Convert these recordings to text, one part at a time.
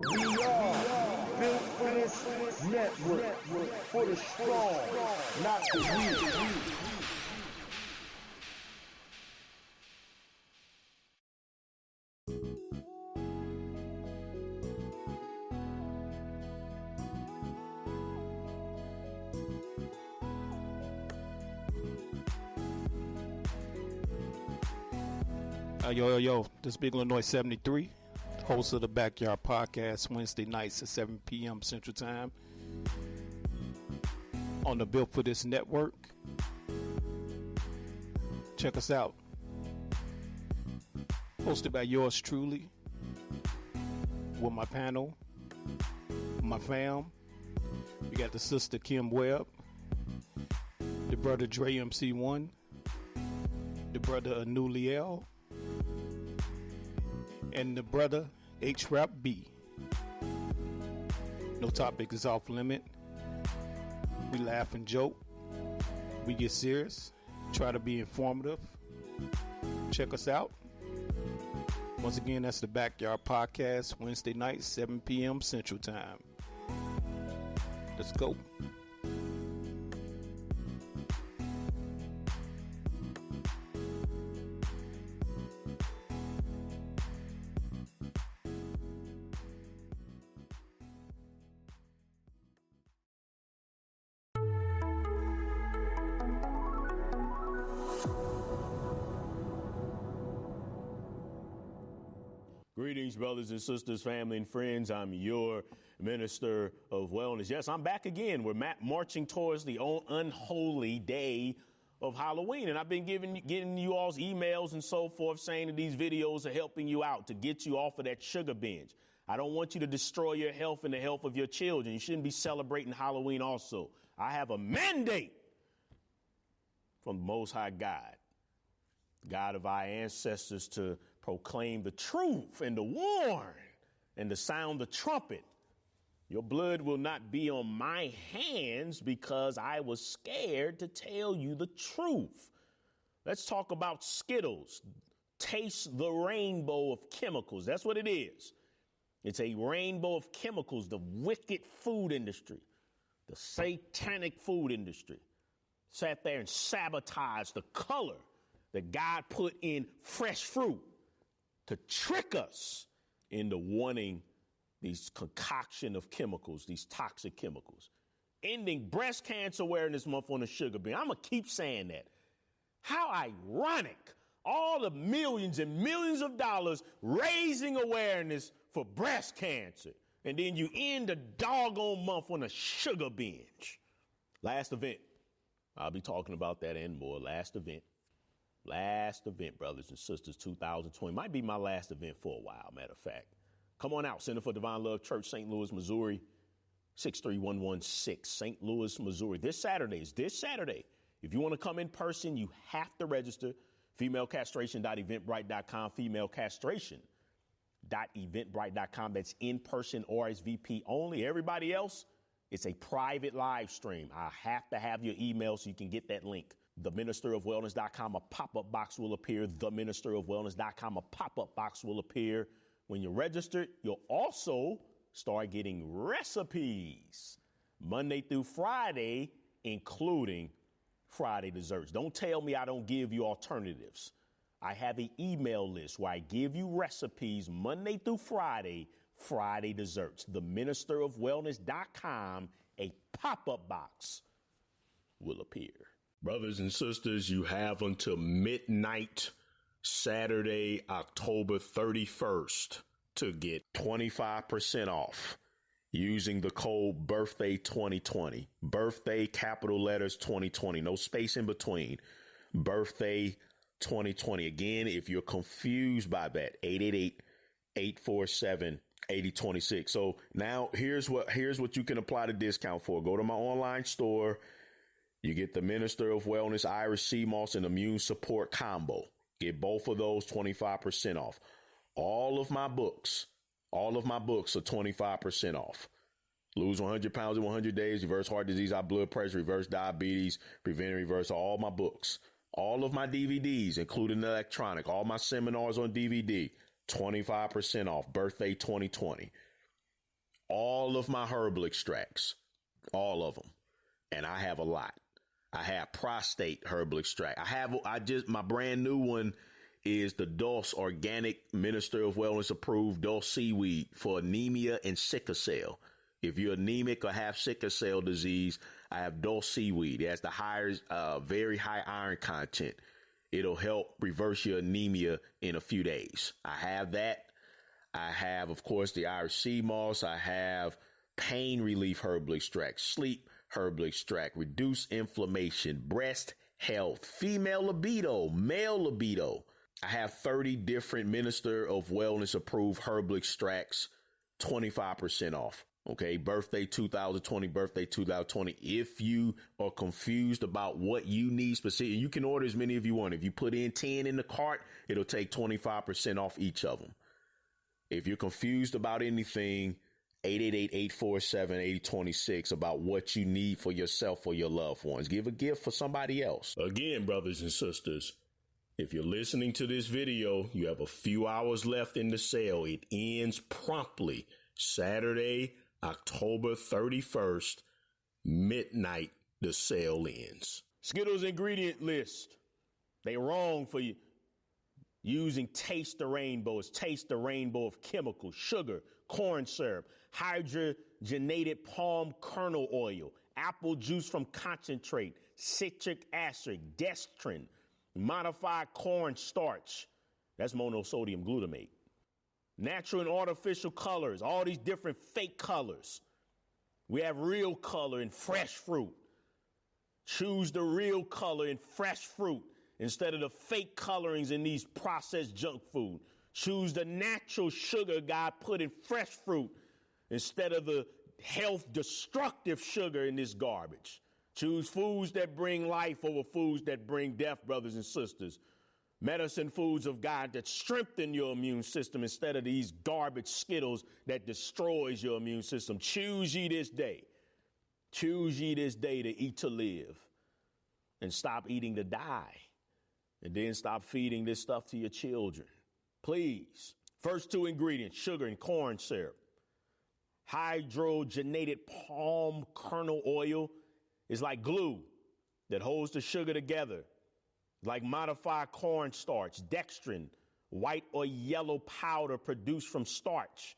We are built for this network, for the strong, not the weak. Yo, this is Big Illinois 73, host of the Backyard Podcast, Wednesday nights at 7 p.m. Central Time on the Built for This network. Check us out. Hosted by yours truly, with my panel, my fam. We got the sister Kim Webb, the brother Dre MC1, the brother Anuliel, and the brother HRap B. No topic is off limit. We laugh and joke. We get serious. Try to be informative. Check us out. Once again, that's the Backyard Podcast, Wednesday night, 7 p.m. Central Time. Let's go. Greetings, brothers and sisters, family and friends. I'm your minister of wellness. Yes, I'm back again. We're marching towards the unholy day of Halloween. And I've been getting you all's emails and so forth saying that these videos are helping you out to get you off of that sugar binge. I don't want you to destroy your health and the health of your children. You shouldn't be celebrating Halloween also. I have a mandate from the Most High God, God of our ancestors, to proclaim the truth and to warn and to sound the trumpet. Your blood will not be on my hands because I was scared to tell you the truth. Let's talk about Skittles. Taste the rainbow of chemicals. That's what it is. It's a rainbow of chemicals. The wicked food industry, the satanic food industry, sat there and sabotaged the color that God put in fresh fruit to trick us into wanting these concoction of chemicals, these toxic chemicals. Ending Breast Cancer Awareness Month on the sugar bean. I'm going to keep saying that. How ironic. All the millions and millions of dollars raising awareness for breast cancer. And then you end the doggone month on a sugar binge. Last event. I'll be talking about that and more. Last event, brothers and sisters, 2020. Might be my last event for a while, matter of fact. Come on out. Center for Divine Love Church, St. Louis, Missouri, 63116, St. Louis, Missouri. This Saturday. If you want to come in person, you have to register. Femalecastration.eventbrite.com, femalecastration.eventbrite.com. That's in person or RSVP only. Everybody else, it's a private live stream. I have to have your email so you can get that link. TheMinisterOfWellness.com, a pop-up box will appear. TheMinisterOfWellness.com, a pop-up box will appear. When you're registered, you'll also start getting recipes Monday through Friday, including Friday desserts. Don't tell me I don't give you alternatives. I have an email list where I give you recipes Monday through Friday, Friday desserts. TheMinisterOfWellness.com, a pop-up box will appear. Brothers and sisters, you have until midnight Saturday, October 31st to get 25% off using the code birthday 2020. Birthday, capital letters 2020. No space in between. Birthday 2020. Again, if you're confused by that, 888-847-8026. So now here's what you can apply the discount for. Go to my online store. You get the Minister of Wellness, Irish Sea Moss, and Immune Support combo. Get both of those 25% off. All of my books are 25% off. Lose 100 pounds in 100 days, reverse heart disease, high blood pressure, reverse diabetes, prevent and reverse, all my books. All of my DVDs, including the electronic, all my seminars on DVD, 25% off. Birthday 2020. all of my herbal extracts, all of them. And I have a lot. I have prostate herbal extract. My brand new one is the Dulce Organic Minister of Wellness approved Dulce seaweed for anemia and sickle cell. If you're anemic or have sickle cell disease, I have Dulce seaweed. It has the very high iron content. It'll help reverse your anemia in a few days. I have that. I have, of course, the Irish sea moss. I have pain relief herbal extract, sleep herbal extract, reduce inflammation, breast health, female libido, male libido. I have 30 different Minister of Wellness approved herbal extracts, 25% off. Okay, birthday 2020, birthday 2020. If you are confused about what you need specifically, you can order as many as you want. If you put in 10 in the cart, it'll take 25% off each of them. If you're confused about anything, 888-847-8026 about what you need for yourself or your loved ones. Give a gift for somebody else. Again, brothers and sisters, if you're listening to this video, you have a few hours left in the sale. It ends promptly Saturday, October 31st, midnight, the sale ends. Skittles ingredient list. They wrong for you. Using Taste the Rainbow. It's Taste the Rainbow of chemicals, sugar, corn syrup, hydrogenated palm kernel oil, apple juice from concentrate, citric acid, dextrin, modified corn starch. That's monosodium glutamate. Natural and artificial colors, all these different fake colors. We have real color in fresh fruit. Choose the real color in fresh fruit instead of the fake colorings in these processed junk food. Choose the natural sugar God put in fresh fruit instead of the health destructive sugar in this garbage. Choose foods that bring life over foods that bring death, brothers and sisters. Medicine foods of God that strengthen your immune system instead of these garbage Skittles that destroys your immune system. Choose ye this day. Choose ye this day to eat to live and stop eating to die. And then stop feeding this stuff to your children. Please. First two ingredients, sugar and corn syrup. Hydrogenated palm kernel oil is like glue that holds the sugar together. Like modified cornstarch, dextrin, white or yellow powder produced from starch,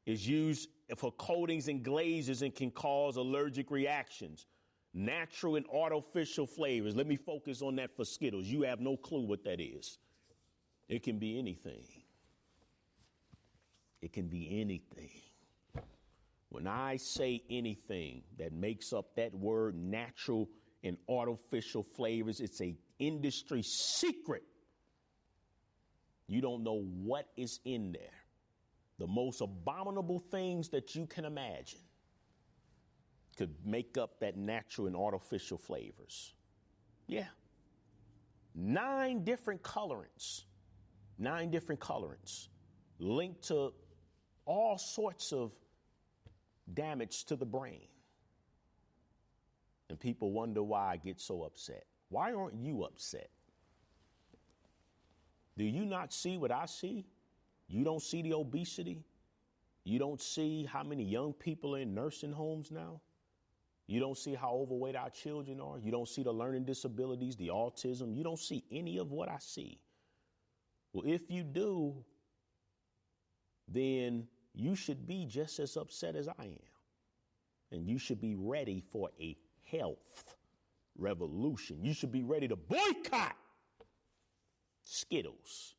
is used for coatings and glazes and can cause allergic reactions. Natural and artificial flavors. Let me focus on that for Skittles. You have no clue what that is. It can be anything. It can be anything. When I say anything that makes up that word natural and artificial flavors, it's a industry secret. You don't know what is in there. The most abominable things that you can imagine could make up that natural and artificial flavors. Yeah. 9 different colorants. 9 different colorants linked to all sorts of damage to the brain. And people wonder why I get so upset. Why aren't you upset? Do you not see what I see? You don't see the obesity? You don't see how many young people are in nursing homes now? You don't see how overweight our children are? You don't see the learning disabilities, the autism? You don't see any of what I see? Well, if you do, then you should be just as upset as I am. And you should be ready for a health revolution. You should be ready to boycott Skittles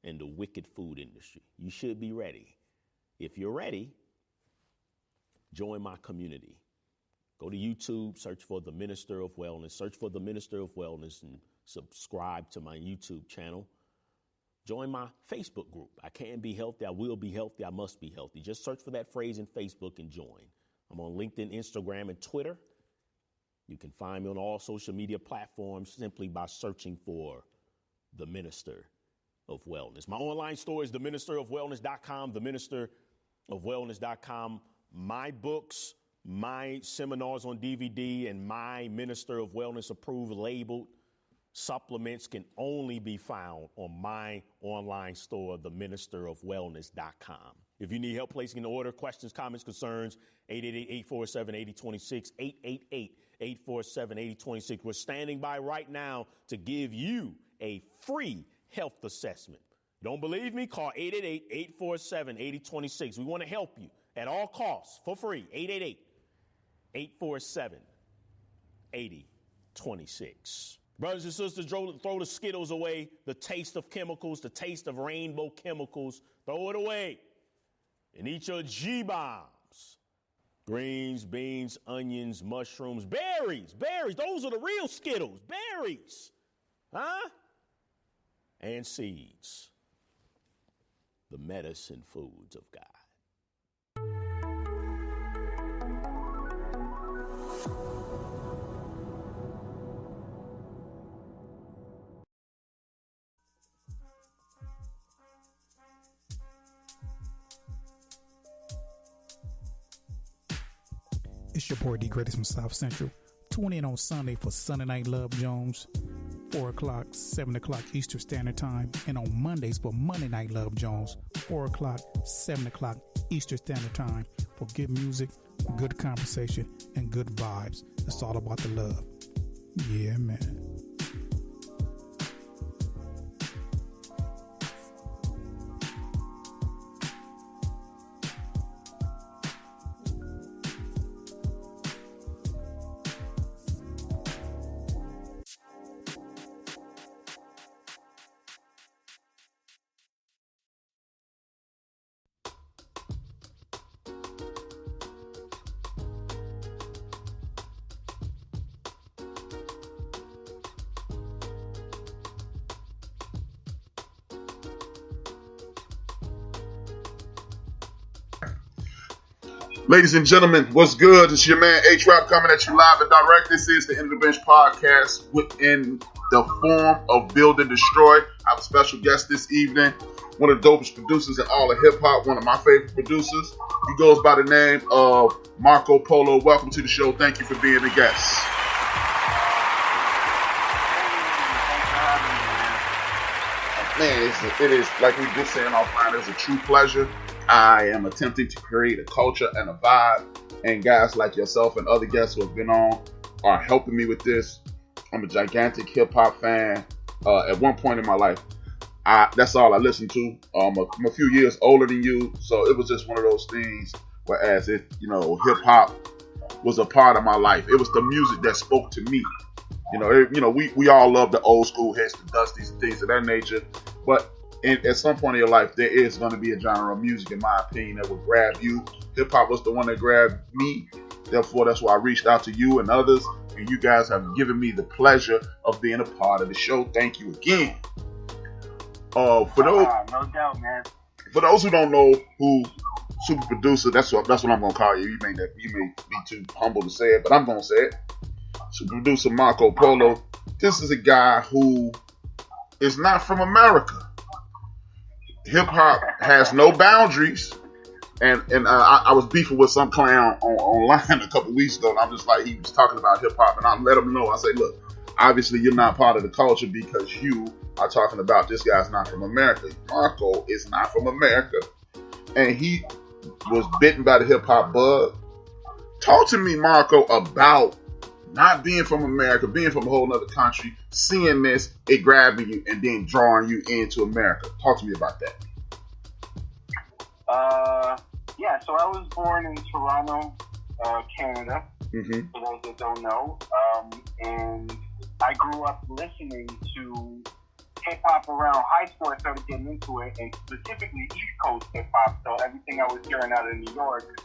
and the wicked food industry. You should be ready. If you're ready, join my community. Go to YouTube, search for the Minister of Wellness, search for the Minister of Wellness and subscribe to my YouTube channel. Join my Facebook group. I can be healthy. I will be healthy. I must be healthy. Just search for that phrase in Facebook and join. I'm on LinkedIn, Instagram, and Twitter. You can find me on all social media platforms simply by searching for the Minister of Wellness. My online store is theministerofwellness.com, theministerofwellness.com. My books, my seminars on DVD, and my Minister of Wellness approved labeled Supplements can only be found on my online store, theministerofwellness.com. If you need help placing an order, questions, comments, concerns, 888-847-8026, 888-847-8026. We're standing by right now to give you a free health assessment. Don't believe me? Call 888-847-8026. We want to help you at all costs for free. 888-847-8026. Brothers and sisters, throw the Skittles away, the taste of chemicals, the taste of rainbow chemicals. Throw it away and eat your G-bombs. Greens, beans, onions, mushrooms, berries. Those are the real Skittles. Berries. Huh? And seeds. The medicine foods of God. It's your boy D Greatest from South Central. Tune in on Sunday for Sunday Night Love Jones, 4 o'clock, 7 o'clock Eastern Standard Time. And on Mondays for Monday Night Love Jones, 4 o'clock, 7 o'clock Eastern Standard Time for good music, good conversation, and good vibes. It's all about the love. Yeah, man. Ladies and gentlemen, what's good? It's your man HRap coming at you live and direct. This is the End of the Bench podcast within the form of Build and Destroy. I have a special guest this evening, one of the dopest producers in all of hip hop, one of my favorite producers. He goes by the name of Marco Polo. Welcome to the show. Thank you for being a guest. Man, it is like we just saying offline, it's a true pleasure. I am attempting to create a culture and a vibe, and guys like yourself and other guests who have been on are helping me with this. I'm a gigantic hip-hop fan. At one point in my life, that's all I listened to. I'm a few years older than you, so it was just one of those things, whereas hip-hop was a part of my life. It was the music that spoke to me. We all love the old school hits, the Dusties, and things of that nature, but at some point in your life, there is going to be a genre of music, in my opinion, that will grab you. Hip-hop was the one that grabbed me. Therefore, that's why I reached out to you and others. And you guys have given me the pleasure of being a part of the show. Thank you again. No doubt, man. For those who don't know who Super Producer, that's what I'm going to call you. You may be too humble to say it, but I'm going to say it. Super Producer Marco Polo. This is a guy who is not from America. Hip hop has no boundaries, and I was beefing with some clown online a couple weeks ago, and I'm just like, he was talking about hip hop, and I let him know. I say, look, obviously you're not part of the culture because you are talking about this guy's not from America. Marco is not from America, and he was bitten by the hip hop bug. Talk to me, Marco, about not being from America, being from a whole other country, seeing this, it grabbing you, and then drawing you into America. Talk to me about that. So I was born in Toronto, Canada, for those that don't know. And I grew up listening to hip-hop around high school. I started getting into it, and specifically East Coast hip-hop, so everything I was hearing out of New York.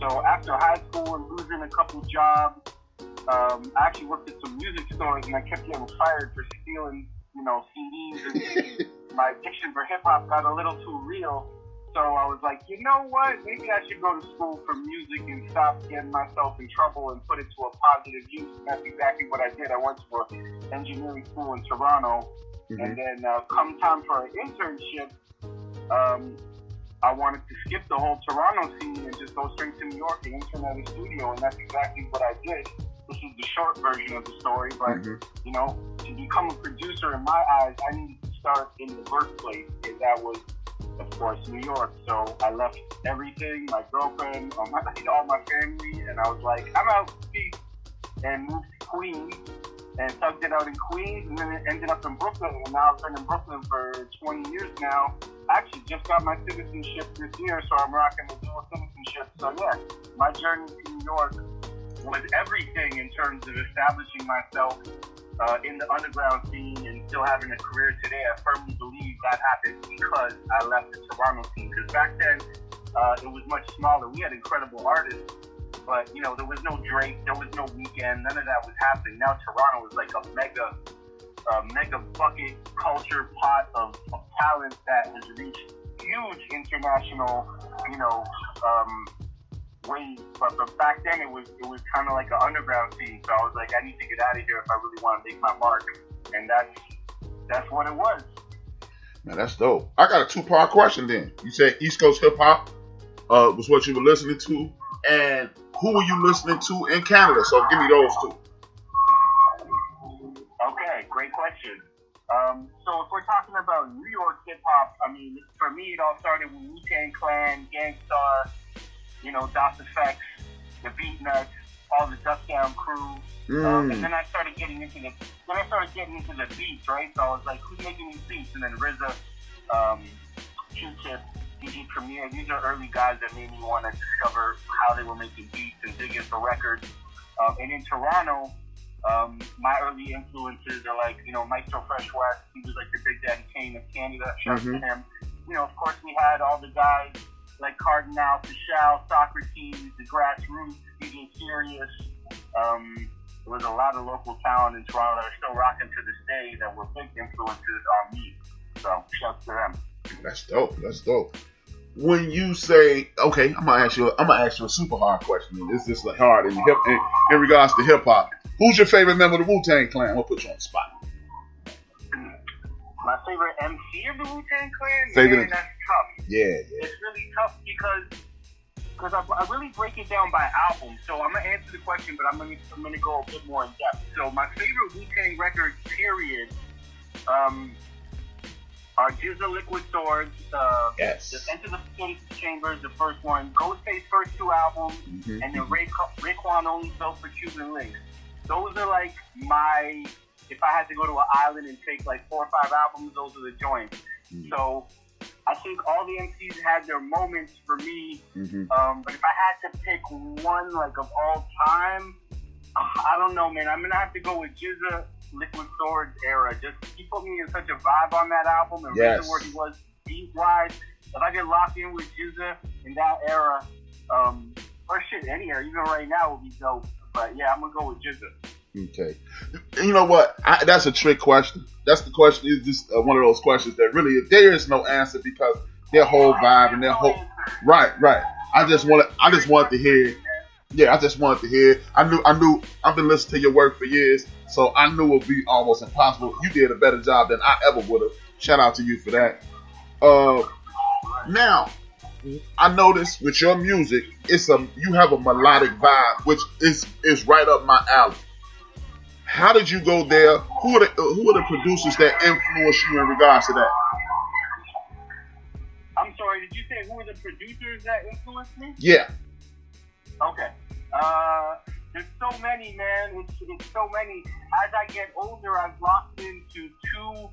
So after high school and losing a couple jobs, I actually worked at some music stores, and I kept getting fired for stealing, CDs. And my addiction for hip hop got a little too real. So I was like, you know what? Maybe I should go to school for music and stop getting myself in trouble and put it to a positive use. And that's exactly what I did. I went to an engineering school in Toronto, and then come time for an internship, I wanted to skip the whole Toronto scene and just go straight to New York and intern at a studio, and that's exactly what I did. this is the short version of the story, but, you know, to become a producer, in my eyes, I needed to start in the birthplace, and that was, of course, New York. So I left everything, my girlfriend, all my family, and I was like, I'm out, peace, and moved to Queens, and thugged it out in Queens, and then it ended up in Brooklyn, and now I've been in Brooklyn for 20 years now. I actually just got my citizenship this year, so I'm rocking the dual citizenship. So yeah, my journey to New York was everything in terms of establishing myself in the underground scene and still having a career today. I firmly believe that happened because I left the Toronto scene, because back then it was much smaller. We had incredible artists, but, you know, there was no Drake, there was no Weeknd, none of that was happening. Now Toronto is like a mega bucket culture pot of talent that has reached huge international, you know, ways. But back then it was kind of like an underground scene. So I was like, I need to get out of here if I really want to make my mark. And that's what it was. Man, that's dope. I got a 2-part question then. You said East Coast hip hop was what you were listening to, and who were you listening to in Canada? So give me those two. Okay, great question. So if we're talking about New York hip hop, I mean, for me, it all started with Wu-Tang Clan, Gangstar, you know, Das Effects, the Beatnuts, all the Duck Down crew. And then I started getting into the beats, right? So I was like, who's making these beats? And then RZA, Q-Tip, DJ Premier, these are early guys that made me want to discover how they were making beats and dig into records. And in Toronto, my early influences are like, you know, Maestro Fresh West. He was like the Big Daddy Kane of Canada. Shout out to him. You know, of course, we had all the guys like Cardinal, Fischel, Socrates, the Grassroots, DJ Serious. There was a lot of local talent in Toronto that are still rocking to this day that were big influences on me. So, shout out to them. That's dope. That's dope. When you say, okay, I'm gonna ask you a super hard question. It's just like hard in regards to hip hop. Who's your favorite member of the Wu-Tang Clan? I'm gonna put you on the spot. My favorite MC of the Wu-Tang Clan? Man, that's tough. Yeah. It's really tough because I really break it down by album. So I'm gonna answer the question, but I'm gonna go a bit more in depth. So my favorite Wu-Tang record, period, are GZA Liquid Swords, yes. the Enter the Security Chambers, the first one, Ghostface first 2 albums, and then Raekwon Only Built for Cuban Links. Those are like my, if I had to go to an island and take like 4 or 5 albums, those are the joints. So I think all the MCs had their moments for me, but if I had to pick one like of all time, I don't know, man. I'm gonna have to go with GZA Liquid Swords era. Just he put me in such a vibe on that album, and really where he was beat wise. If I get locked in with GZA in that era, or shit, any era, even right now would be dope. But yeah, I'm gonna go with GZA. Okay. You know what? That's a trick question. That's the question. Is just one of those questions that really there is no answer because their whole vibe and their whole right. I just wanted to hear. Yeah, I just wanted to hear. I knew. I've been listening to your work for years, so I knew it would be almost impossible. You did a better job than I ever would have. Shout out to you for that. Now, I noticed with your music, you have a melodic vibe, which is right up my alley. How did you go there? Who are the producers that influenced you in regards to that? I'm sorry, did you say who are the producers that influenced me? Yeah. Okay. There's so many, man. It's so many. As I get older, I've locked into 2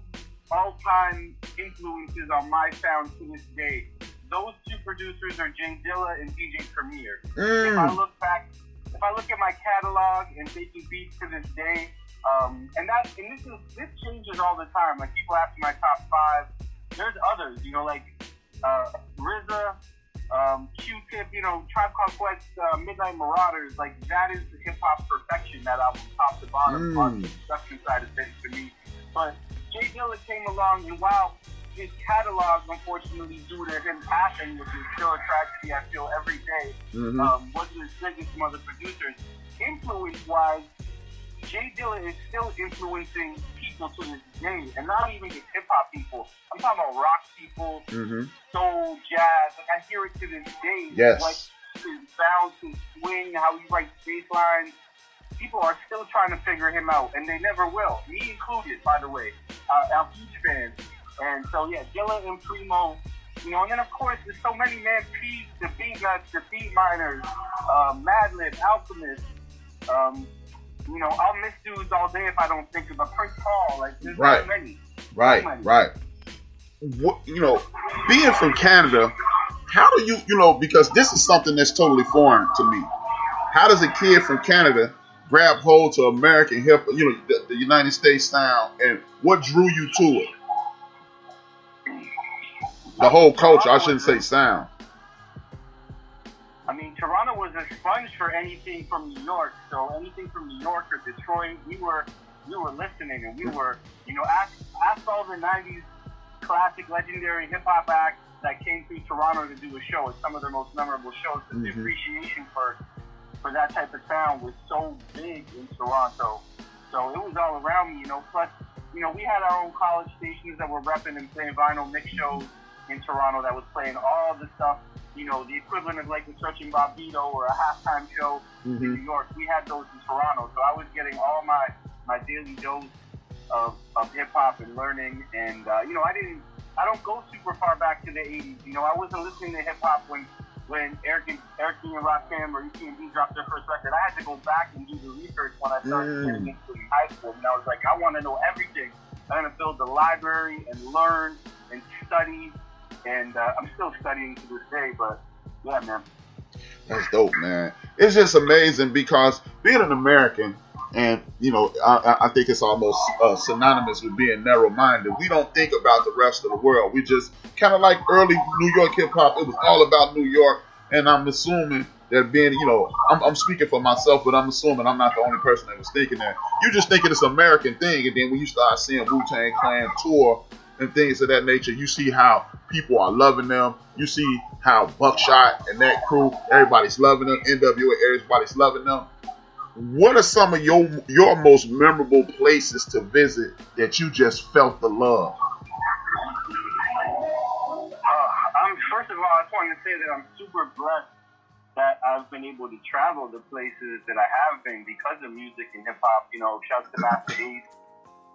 all-time influences on my sound to this day. Those 2 producers are Jay Dilla and DJ Premier. If I look at my catalog and making beats to this day, this changes all the time. Like people ask me my top 5. There's others, you know, like RZA, Q-Tip, you know, Tribe Called Quest, Midnight Marauders. Like that is the hip hop perfection. That album, top to bottom, on the production side of things to me. But Jay Dilla came along, and while his catalog, unfortunately, due to him passing, which is still a tragedy I feel every day, wasn't as big as some other producers. Influence-wise, Jay Dilla is still influencing people to this day, and not even just hip-hop people. I'm talking about rock people, soul, jazz. Like, I hear it to this day. Yes. Like, his bounce, his swing, how he writes bass lines. people are still trying to figure him out, and they never will. Me included, by the way. I'm huge fans. And so, yeah, Dilla and Primo, you know, and then, of course, there's so many, man. Peace, the Beat Nuts, the Beat Miners, Madlib, Alchemist. You know, I'll miss dudes all day if I don't think about Prince Paul. Like, there's so many. Right. What, you know, being from Canada, how do you know, because this is something that's totally foreign to me. How does a kid from Canada grab hold to American hip, you know, the United States sound, and what drew you to it? The whole culture, I shouldn't say sound. I mean, Toronto was a sponge for anything from New York. So anything from New York or Detroit, we were listening, and we were, you know, ask all the 90s classic, legendary hip-hop acts that came through Toronto to do a show. It's some of their most memorable shows. The appreciation for that type of sound was so big in Toronto. So it was all around me, you know. Plus, you know, we had our own college stations that were repping and playing vinyl mix shows in Toronto that was playing all the stuff, you know, the equivalent of like the Searching Bobbito or a halftime show in New York. We had those in Toronto. So I was getting all my daily dose of hip-hop and learning. And, you know, I don't go super far back to the 80s. You know, I wasn't listening to hip-hop when Eric B. and Rakim or EPMD dropped their first record. I had to go back and do the research when I started getting into high school. And I was like, I want to know everything. I'm going to build the library and learn and study. And I'm still studying to this day, but yeah, man. That's dope, man. It's just amazing because being an American, and you know, I think it's almost synonymous with being narrow-minded. We don't think about the rest of the world. We just kind of like early New York hip-hop. It was all about New York, and I'm assuming that being, you know, I'm speaking for myself, but I'm assuming I'm not the only person that was thinking that. You just thinking it's an American thing, and then when you start seeing Wu-Tang Clan tour and things of that nature, you see how people are loving them. You see how Buckshot and that crew, everybody's loving them. NWA, everybody's loving them. What are some of your most memorable places to visit that you just felt the love? First of all, I just wanted to say that I'm super blessed that I've been able to travel the places that I have been because of music and hip hop. You know, shouts to Master Ace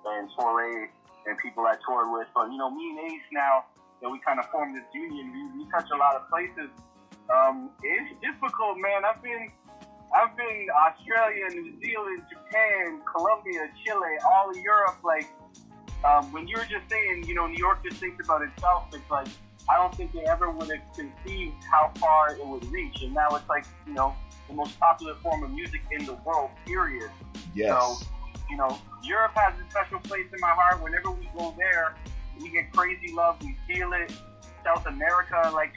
and Soiree and people I toured with. But, you know, me and Ace now, that we kind of formed this union, we touch a lot of places. It's difficult, man. I've been Australia, New Zealand, Japan, Colombia, Chile, all of Europe. Like, when you were just saying, you know, New York just thinks about itself, it's like, I don't think they ever would have conceived how far it would reach. And now it's like, you know, the most popular form of music in the world, period. Yes. So, you know, Europe has a special place in my heart. Whenever we go there, we get crazy love. We feel it. South America, like,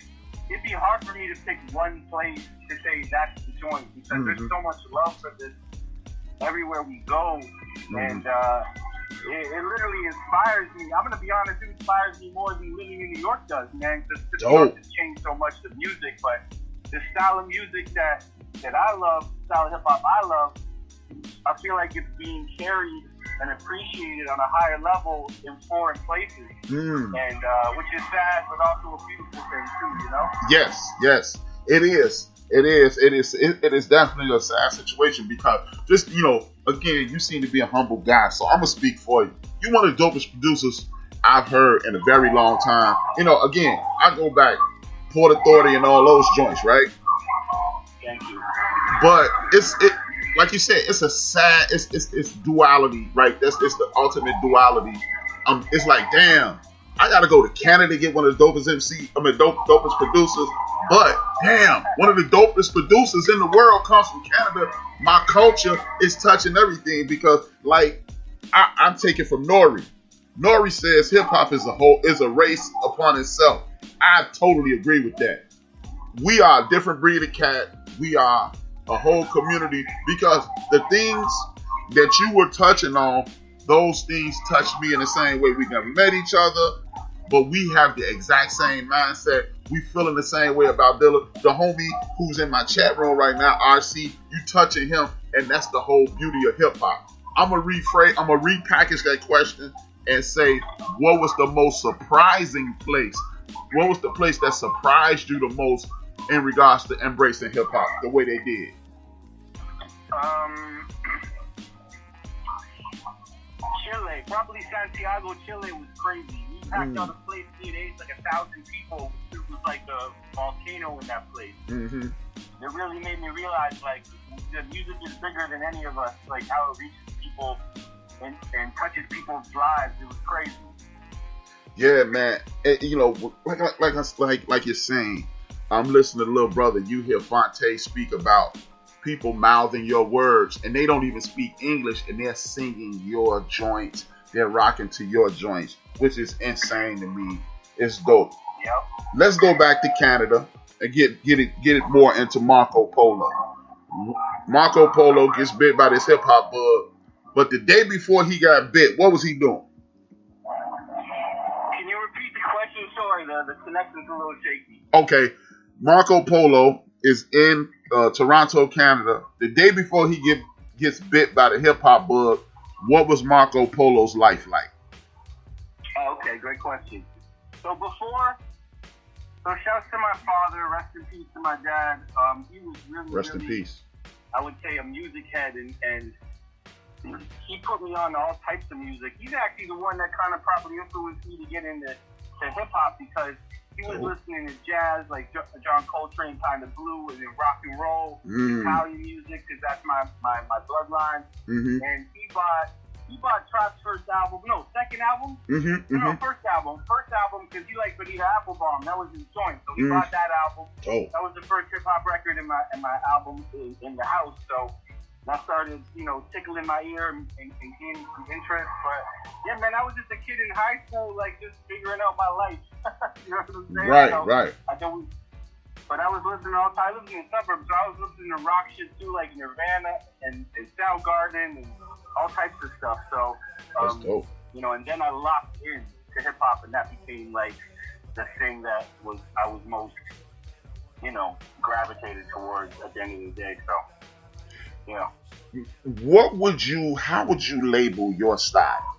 it'd be hard for me to pick one place to say that's the joint because there's so much love for this everywhere we go. And it literally inspires me. I'm going to be honest, it inspires me more than living in New York does, man. Because New York has changed so much the music, but the style of music that I love, the style of hip-hop I love, I feel like it's being carried and appreciated on a higher level in foreign places, and which is sad, but also a beautiful thing too, you know? Yes, it is. It is definitely a sad situation because just, you know, again, you seem to be a humble guy, so I'm gonna speak for you. You're one of the dopest producers I've heard in a very long time. You know, again, I go back Port Authority and all those joints, right? Thank you. But it's like you said, it's a sad, it's duality, right? It's the ultimate duality. It's like, damn, I gotta go to Canada to get one of the dopest dopest producers. But damn, one of the dopest producers in the world comes from Canada. My culture is touching everything because, like, I'm taking from Nori. Nori says hip hop is a race upon itself. I totally agree with that. We are a different breed of cat. We are a whole community because the things that you were touching on, those things touched me in the same way. We never met each other, but we have the exact same mindset. We feeling the same way about Dilla. The homie who's in my chat room right now, RC, you touching him, and that's the whole beauty of hip hop. I'm gonna repackage that question and say, what was the most surprising place? What was the place that surprised you the most in regards to embracing hip hop the way they did? Chile, probably Santiago, Chile was crazy. We packed out a place, it ate like 1,000 people. It was like a volcano in that place. Mm-hmm. It really made me realize, like, the music is bigger than any of us, like how it reaches people and touches people's lives. It was crazy. Yeah, man. You know, like you're saying, I'm listening to Little Brother. You hear Fonte speak about people mouthing your words, and they don't even speak English, and they're singing your joints. They're rocking to your joints, which is insane to me. It's dope. Yep. Let's go back to Canada and get it more into Marco Polo. Marco Polo gets bit by this hip hop bug, but the day before he got bit, what was he doing? Can you repeat the question? Sorry, the connection's a little shaky. Okay, Marco Polo is in Toronto, Canada. The day before he gets bit by the hip hop bug, what was Marco Polo's life like? Oh, okay, great question. So shouts to my father, rest in peace to my dad. He was really, Rest in peace. I would say a music head, and he put me on all types of music. He's actually the one that kind of probably influenced me to get into hip hop, because he was listening to jazz, like John Coltrane kind of blue, and then rock and roll, Italian music, because that's my bloodline. Mm-hmm. And he bought Trap's second album. First album, because he liked Bonita Applebum. That was his joint, so he bought that album. Oh. That was the first hip hop record in my album in the house. So that started, tickling my ear and gaining some interest. But yeah, man, I was just a kid in high school, like just figuring out my life. You know what I'm saying? Right, so right. But I was listening to all time. I lived in the suburbs, so I was listening to rock shit too, like Nirvana and Soundgarden and all types of stuff. So, That's dope. And then I locked in to hip hop, and that became like the thing that I was most, gravitated towards at the end of the day. So, yeah. How would you label your style?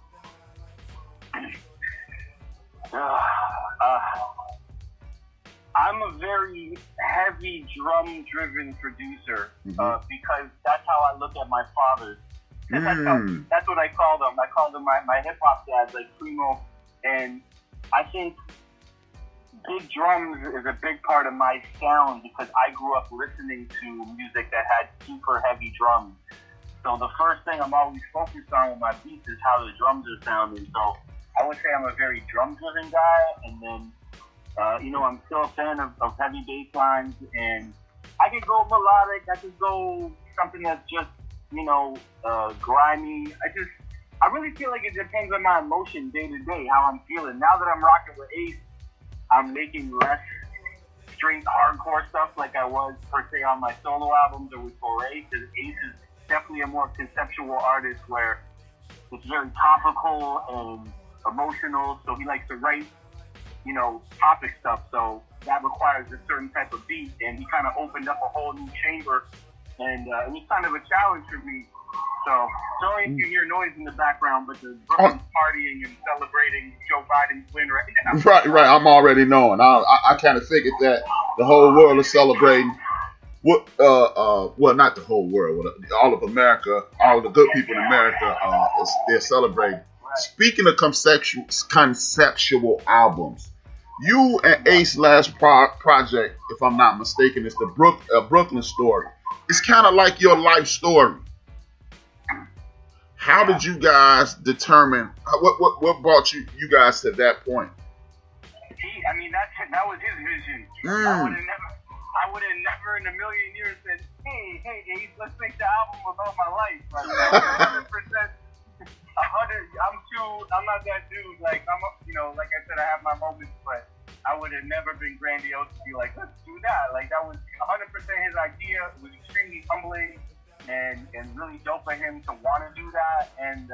I'm a very heavy drum-driven producer because that's how I look at my father. That's what I call them. I call them my hip-hop dads, like Primo. And I think big drums is a big part of my sound because I grew up listening to music that had super heavy drums. So the first thing I'm always focused on with my beats is how the drums are sounding. So I would say I'm a very drum-driven guy, and then I'm still a fan of heavy bass lines, and I could go melodic, I could go something that's just, grimy. I really feel like it depends on my emotion day to day, how I'm feeling. Now that I'm rocking with Ace, I'm making less straight hardcore stuff like I was, per se, on my solo albums or with Foray, because Ace is definitely a more conceptual artist where it's very topical and emotional, so he likes to write topic stuff, so that requires a certain type of beat, and he kind of opened up a whole new chamber, and it was kind of a challenge for me. So, sorry if you hear noise in the background, but the Brooklyn's partying and celebrating Joe Biden's win right now. Right. I'm already knowing. I kind of figured that the whole world is celebrating. Well, not the whole world. All of America, all of the good people in America, they're celebrating. Speaking of conceptual albums, you and Ace last project, if I'm not mistaken, is the Brooklyn story. It's kind of like your life story. How did you guys determine what brought you guys to that point? That was his vision. I would have never in a million years said, hey, Ace, let's make the album about my life. Like, 100%. I'm not that dude. Like, like I said, I have my moments, but I would have never been grandiose to be like, let's do that. Like, that was 100% his idea. It was extremely humbling and really dope for him to want to do that. And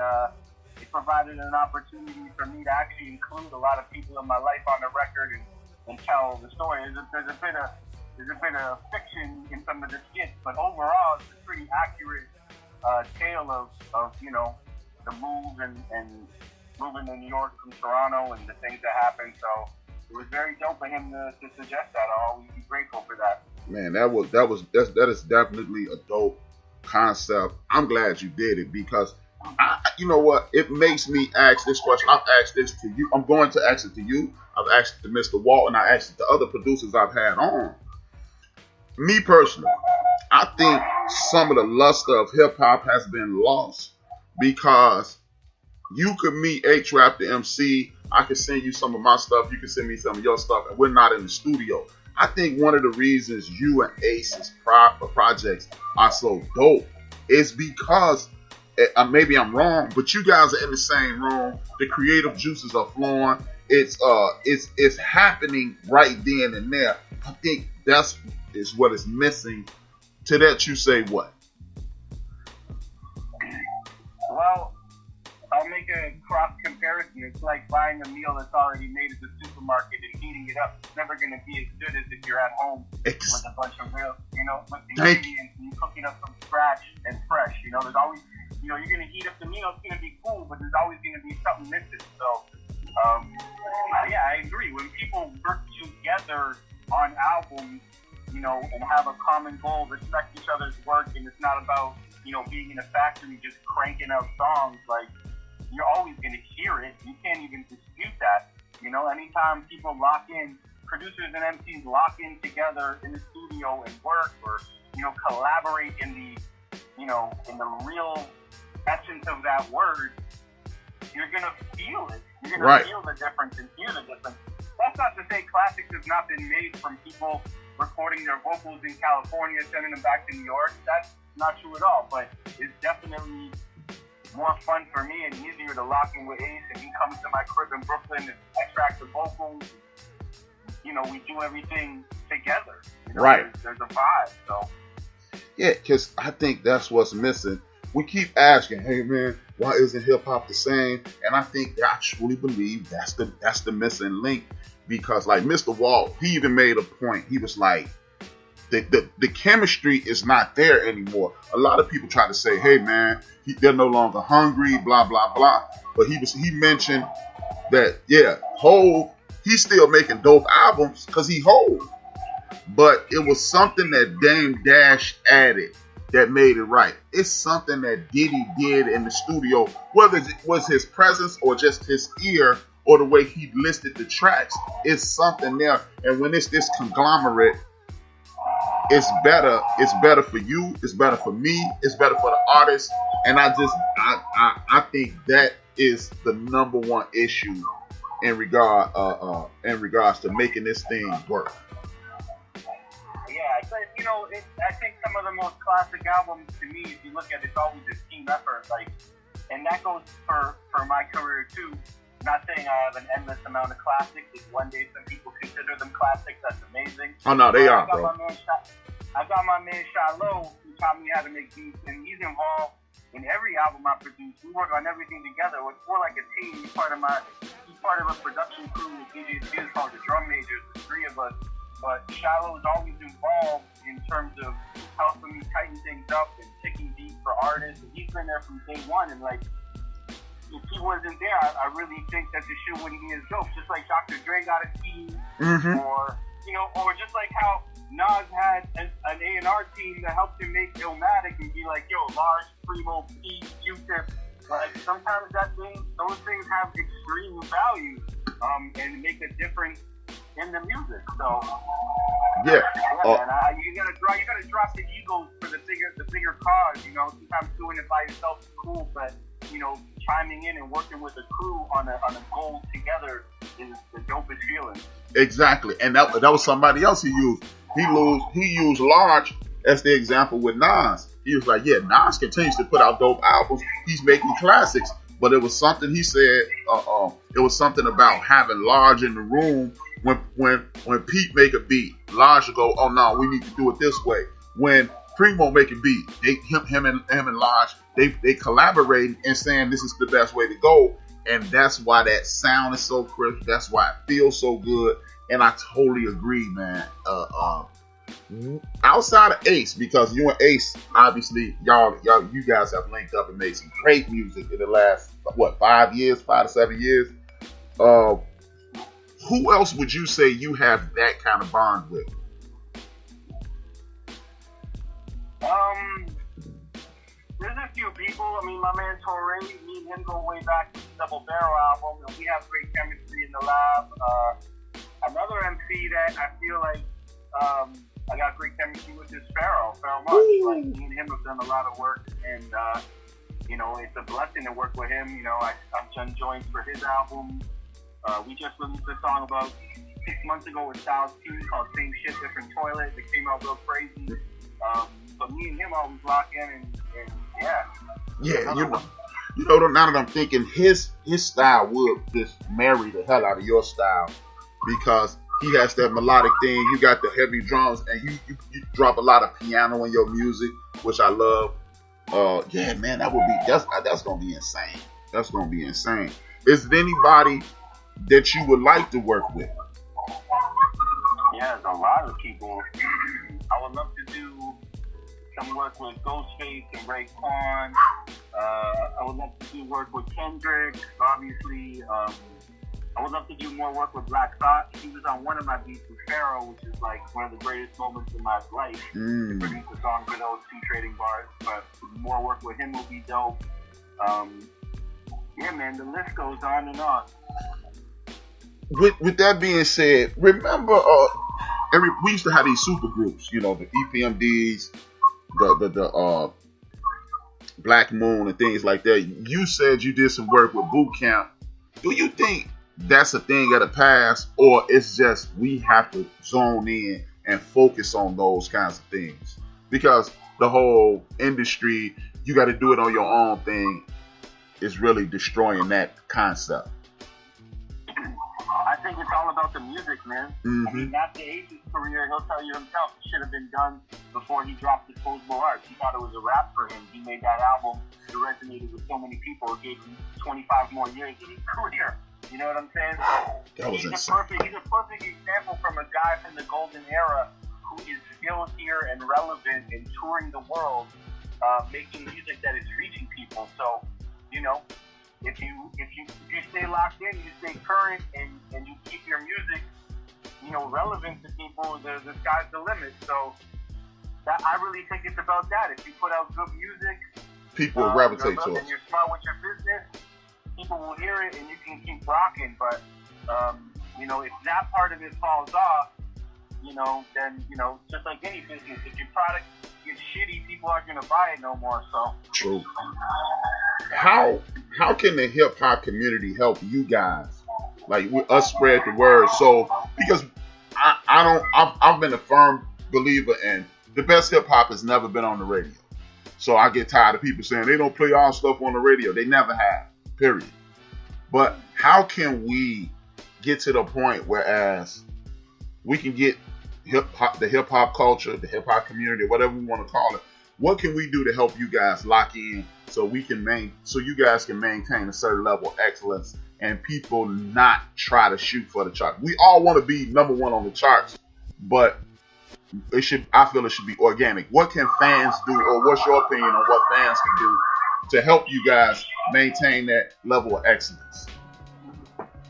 it provided an opportunity for me to actually include a lot of people in my life on the record and tell the story. There's a bit of fiction in some of the skits, but overall, it's a pretty accurate tale of the move and moving to New York from Toronto and the things that happened. So it was very dope for him to suggest that. I'll always be grateful for that. Man, that is definitely a dope concept. I'm glad you did it because you know what? It makes me ask this question. I've asked this to you. I'm going to ask it to you. I've asked it to Mr. Walt, and I asked it to other producers I've had on. Me personally, I think some of the luster of hip hop has been lost because you could meet HRap the MC. I can send you some of my stuff. You can send me some of your stuff, and we're not in the studio. I think one of the reasons you and Ace's projects are so dope is because, maybe I'm wrong, but you guys are in the same room. The creative juices are flowing. It's happening right then and there. I think that's what is missing. To that you say what? Well, I'll make a cross comparison. It's like buying a meal that's already made at the supermarket and heating it up. It's never going to be as good as if you're at home with a bunch of real, with ingredients and you're cooking up from scratch and fresh. There's always, you're going to heat up the meal. It's going to be cool, but there's always going to be something missing. So, yeah, I agree. When people work together on albums, and have a common goal, respect each other's work, and it's not about, being in a factory just cranking out songs, like, you're always going to hear it. You can't even dispute that. Anytime people lock in, producers and MCs lock in together in the studio and work, or, collaborate in the real essence of that word, you're going to feel it. You're going to feel the difference and hear the difference. That's not to say classics have not been made from people recording their vocals in California, sending them back to New York. That's not true at all, but it's definitely more fun for me and easier to lock in with Ace, and he comes to my crib in Brooklyn and extracts the vocals. We do everything together. Right. There's a vibe, so. Yeah, because I think that's what's missing. We keep asking, hey man, why isn't hip hop the same? And I think I truly believe that's the missing link. Because like Mr. Walt, he even made a point. He was like, the chemistry is not there anymore. A lot of people try to say, hey man, they're no longer hungry, blah, blah, blah. But he mentioned that, yeah, Hov, he's still making dope albums because he Hov. But it was something that Dame Dash added that made it right. It's something that Diddy did in the studio, whether it was his presence or just his ear, or the way he listed the tracks. It's something there. And when it's this conglomerate, it's better. It's better for you. It's better for me. It's better for the artist. And I think that is the number one issue in regards to making this thing work. Yeah, but I think some of the most classic albums to me, if you look at it, it's always a team effort. And that goes for my career too. Not saying I have an endless amount of classics. If one day some people consider them classics, that's amazing. Oh no, they are, bro. I got my man Shiloh, who taught me how to make beats, and he's involved in every album I produce. We work on everything together. It's more like a team. He's part of a production crew with DJ Spears called the Drum Majors, the three of us. But Shiloh is always involved in terms of helping me tighten things up and picking beats for artists. And he's been there from day one, and if he wasn't there, I really think that the shit wouldn't be as dope. Just like Dr. Dre got a team, or just like how Nas had an A&R team that helped him make Illmatic and be like, yo, Large, Primo, P, Q-Tip. Sometimes those things have extreme value, and make a difference in the music. So man, you gotta drop the egos for the bigger cause. Sometimes doing it by yourself is cool, but chiming in and working with a crew on a goal together is the dopest feeling. Exactly, and that was somebody else he used. He used Large as the example with Nas. He was like, yeah, Nas continues to put out dope albums. He's making classics, but it was something he said. It was something about having Large in the room. When Pete make a beat, Large will go, oh no, we need to do it this way. When Primo make a beat, him and Large, they collaborate and saying this is the best way to go, and that's why that sound is so crisp. That's why it feels so good, and I totally agree, man. Outside of Ace, because you and Ace, obviously, you guys have linked up and made some great music in the last 5 to 7 years. Who else would you say you have that kind of bond with? There's a few few people. I mean, my man Torre, me and him go way back to the Double Barrel album, and we have great chemistry in the lab. Another MC that I feel like I got great chemistry with is Pharaoh Much. Like, me and him have done a lot of work, and you know, it's a blessing to work with him. You know, I've done joints for his album. We just released a song about 6 months ago with Styles P called Same Shit, Different Toilet. It came out real crazy. But me and him always lock in, and yeah. Yeah, you know, now that I'm thinking, his style would just marry the hell out of your style, because he has that melodic thing. You got the heavy drums, and you drop a lot of piano in your music, which I love. Yeah, man, that's gonna be insane. That's gonna be insane. Is there anybody that you would like to work with? Yeah, there's a lot of people. I would love to do some work with Ghostface and Raekwon. I would love to do work with Kendrick, obviously. I would love to do more work with Black Thought. He was on one of my beats with Pharaoh, which is like one of the greatest moments in my life. To produce a song for those 2 trading bars. But more work with him will be dope. Yeah, man, the list goes on and on. With that being said, remember, we used to have these super groups, you know, the EPMDs, the Black Moon and things like that. You said you did some work with Boot Camp. Do you think that's a thing of the past, or it's just we have to zone in and focus on those kinds of things? Because the whole industry, you got to do it on your own thing, is really destroying that concept. I think it's all about the music, man. I mean, Master Ace's career, he'll tell you himself, it should have been done before he dropped Disposable Arts. He thought it was a rap for him. He made that album. It resonated with so many people. It gave him 25 more years in his career. You know what I'm saying? That was he's insane. He's a perfect example from a guy from the golden era who is still here and relevant and touring the world, making music that is reaching people. So, you know, if you stay locked in, you stay current, and you keep your music, you know, relevant to people, the sky's the limit. So that, I really think it's about that. If you put out good music, people will gravitate to it. And you're smart with your business, people will hear it, and you can keep rocking. But you know, if that part of it falls off, you know, then, you know, just like any business, if your product gets shitty, people aren't gonna buy it no more. So true. How can the hip hop community help you guys, like with us, spread the word? So, because I've been a firm believer in the best hip hop has never been on the radio. So I get tired of people saying they don't play our stuff on the radio. They never have, period. But how can we get to the point whereas we can get the hip hop culture, the hip hop community, whatever we want to call it? What can we do to help you guys lock in so you guys can maintain a certain level of excellence and people not try to shoot for the chart? We all want to be number one on the charts, but I feel it should be organic. What can fans do, or what's your opinion on what fans can do to help you guys maintain that level of excellence?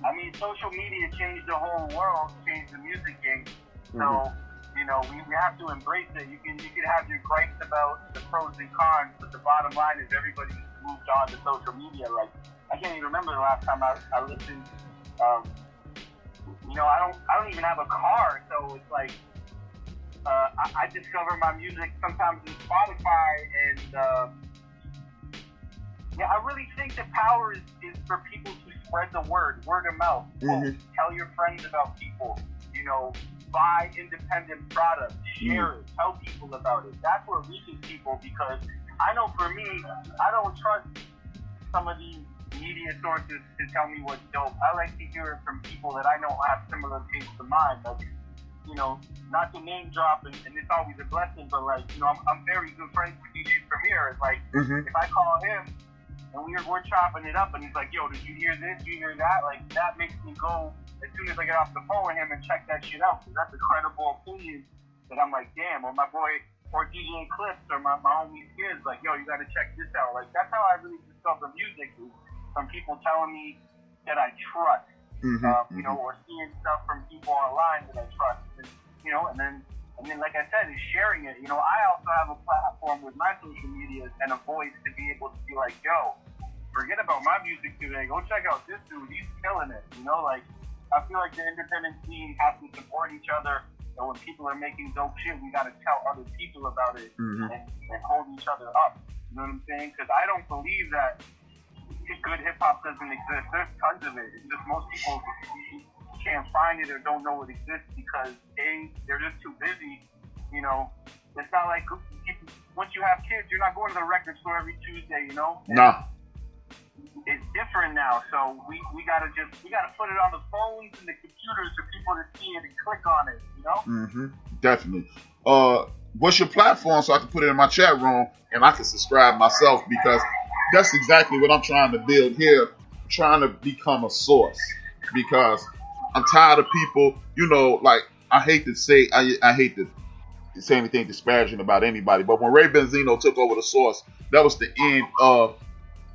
I mean, social media changed the whole world, changed the music game. So, you know, we have to embrace it. You can have your gripes about the pros and cons, but the bottom line is everybody's moved on to social media. Like, I can't even remember the last time I listened. You know, I don't even have a car, so it's like I discover my music sometimes in Spotify, and yeah, I really think the power is for people to spread the word of mouth. Tell your friends about people. You know, buy independent products, share it, tell people about it. That's what reaches people, because I know for me, I don't trust some of these media sources to tell me what's dope. I like to hear it from people that I know have similar tastes to mine. Like, you know, not to name drop, and it's always a blessing, but like, you know, I'm very good friends with DJ Premier. It's like, if I call him and we're chopping it up, and he's like, yo, did you hear this? Did you hear that? Like, that makes me go, as soon as I get off the phone with him, and check that shit out, because that's a credible opinion that I'm like, damn. Or my boy, or DJ Clips, or my homie's kids, like, yo, you got to check this out. Like, that's how I really discover music, is from people telling me that I trust, you know, or seeing stuff from people online that I trust. And, you know, and then I mean, like I said, is sharing it. You know, I also have a platform with my social media and a voice to be able to be like, yo, forget about my music today. Go check out this dude. He's killing it. You know, like, I feel like the independent scene has to support each other. And when people are making dope shit, we got to tell other people about it and hold each other up. You know what I'm saying? Because I don't believe that good hip-hop doesn't exist. There's tons of it. It's just most people can't find it or don't know it exists because A, they're just too busy. You know, it's not like once you have kids, you're not going to the record store every Tuesday, you know? Nah. It's different now, so we gotta put it on the phones and the computers for people to see it and click on it, you know? Definitely. What's your platform so I can put it in my chat room and I can subscribe myself, because that's exactly what I'm trying to build here. I'm trying to become a source, because I'm tired of people, you know, like, I hate to say anything disparaging about anybody, but when Ray Benzino took over the Source, that was the end of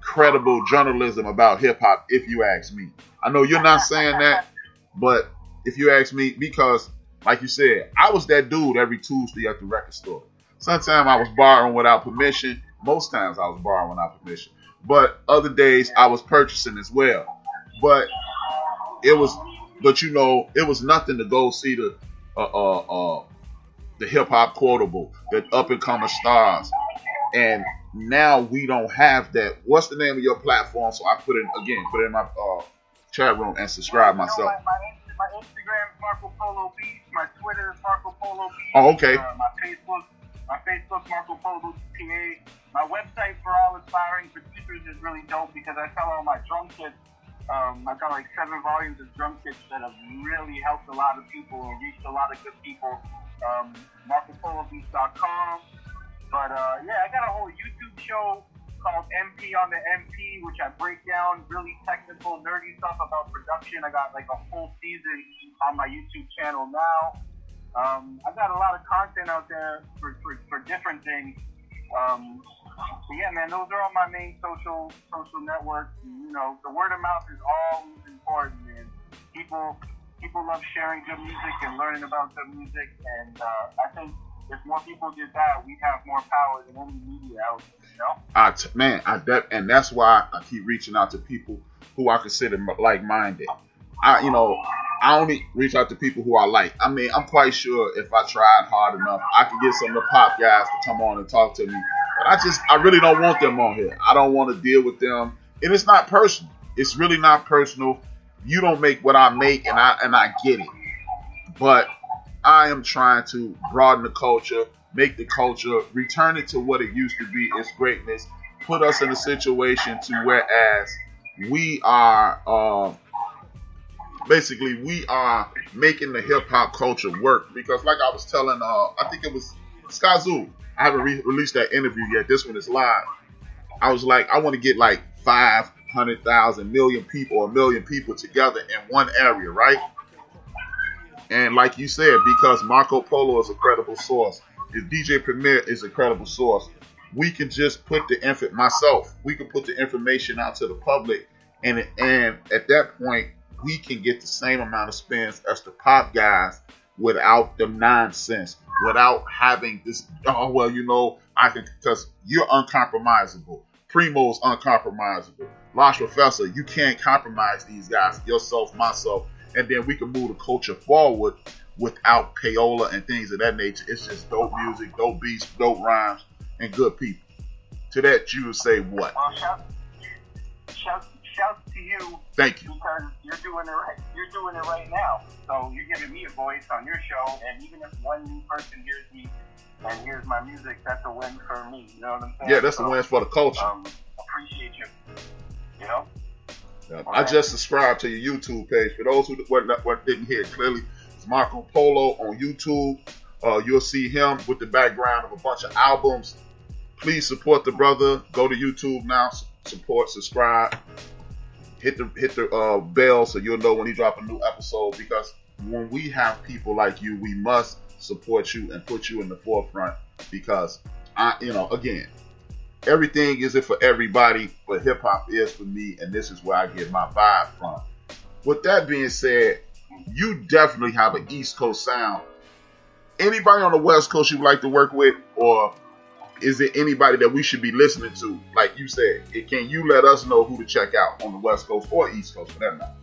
credible journalism about hip-hop, if you ask me. I know you're not saying that, but if you ask me, because, like you said, I was that dude every Tuesday at the record store. Sometimes I was borrowing without permission. Most times I was borrowing without permission. But other days I was purchasing as well. But it was nothing to go see the hip-hop quotable, the up-and-coming stars. And now we don't have that. What's the name of your platform? So I put it in my chat room and subscribe myself. My Instagram is Marco Polo Beats. My Twitter is Marco Polo Beats. Oh, okay. My Facebook Marco Polo PA. My website for all aspiring producers is really dope because I sell all my drum kits. I've got like 7 volumes of drum kits that have really helped a lot of people and reached a lot of good people. MarcoPoloBeats.com. But yeah, I got a whole YouTube show called MP on the MP, which I break down really technical, nerdy stuff about production. I got like a full season on my YouTube channel now. I got a lot of content out there for different things. So yeah, man, those are all my main social networks. You know, the word of mouth is always important, man. People love sharing good music and learning about good music, and I think if more people did that, we'd have more power than any media out there, you know? And that's why I keep reaching out to people who I consider like-minded. I only reach out to people who I like. I mean, I'm quite sure if I tried hard enough, I could get some of the pop guys to come on and talk to me. But I really don't want them on here. I don't want to deal with them. And it's not personal. It's really not personal. You don't make what I make, and I get it. But I am trying to broaden the culture, make the culture, return it to what it used to be, its greatness, put us in a situation to whereas we are making the hip-hop culture work. Because like I was telling, I think it was Skazoo, I haven't released that interview yet. This one is live. I was like, I want to get like 500,000 million people or 1 million people together in one area, right? And like you said, because Marco Polo is a credible source, if DJ Premier is a credible source, we can just put we can put the information out to the public, and at that point, we can get the same amount of spins as the pop guys without the nonsense, without having this, because you're uncompromisable. Primo's uncompromisable. Lost Professor, you can't compromise these guys, yourself, myself. And then we can move the culture forward without payola and things of that nature. It's just dope music, dope beats, dope rhymes, and good people. To that, you would say what? Well, shout to you. Thank you. Because you're doing it right. You're doing it right now. So you're giving me a voice on your show, and even if one new person hears me and hears my music, that's a win for me. You know what I'm saying? Yeah, that's a win for the culture. Appreciate you. You know? I just subscribed to your YouTube page. For those who didn't hear it clearly, it's Marco Polo on YouTube. You'll see him with the background of a bunch of albums. Please support the brother. Go to YouTube now. Support, subscribe. Hit the bell so you'll know when he drop a new episode. Because when we have people like you, we must support you and put you in the forefront. Because again, everything isn't for everybody, but hip hop is for me, and this is where I get my vibe from. With that being said, you definitely have an East Coast sound, anybody on the West Coast you would like to work with, or is it anybody that we should be listening to? Like you said, can you let us know who to check out on the West Coast or East Coast for that matter?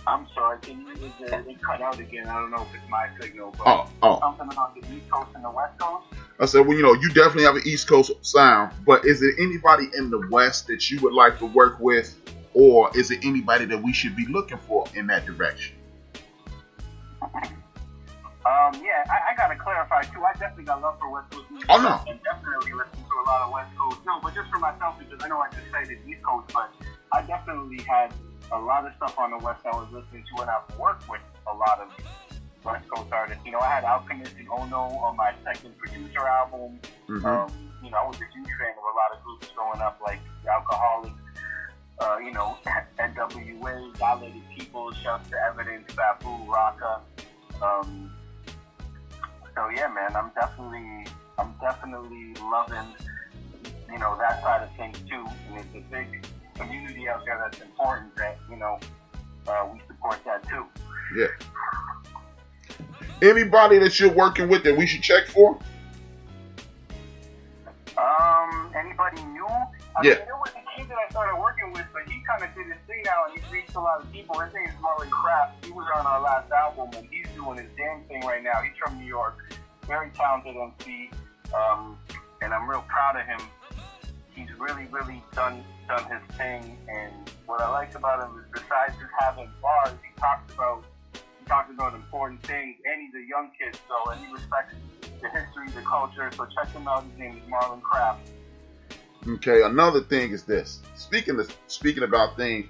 I'm sorry, it cut out again. I don't know if it's my signal, but something about the East Coast and the West Coast? I said, well, you definitely have an East Coast sound, but is there anybody in the West that you would like to work with, or is it anybody that we should be looking for in that direction? Yeah, I gotta clarify too. I definitely got love for West Coast music. Oh no. And definitely listen to a lot of West Coast. No, but just for myself, because I know I just cited East Coast, but I definitely had a lot of stuff on the West I was listening to, and I've worked with a lot of West Coast artists. I had Alchemist and Ono on my second producer album. Mm-hmm. I was a huge fan of a lot of groups growing up, like the Alcoholics, NWA, Dilated People, Shouts to Evidence, Babu, Raka. So yeah, man, I'm definitely loving, that side of things too. And it's a big community out there that's important that, we support that too. Yeah. Anybody that you're working with that we should check for? Anybody new? I Yeah. mean, there was a kid that I started working with, but he kind of did his thing now, and he's reached a lot of people. His name is HRap. He was on our last album, and he's doing his damn thing right now. He's from New York, very talented MC, and I'm real proud of him. He's really, really done his thing, and what I like about him is besides just having bars, he talks about important things, and he's a young kid, and he respects the history, the culture. So check him out. His name is Marlon Craft. Okay, another thing is this. Speaking about things,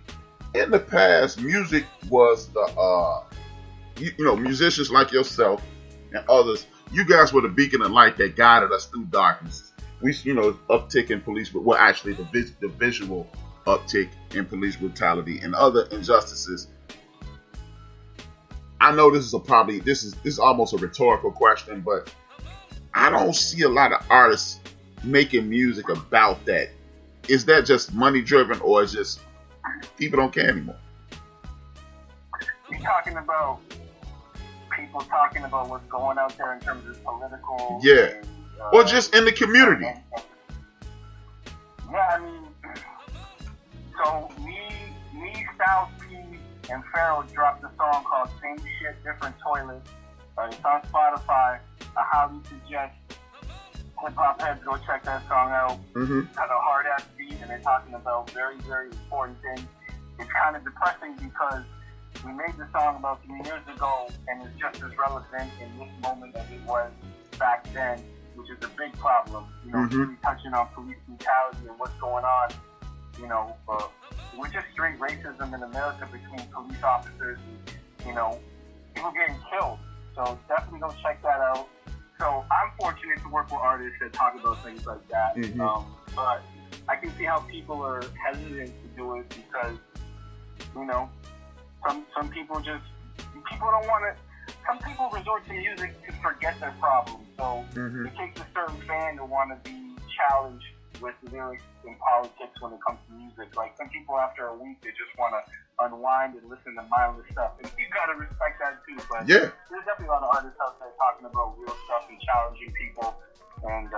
in the past, music was the musicians like yourself and others. You guys were the beacon of light that guided us through darkness. We, uptick in police, but well, actually the visual uptick in police brutality and other injustices. I know this is almost a rhetorical question, but I don't see a lot of artists making music about that. Is that just money driven, or is just people don't care anymore? You're talking about people talking about what's going out there in terms of political, yeah, or just in the community. Yeah, I mean, so me, Styles P, and Pharaoh dropped a song called "Same Shit, Different Toilet." It's on Spotify. I highly suggest hip hop heads go check that song out. Mm-hmm. Got a hard ass beat, and they're talking about very, very important things. It's kind of depressing because we made the song about 3 years ago, and it's just as relevant in this moment as it was back then, which is a big problem. Really touching on police brutality and what's going on. We're just straight racism in America between police officers and, people getting killed. So definitely go check that out. So I'm fortunate to work with artists that talk about things like that. But I can see how people are hesitant to do it because, some people don't want to. Some people resort to music to forget their problems. So it takes a certain fan to want to be challenged with lyrics and politics when it comes to music. Like some people after a week, they just want to unwind and listen to mindless stuff. And you got to respect that too. But yeah, there's definitely a lot of artists out there talking about real stuff and challenging people. And,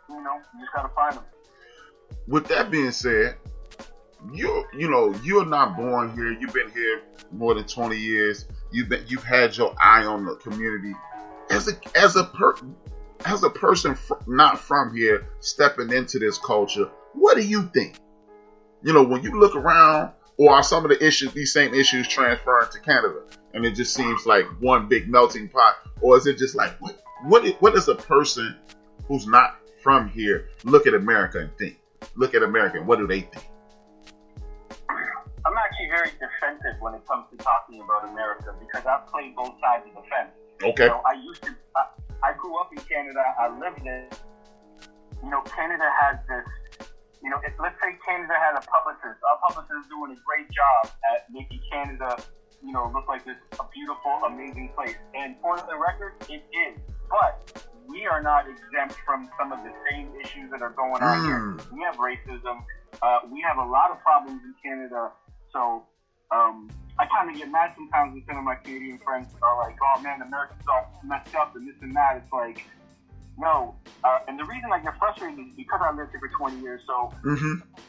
you just got to find them. With that being said, you're not born here. You've been here more than 20 years. You've had your eye on the community. As a person not from here, stepping into this culture, what do you think? When you look around, or are some of these same issues transferring to Canada, and it just seems like one big melting pot, or is it just like what does a person who's not from here look at America and think? Look at America, and what do they think? I'm actually very defensive when it comes to talking about America because I've played both sides of the fence. Okay. I grew up in Canada. I lived there. Canada has this. Let's say Canada had a publicist. Our publicist is doing a great job at making Canada, look like this a beautiful, amazing place. And for the record, it is. But we are not exempt from some of the same issues that are going on here. We have racism. We have a lot of problems in Canada. So I kind of get mad sometimes when some of my Canadian friends are like, oh man, America's all messed up and this and that. It's like, no. And the reason I get frustrated is because I lived here for 20 years. So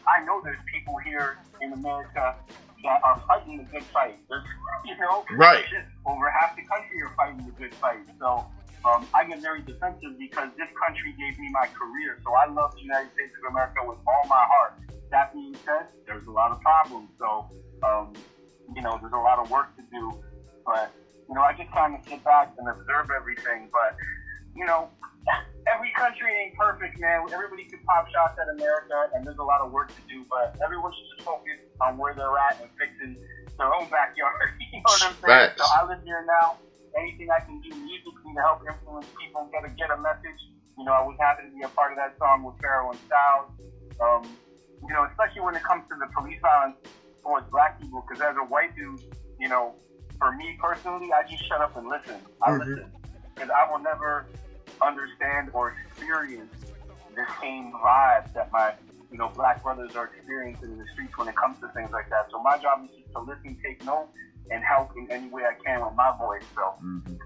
I know there's people here in America that are fighting the good fight. There's, right. Over half the country are fighting the good fight. So I get very defensive because this country gave me my career. So I love the United States of America with all my heart. That being said, there's a lot of problems. So, there's a lot of work to do. But, I just kind of sit back and observe everything. But, every country ain't perfect, man. Everybody can pop shots at America, and there's a lot of work to do. But everyone should just focus on where they're at and fixing their own backyard. You know what I'm saying? Facts. So I live here now. Anything I can do musically to help influence people, get a message. I was happy to be a part of that song with Pharaoh and Styles. Especially when it comes to the police violence towards black people, because as a white dude, for me personally, I just shut up and listen. I listen, because I will never understand or experience the same vibe that my, black brothers are experiencing in the streets when it comes to things like that. So my job is just to listen, take note, and help in any way I can with my voice. So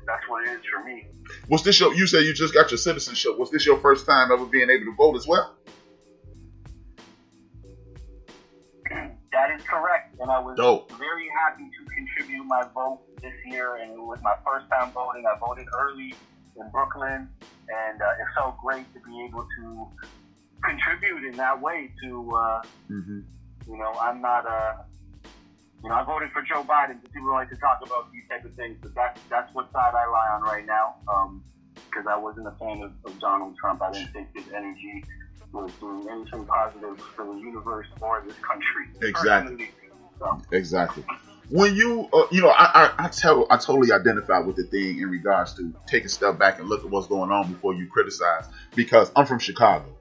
that's what it is for me. Was this you said you just got your citizenship. Was this your first time ever being able to vote as well? That is correct, and I was very happy to contribute my vote this year, and it was my first time voting. I voted early in Brooklyn, and it felt great to be able to contribute in that way to, I'm not, I voted for Joe Biden, but people like to talk about these type of things, but that's what side I lie on right now, because I wasn't a fan of Donald Trump. I didn't think his energy was doing anything positive for the universe or this country. Exactly. Exactly. When you, I totally identify with the thing in regards to take a step back and look at what's going on before you criticize, because I'm from Chicago,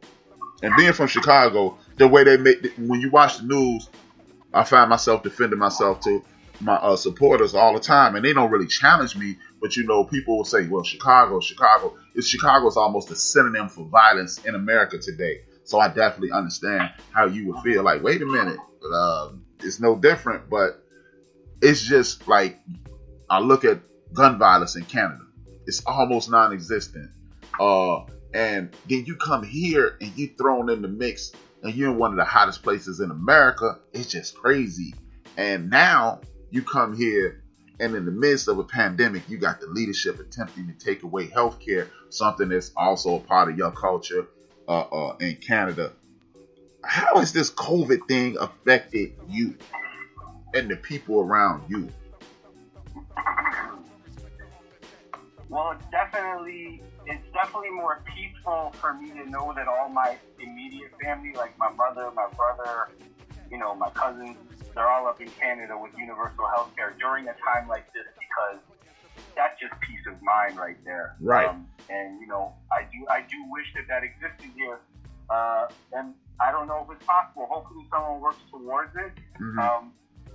and being from Chicago, the way they make, when you watch the news, I find myself defending myself to my supporters all the time, and they don't really challenge me, but people will say, well, Chicago's almost a synonym for violence in America today. So I definitely understand how you would feel like, wait a minute, it's no different, but it's just like, I look at gun violence in Canada. It's almost non-existent. And then you come here and you thrown in the mix, and you're in one of the hottest places in America. It's just crazy. And now you come here, and in the midst of a pandemic, you got the leadership attempting to take away healthcare, something that's also a part of your culture in Canada. How has this COVID thing affected you and the people around you? Well, it's definitely more peaceful for me to know that all my immediate family, like my mother, my brother, my cousins, they're all up in Canada with universal health care during a time like this, because that's just peace of mind right there. Right. And I do wish that existed here. And I don't know if it's possible. Hopefully someone works towards it.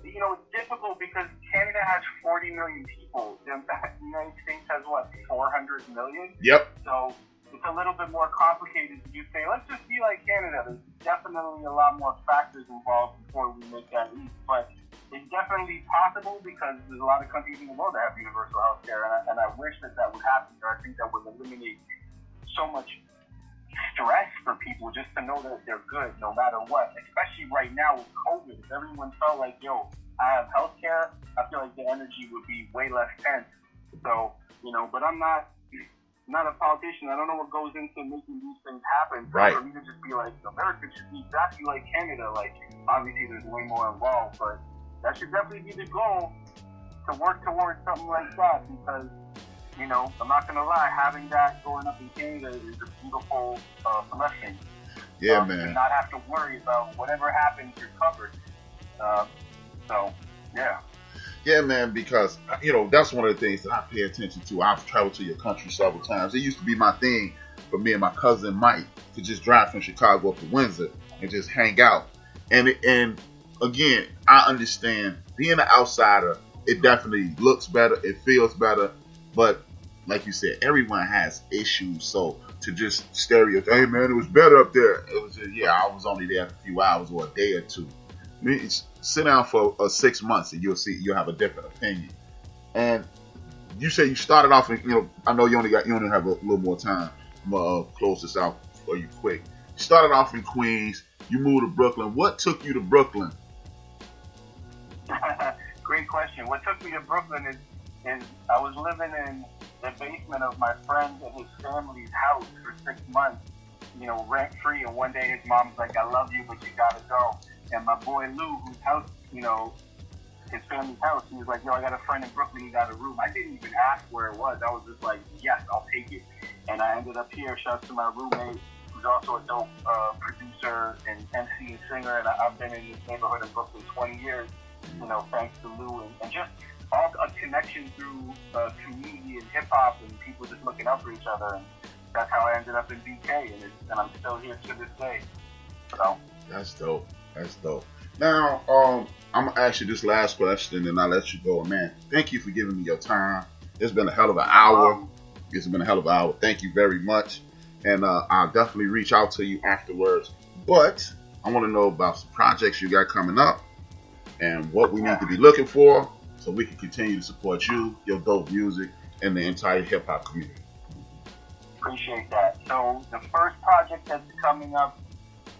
It's difficult because Canada has 40 million people. The United States has 400 million? Yep. So it's a little bit more complicated to just say, let's just be like Canada. There's definitely a lot more factors involved before we make that leap. But it's definitely possible because there's a lot of countries in the world that have universal health care, and I wish that would happen. I think that would eliminate so much stress for people just to know that they're good no matter what, especially right now with COVID. If everyone felt like, I have health care, I feel like the energy would be way less tense. So, but I'm not a politician. I don't know what goes into making these things happen. So right. For me to just be like, America should be exactly like Canada, obviously there's way more involved, but that should definitely be the goal, to work towards something like that, because I'm not going to lie, having that going up in Canada is a beautiful blessing. Yeah, man. To not have to worry about whatever happens, you're covered. Yeah. Yeah, man, because, that's one of the things that I pay attention to. I've traveled to your country several times. It used to be my thing for me and my cousin Mike to just drive from Chicago up to Windsor and just hang out. And again, I understand being an outsider, it definitely looks better, it feels better, but like you said, everyone has issues. So to just stereotype, hey man, it was better up there. It was just, I was only there for a few hours or a day or two. I mean, sit down for 6 months and you'll have a different opinion. And you say you started off in, I know you only have a little more time. I'm gonna close this out for you quick. You started off in Queens, you moved to Brooklyn. What took you to Brooklyn? Great question. What took me to Brooklyn is I was living in the basement of my friend and his family's house for 6 months, rent free. And one day his mom's like, "I love you, but you gotta go." And my boy Lou, whose house, his family's house, he was like, "Yo, I got a friend in Brooklyn, he got a room." I didn't even ask where it was. I was just like, "Yes, I'll take it." And I ended up here. Shout out to my roommate, who's also a dope producer and MC and singer. And I've been in this neighborhood in Brooklyn 20 years, thanks to Lou. And just all a connection through community and hip-hop and people just looking out for each other. And that's how I ended up in BK. And I'm still here to this day. So That's dope. Now, I'm going to ask you this last question, and I'll let you go. Man, thank you for giving me your time. It's been a hell of an hour. Thank you very much. And I'll definitely reach out to you afterwards. But I want to know about some projects you got coming up and what we need to be looking for so we can continue to support you, your dope music, and the entire hip-hop community. Appreciate that. So the first project that's coming up,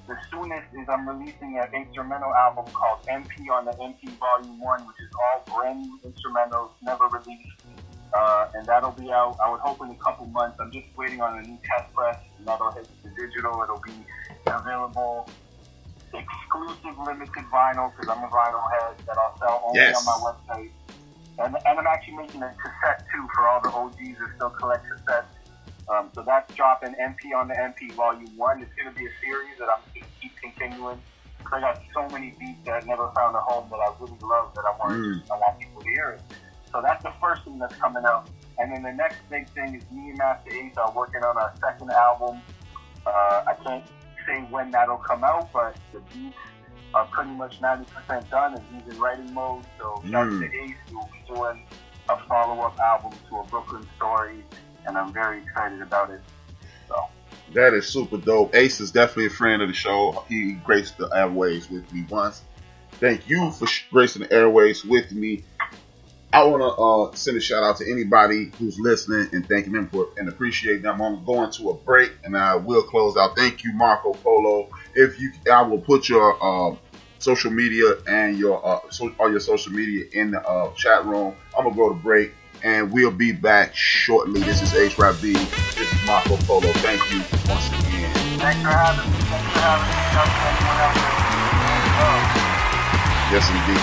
the soonest, is I'm releasing an instrumental album called MP on the MP Volume 1, which is all brand new instrumentals, never released. And that'll be out, I would hope, in a couple months. I'm just waiting on a new test press, and that'll hit the digital. It'll be available exclusive limited vinyl, because I'm a vinyl head, that I'll sell only on my website. And I'm actually making a cassette too for all the OGs that still collect cassettes. So that's dropping MP on the MP Volume 1. It's going to be a series that I'm going to keep continuing. I got so many beats that never found a home that I really love that I want people to hear it. So that's the first thing that's coming out. And then the next big thing is me and Master Ace are working on our second album. I can't say when that'll come out, but the beats are pretty much 90% done, and he's in writing mode. So shout out to Ace, who will be doing a follow-up album to A Brooklyn Story, and I'm very excited about it. So that is super dope. Ace is definitely a friend of the show. He graced the airways with me once. Thank you for gracing the airways with me. I want to send a shout out to anybody who's listening and thanking them for and appreciate them. I'm going to a break and I will close out. Thank you, Marco Polo. I will put your social media and all your social media in the chat room. I'm gonna go to break and we'll be back shortly. This is HRap. This is Marco Polo. Thank you once again. Thanks for having me. Yes, indeed.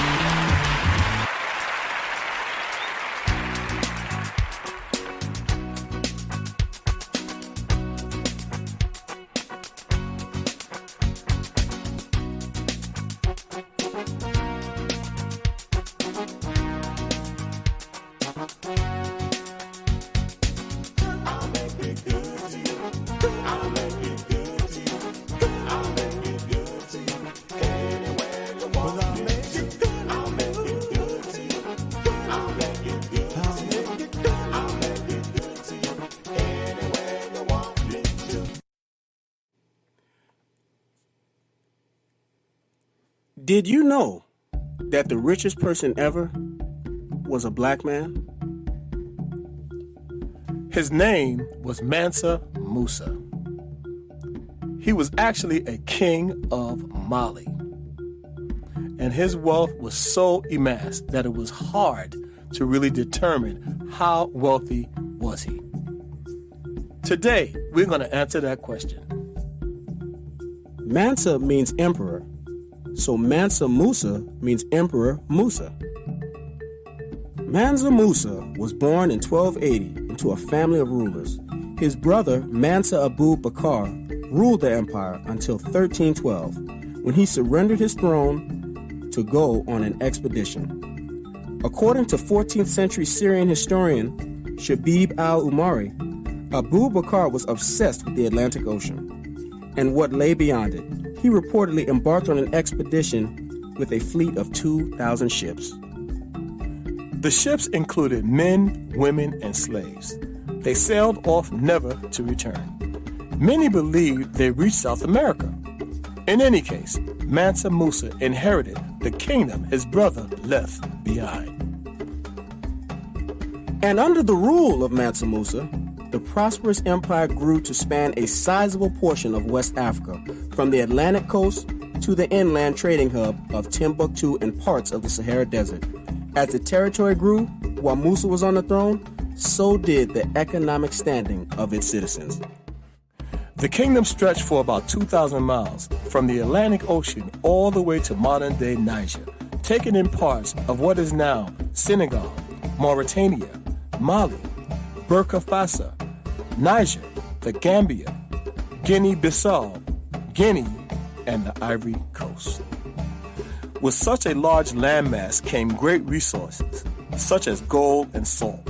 Did you know that the richest person ever was a black man? His name was Mansa Musa. He was actually a king of Mali. And his wealth was so immense that it was hard to really determine how wealthy was he. Today, we're going to answer that question. Mansa means emperor. So Mansa Musa means Emperor Musa. Mansa Musa was born in 1280 into a family of rulers. His brother Mansa Abu Bakr ruled the empire until 1312, when he surrendered his throne to go on an expedition. According to 14th century Syrian historian Shabib al-Umari, Abu Bakr was obsessed with the Atlantic Ocean and what lay beyond it. He reportedly embarked on an expedition with a fleet of 2,000 ships. The ships included men, women, and slaves. They sailed off never to return. Many believe they reached South America. In any case, Mansa Musa inherited the kingdom his brother left behind. And under the rule of Mansa Musa, the prosperous empire grew to span a sizable portion of West Africa, from the Atlantic coast to the inland trading hub of Timbuktu and parts of the Sahara Desert. As the territory grew, while Musa was on the throne, so did the economic standing of its citizens. The kingdom stretched for about 2,000 miles from the Atlantic Ocean all the way to modern-day Niger, taking in parts of what is now Senegal, Mauritania, Mali, Burkina Faso, Niger, the Gambia, Guinea-Bissau, Guinea, and the Ivory Coast. With such a large landmass came great resources, such as gold and salt.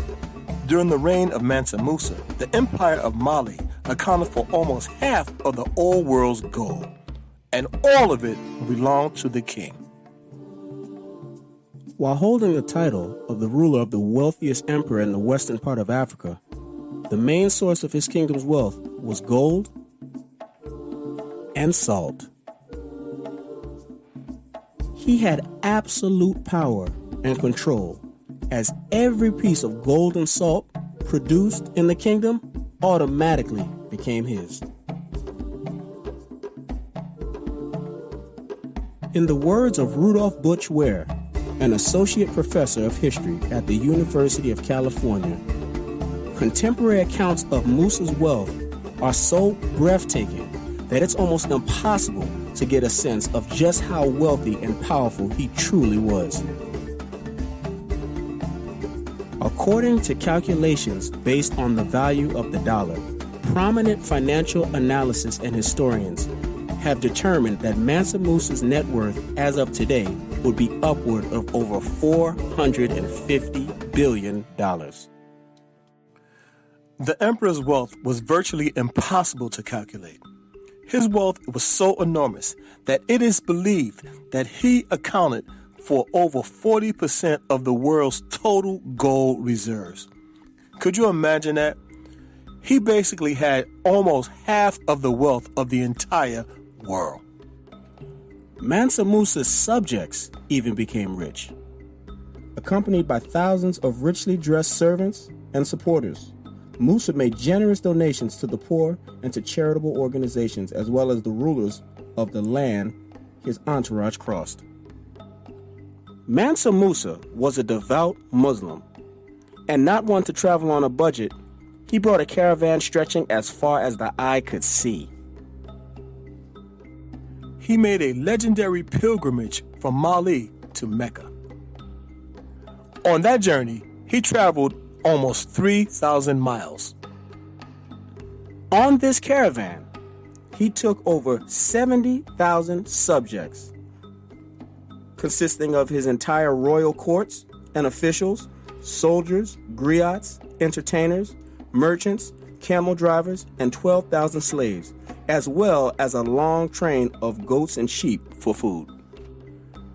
During the reign of Mansa Musa, the Empire of Mali accounted for almost half of the old world's gold, and all of it belonged to the king. While holding the title of the ruler of the wealthiest emperor in the western part of Africa, the main source of his kingdom's wealth was gold and salt. He had absolute power and control, as every piece of gold and salt produced in the kingdom automatically became his. In the words of Rudolph Butch Ware, an associate professor of history at the University of California, contemporary accounts of Musa's wealth are so breathtaking that it's almost impossible to get a sense of just how wealthy and powerful he truly was. According to calculations based on the value of the dollar, prominent financial analysts and historians have determined that Mansa Musa's net worth as of today would be upward of over $450 billion. The emperor's wealth was virtually impossible to calculate. His wealth was so enormous that it is believed that he accounted for over 40% of the world's total gold reserves. Could you imagine that? He basically had almost half of the wealth of the entire world. Mansa Musa's subjects even became rich, accompanied by thousands of richly dressed servants and supporters. Musa made generous donations to the poor and to charitable organizations, as well as the rulers of the land his entourage crossed. Mansa Musa was a devout Muslim, and not one to travel on a budget. He brought a caravan stretching as far as the eye could see. He made a legendary pilgrimage from Mali to Mecca. On that journey, he traveled almost 3,000 miles. On this caravan, he took over 70,000 subjects, consisting of his entire royal courts and officials, soldiers, griots, entertainers, merchants, camel drivers, and 12,000 slaves, as well as a long train of goats and sheep for food.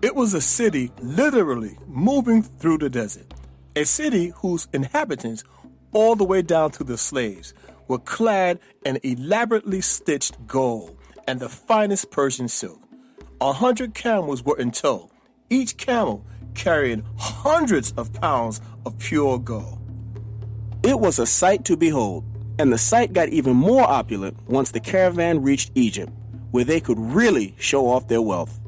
It was a city literally moving through the desert, a city whose inhabitants, all the way down to the slaves, were clad in elaborately stitched gold and the finest Persian silk. 100 camels were in tow, each camel carrying hundreds of pounds of pure gold. It was a sight to behold, and the sight got even more opulent once the caravan reached Egypt, where they could really show off their wealth.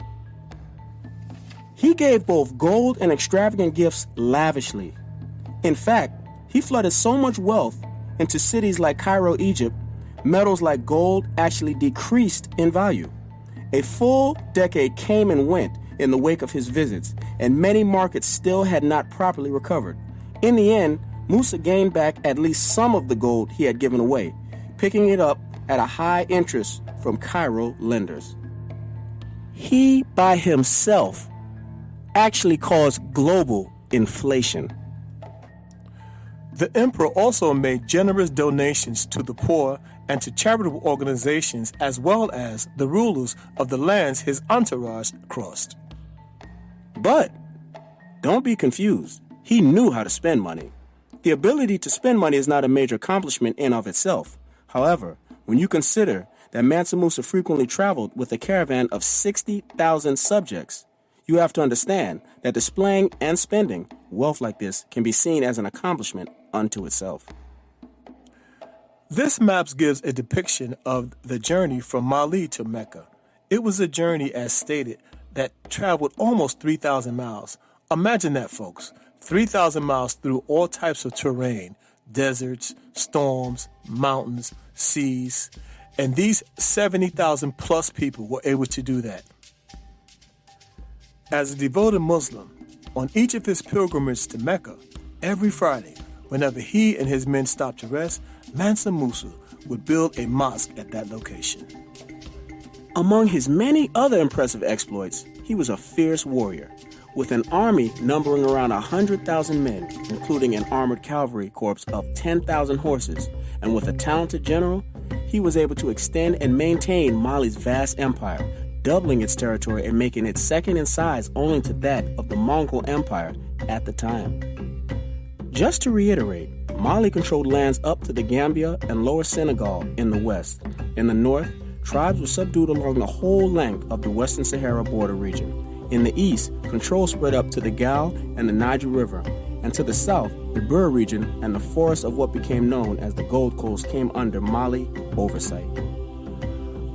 He gave both gold and extravagant gifts lavishly. In fact, he flooded so much wealth into cities like Cairo, Egypt, metals like gold actually decreased in value. A full decade came and went in the wake of his visits, and many markets still had not properly recovered. In the end, Musa gained back at least some of the gold he had given away, picking it up at a high interest from Cairo lenders. He, by himself, actually caused global inflation. The emperor also made generous donations to the poor and to charitable organizations, as well as the rulers of the lands his entourage crossed. But don't be confused. He knew how to spend money. The ability to spend money is not a major accomplishment in of itself. However, when you consider that Mansa Musa frequently traveled with a caravan of 60,000 subjects, you have to understand that displaying and spending wealth like this can be seen as an accomplishment unto itself. This map gives a depiction of the journey from Mali to Mecca. It was a journey, as stated, that traveled almost 3,000 miles. Imagine that, folks. 3,000 miles through all types of terrain, deserts, storms, mountains, seas, and these 70,000 plus people were able to do that. As a devoted Muslim, on each of his pilgrimages to Mecca, every Friday, whenever he and his men stopped to rest, Mansa Musa would build a mosque at that location. Among his many other impressive exploits, he was a fierce warrior. With an army numbering around 100,000 men, including an armored cavalry corps of 10,000 horses, and with a talented general, he was able to extend and maintain Mali's vast empire, doubling its territory and making it second in size only to that of the Mongol Empire at the time. Just to reiterate, Mali controlled lands up to the Gambia and Lower Senegal in the west. In the north, tribes were subdued along the whole length of the Western Sahara border region. In the east, control spread up to the Gal and the Niger River, and to the south, the Bur region and the forests of what became known as the Gold Coast came under Mali oversight.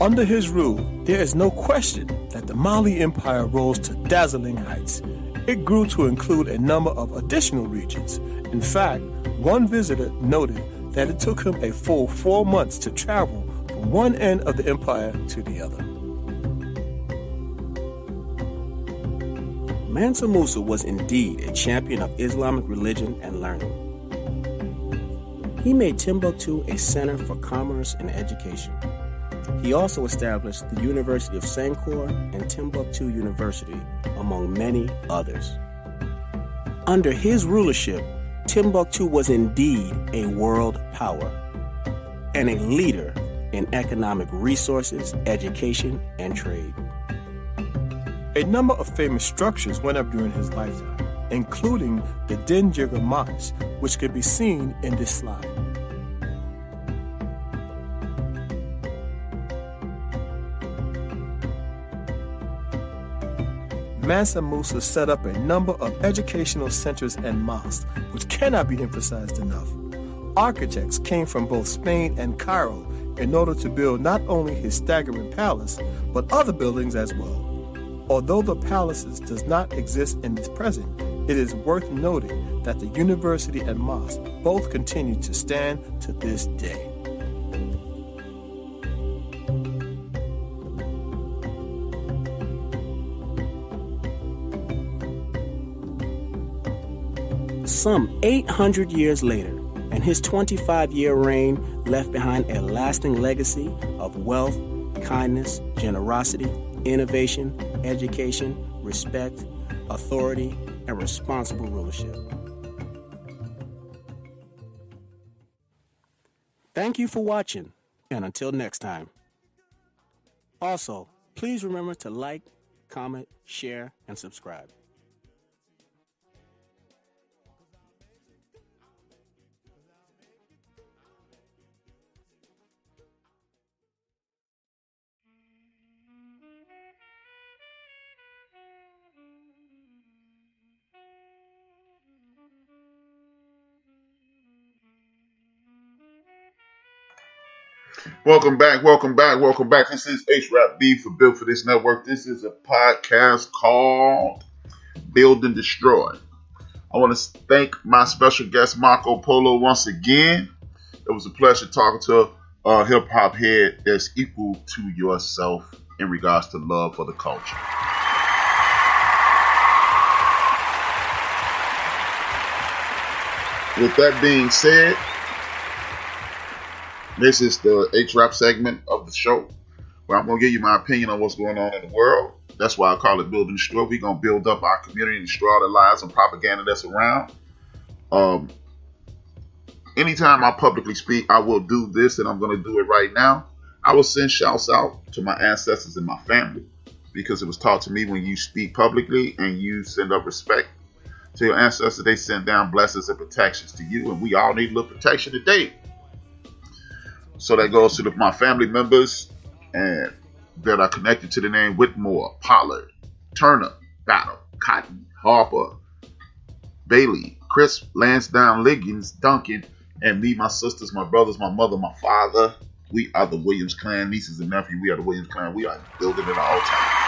Under his rule, there is no question that the Mali Empire rose to dazzling heights. It grew to include a number of additional regions. In fact, one visitor noted that it took him a full 4 months to travel from one end of the empire to the other. Mansa Musa was indeed a champion of Islamic religion and learning. He made Timbuktu a center for commerce and education. He also established the University of Sankore and Timbuktu University, among many others. Under his rulership, Timbuktu was indeed a world power and a leader in economic resources, education, and trade. A number of famous structures went up during his lifetime, including the Dinjiga Mosque, which can be seen in this slide. Mansa Musa set up a number of educational centers and mosques, which cannot be emphasized enough. Architects came from both Spain and Cairo in order to build not only his staggering palace, but other buildings as well. Although the palaces does not exist in its present, it is worth noting that the university and mosque both continue to stand to this day. Some 800 years later, and his 25-year reign left behind a lasting legacy of wealth, kindness, generosity, innovation, education, respect, authority, and responsible rulership. Thank you for watching, and until next time. Also, please remember to like, comment, share, and subscribe. Welcome back. This is HRap for Built for This Network. This is a podcast called Build and Destroy. I want to thank my special guest, Marco Polo, once again. It was a pleasure talking to a hip-hop head that's equal to yourself in regards to love for the culture. With that being said, this is the HRap segment of the show where I'm going to give you my opinion on what's going on in the world. That's why I call it Build and Destroy. We're going to build up our community and destroy all the lies and propaganda that's around. Anytime I publicly speak, I will do this, and I'm going to do it right now. I will send shouts out to my ancestors and my family, because it was taught to me when you speak publicly and you send up respect to your ancestors, they send down blessings and protections to you, and we all need a little protection today. So that goes to my family members, and that are connected to the name Whitmore, Pollard, Turner, Battle, Cotton, Harper, Bailey, Chris, Lansdowne, Liggins, Duncan, and me, my sisters, my brothers, my mother, my father. We are the Williams clan, nieces and nephews. We are the Williams clan. We are building it all time.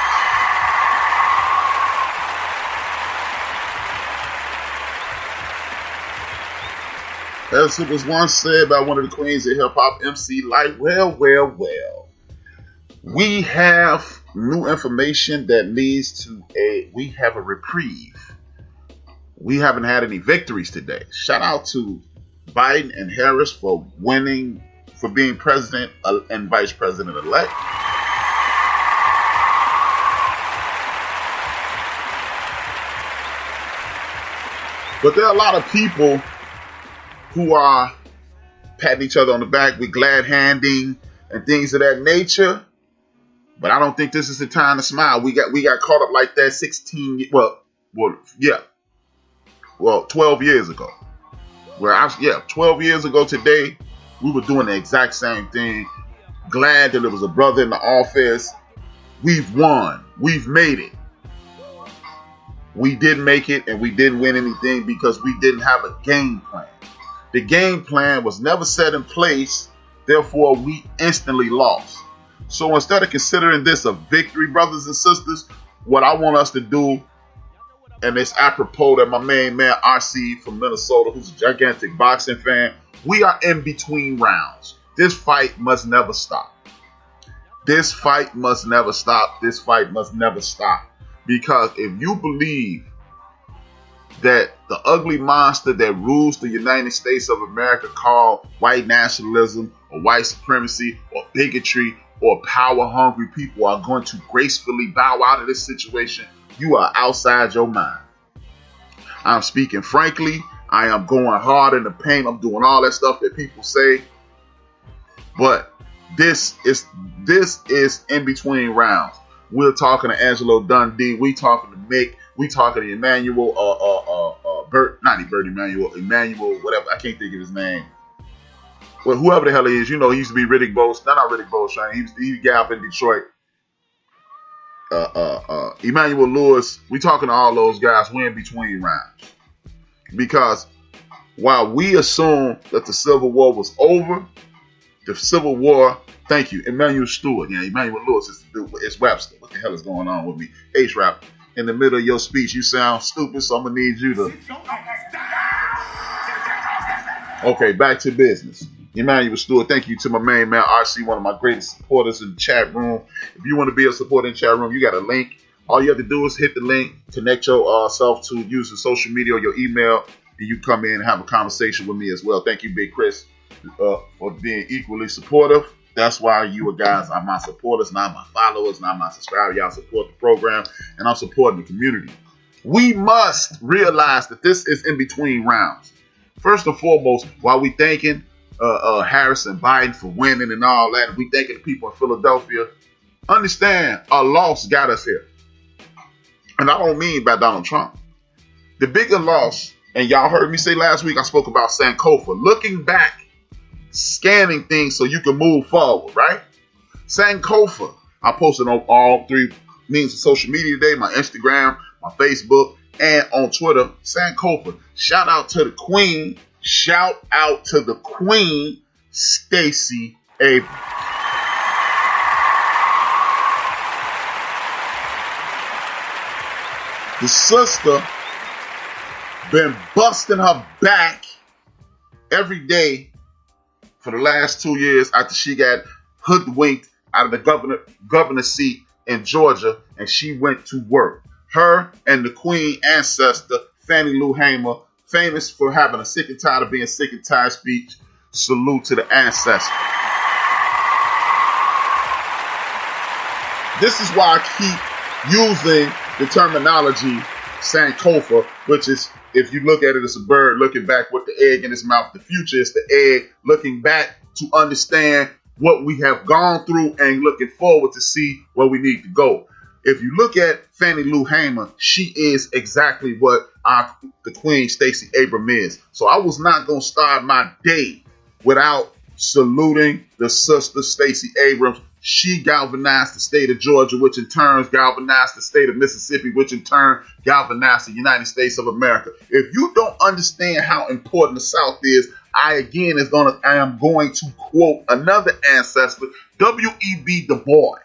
As it was once said by one of the queens of hip-hop, MC Light, well. We have new information that leads to we have a reprieve. We haven't had any victories today. Shout out to Biden and Harris for winning, for being president and vice president-elect. But there are a lot of people who are patting each other on the back with glad handing and things of that nature. But I don't think this is the time to smile. We got caught up like that 12 years ago. 12 years ago today, we were doing the exact same thing. Glad that there was a brother in the office. We've won. We've made it. We didn't make it and we didn't win anything because we didn't have a game plan. The game plan was never set in place. Therefore, we instantly lost. So instead of considering this a victory, brothers and sisters, what I want us to do, and it's apropos that my main man RC from Minnesota, who's a gigantic boxing fan, we are in between rounds. This fight must never stop. This fight must never stop. This fight must never stop. Because if you believe that the ugly monster that rules the United States of America called white nationalism or white supremacy or bigotry or power-hungry people are going to gracefully bow out of this situation, you are outside your mind. I'm speaking frankly. I am going hard in the paint. I'm doing all that stuff that people say. But this is in between rounds. We're talking to Angelo Dundee. We talking to Mick. We talking to Emmanuel, Emmanuel, whatever. I can't think of his name. Well, whoever the hell he is, he used to be Riddick Bowe. Not Riddick Bowe, he got up in Detroit. Emmanuel Lewis. We talking to all those guys. We're in between rounds. Because while we assume that the Civil War was over, the Civil War, thank you, Emmanuel Stewart. Yeah, Emmanuel Lewis is the dude. It's Webster. What the hell is going on with me? HRap. In the middle of your speech, you sound stupid, so I'm going to need you to... Okay, back to business. Emmanuel Stewart, thank you to my main man, RC, one of my greatest supporters in the chat room. If you want to be a supporter in the chat room, you got a link. All you have to do is hit the link, connect yourself to using social media or your email, and you come in and have a conversation with me as well. Thank you, Big Chris, for being equally supportive. That's why you guys are my supporters, not my followers, not my subscribers. Y'all support the program, and I'm supporting the community. We must realize that this is in between rounds. First and foremost, while we thanking Harris and Biden for winning and all that, and we thanking the people in Philadelphia, understand a loss got us here. And I don't mean by Donald Trump. The bigger loss, and y'all heard me say last week, I spoke about Sankofa. Looking back, scanning things so you can move forward, right? Sankofa. I posted on all three means of social media today, my Instagram, my Facebook, and on Twitter. Sankofa. Shout out to the Queen. Shout out to the Queen, Stacey Abrams. The sister been busting her back every day for the last 2 years after she got hoodwinked out of the governor seat in Georgia, and she went to work. Her and the Queen ancestor, Fannie Lou Hamer, famous for having a sick and tired of being sick and tired speech. Salute to the ancestor. This is why I keep using the terminology Sankofa, which is, if you look at it as a bird looking back with the egg in its mouth, the future is the egg looking back to understand what we have gone through and looking forward to see where we need to go. If you look at Fannie Lou Hamer, she is exactly what the Queen Stacey Abrams is. So I was not going to start my day without saluting the sister Stacey Abrams. She galvanized the state of Georgia, which in turn galvanized the state of Mississippi, which in turn galvanized the United States of America. If you don't understand how important the South is, I am going to quote another ancestor, W.E.B. Du Bois.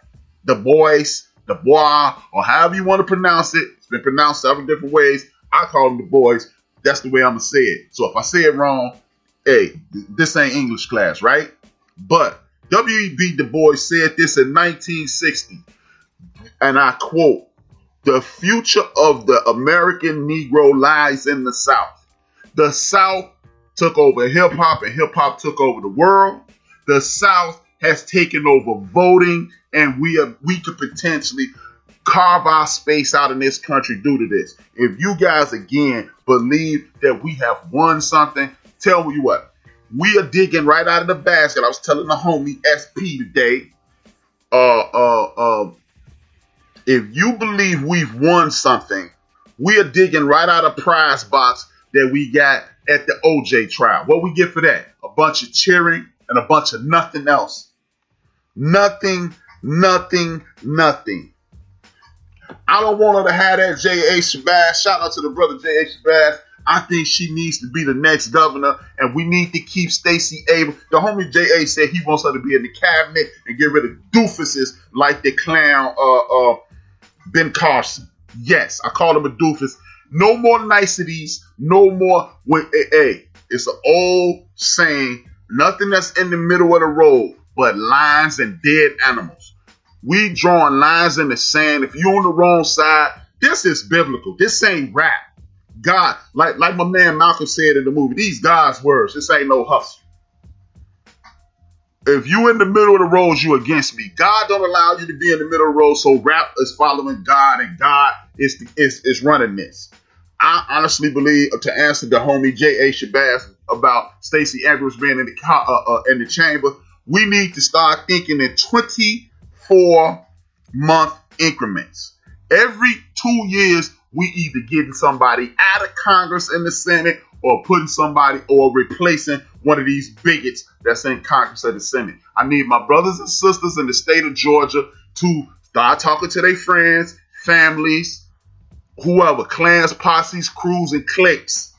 Du Bois, or however you want to pronounce it. It's been pronounced several different ways. I call them Du Bois. That's the way I'm going to say it. So if I say it wrong, hey, this ain't English class, right? But W.E.B. Du Bois said this in 1960, and I quote, "The future of the American Negro lies in the South. The South took over hip-hop, and hip-hop took over the world. The South has taken over voting, and we could potentially carve our space out in this country due to this. If you guys, again, believe that we have won something, tell me what. We are digging right out of the basket. I was telling the homie SP today, if you believe we've won something, we are digging right out of prize box that we got at the OJ trial. What we get for that? A bunch of cheering and a bunch of nothing else. Nothing. I don't want her to have that J.A. Shabazz. Shout out to the brother J.A. Shabazz. I think she needs to be the next governor, and we need to keep Stacey Abrams. The homie J.A. said he wants her to be in the cabinet and get rid of doofuses like the clown Ben Carson. Yes, I call him a doofus. No more niceties. No more. It's an old saying, nothing that's in the middle of the road but lions and dead animals. We drawing lines in the sand. If you're on the wrong side, this is biblical. This ain't rap. God, like my man Malcolm said in the movie, these God's words. This ain't no hustle. If you in the middle of the road, you against me. God don't allow you to be in the middle of the road, so rap is following God, and God is running this. I honestly believe, to answer the homie J.A. Shabazz about Stacey Abrams being in the chamber, we need to start thinking in 24-month increments. Every 2 years, we either getting somebody out of Congress in the Senate or putting somebody or replacing one of these bigots that's in Congress or the Senate. I need my brothers and sisters in the state of Georgia to start talking to their friends, families, whoever, clans, posses, crews, and cliques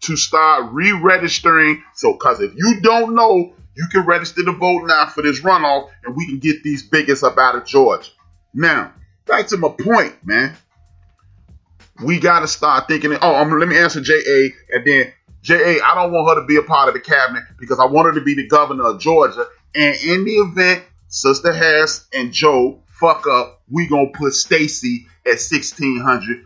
to start re-registering. So, because if you don't know, you can register to vote now for this runoff, and we can get these bigots up out of Georgia. Now, back to my point, man. We got to start thinking, let me answer J.A. and then J.A., I don't want her to be a part of the cabinet because I want her to be the governor of Georgia. And in the event Sister Harris and Joe fuck up, we going to put Stacey at 1600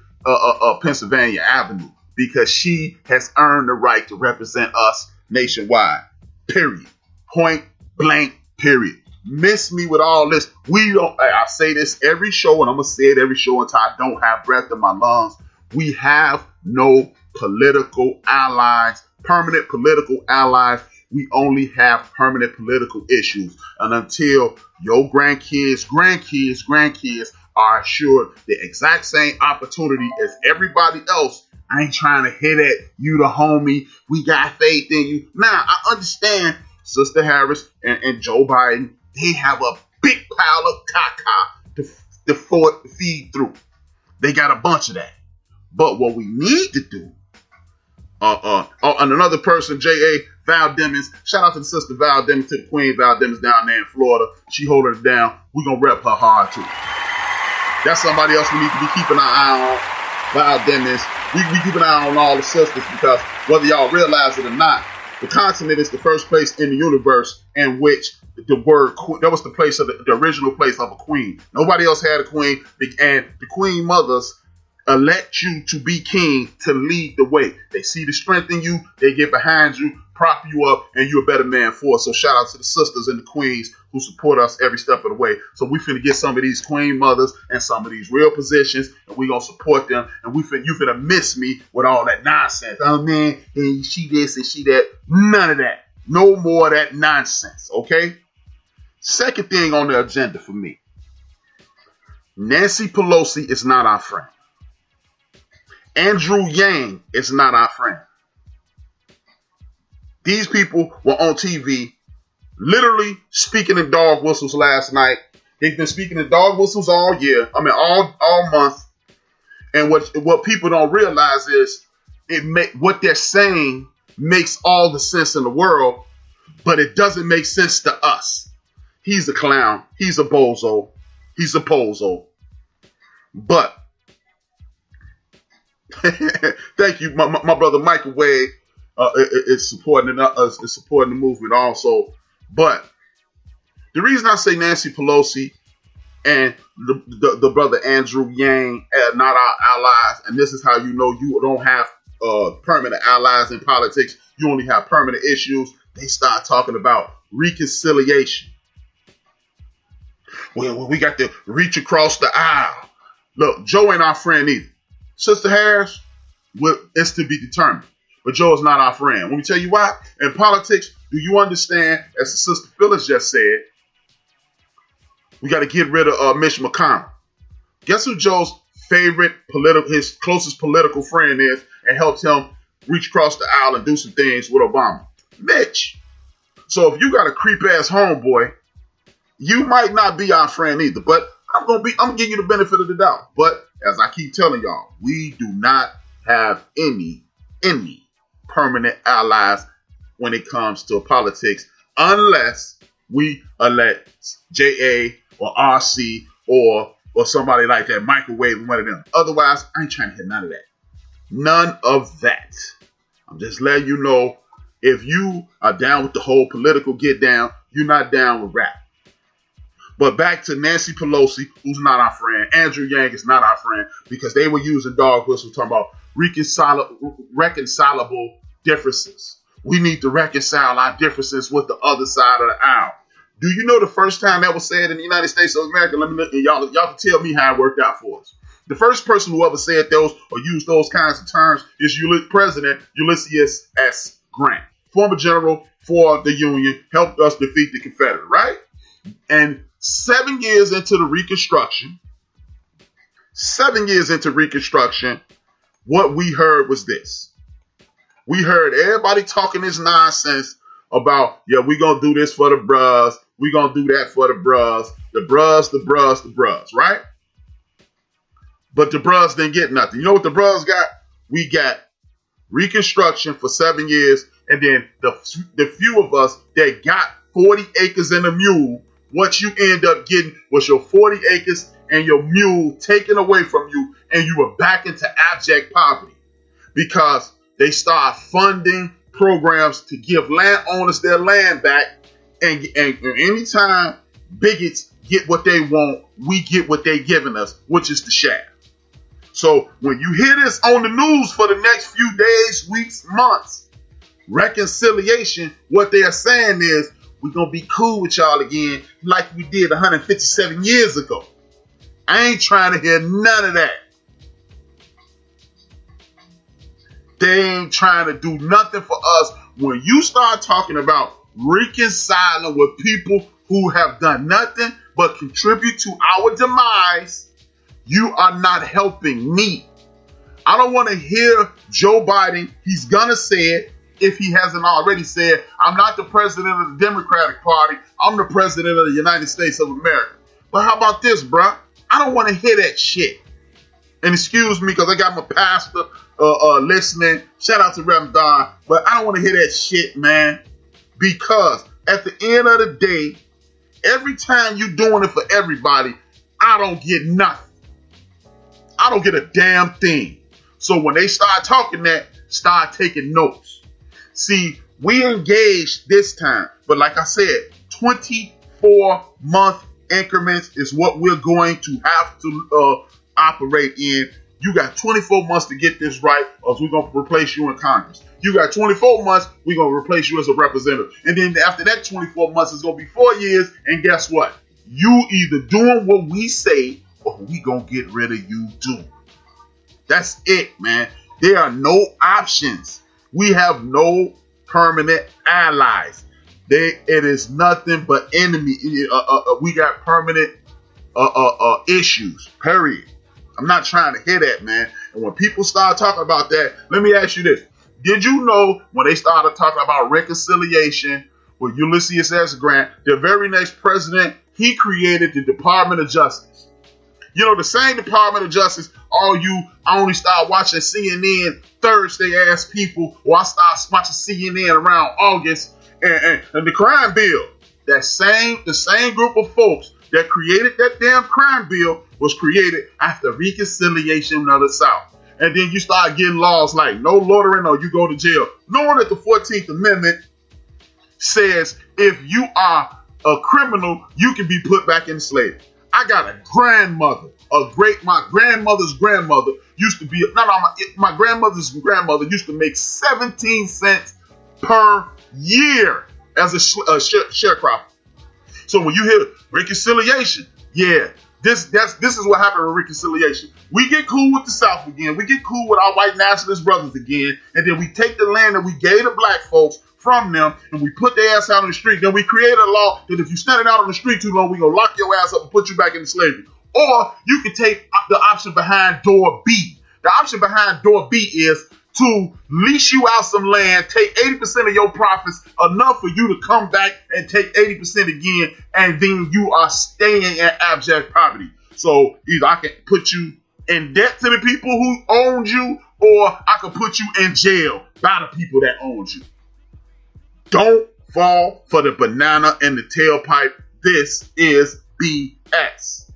Pennsylvania Avenue because she has earned the right to represent us nationwide. Period. Point blank, period. Miss me with all this. I say this every show, and I'm going to say it every show until I don't have breath in my lungs. We have no political allies, permanent political allies. We only have permanent political issues. And until your grandkids are assured the exact same opportunity as everybody else, I ain't trying to hit at you, the homie. We got faith in you. Now, I understand Sister Harris and Joe Biden, they have a big pile of caca to feed through. They got a bunch of that. But what we need to do, and another person, J.A. Val Demmons, shout out to the sister Val Demmons, to the Queen Val Demmons down there in Florida. She holding it down. We're going to rep her hard too. That's somebody else we need to be keeping our eye on. Val Demmons. We keep an eye on all the sisters because whether y'all realize it or not, the continent is the first place in the universe in which the word, that was the place of the original place of a queen. Nobody else had a queen, and the queen mothers elect you to be king, to lead the way. They see the strength in you, they get behind you, prop you up, and you're a better man for it. So shout out to the sisters and the queens who support us every step of the way. So we finna get some of these queen mothers and some of these real positions, and we gonna support them. And you finna miss me with all that nonsense. Oh man, and she this and she that. None of that. No more of that nonsense, okay? Second thing on the agenda for me. Nancy Pelosi is not our friend. Andrew Yang is not our friend. These people were on TV literally speaking in dog whistles last night. They've been speaking in dog whistles all year. I mean, all month. And what people don't realize is what they're saying makes all the sense in the world, but it doesn't make sense to us. He's a clown. He's a bozo. He's a pozo. But thank you, my brother Michael Wade is supporting us, is supporting the movement also. But the reason I say Nancy Pelosi and the brother Andrew Yang are not our allies, and this is how you know you don't have permanent allies in politics. You only have permanent issues. They start talking about reconciliation. Well, we got to reach across the aisle. Look, Joe ain't our friend either. Sister Harris, it's to be determined. But Joe is not our friend. Let me tell you why. In politics, do you understand, as the Sister Phyllis just said, we got to get rid of Mitch McConnell. Guess who Joe's his closest political friend is and helped him reach across the aisle and do some things with Obama? Mitch. So if you got a creep-ass homeboy, you might not be our friend either. But I'm gonna give you the benefit of the doubt. But as I keep telling y'all, we do not have any permanent allies when it comes to politics unless we elect JA or RC or somebody like that, microwave one of them. Otherwise, I ain't trying to hear none of that. None of that. I'm just letting you know, if you are down with the whole political get down, you're not down with rap. But back to Nancy Pelosi, who's not our friend. Andrew Yang is not our friend because they were using dog whistles talking about reconcilable differences. We need to reconcile our differences with the other side of the aisle. Do you know the first time that was said in the United States of America? Let me know, y'all can tell me how it worked out for us. The first person who ever said those or used those kinds of terms is President Ulysses S. Grant, former general for the Union, helped us defeat the Confederate, right? And 7 years into Reconstruction, what we heard was this. We heard everybody talking this nonsense about, yeah, we gonna do this for the bruhs, we gonna do that for the bruhs, right? But the bruhs didn't get nothing. You know what the bruhs got? We got Reconstruction for 7 years, and then the few of us that got 40 acres and a mule, what you end up getting was your 40 acres and your mule taken away from you, and you were back into abject poverty because they start funding programs to give landowners their land back. And anytime bigots get what they want, we get what they giving us, which is the shaft. So when you hear this on the news for the next few days, weeks, months, reconciliation, what they are saying is, we're going to be cool with y'all again like we did 157 years ago. I ain't trying to hear none of that. They ain't trying to do nothing for us. When you start talking about reconciling with people who have done nothing but contribute to our demise, you are not helping me. I don't want to hear Joe Biden. He's going to say it. If he hasn't already said, I'm not the president of the Democratic Party, I'm the president of the United States of America. But how about this, bruh? I don't want to hear that shit. And excuse me, because I got my pastor listening. Shout out to Reverend Don. But I don't want to hear that shit, man. Because at the end of the day, every time you doing it for everybody, I don't get nothing. I don't get a damn thing. So when they start talking that, start taking notes. See, we engaged this time, but like I said, 24-month increments is what we're going to have to operate in. You got 24 months to get this right, or else we're going to replace you in Congress. You got 24 months, we're going to replace you as a representative. And then after that 24 months, it's going to be 4 years, and guess what? You either doing what we say, or we going to get rid of you too. That's it, man. There are no options. We have no permanent allies. It is nothing but enemy. We got permanent issues, period. I'm not trying to hear that, man. And when people start talking about that, let me ask you this. Did you know when they started talking about reconciliation with Ulysses S. Grant, the very next president, he created the Department of Justice. You know, the same Department of Justice, I only start watching CNN Thursday ass people, or I start watching CNN around August, and the crime bill. The same group of folks that created that damn crime bill was created after reconciliation of the South. And then you start getting laws like no loitering or you go to jail. Knowing that the 14th Amendment says if you are a criminal, you can be put back in slavery. I got a grandmother, my grandmother's grandmother used to be, my grandmother's grandmother used to make 17 cents per year as a sharecropper. So when you hear reconciliation, yeah, this is what happened with reconciliation. We get cool with the South again. We get cool with our white nationalist brothers again. And then we take the land that we gave the black folks from them and we put their ass out on the street. Then we create a law that if you standing out on the street too long, we're going to lock your ass up and put you back into slavery. Or you can take the option behind door B. The option behind door B is to lease you out some land, take 80% of your profits, enough for you to come back and take 80% again, and then you are staying in abject poverty. So either I can put you in debt to the people who owned you, or I can put you in jail by the people that owned you. Don't fall for the banana in the tailpipe. This is BS.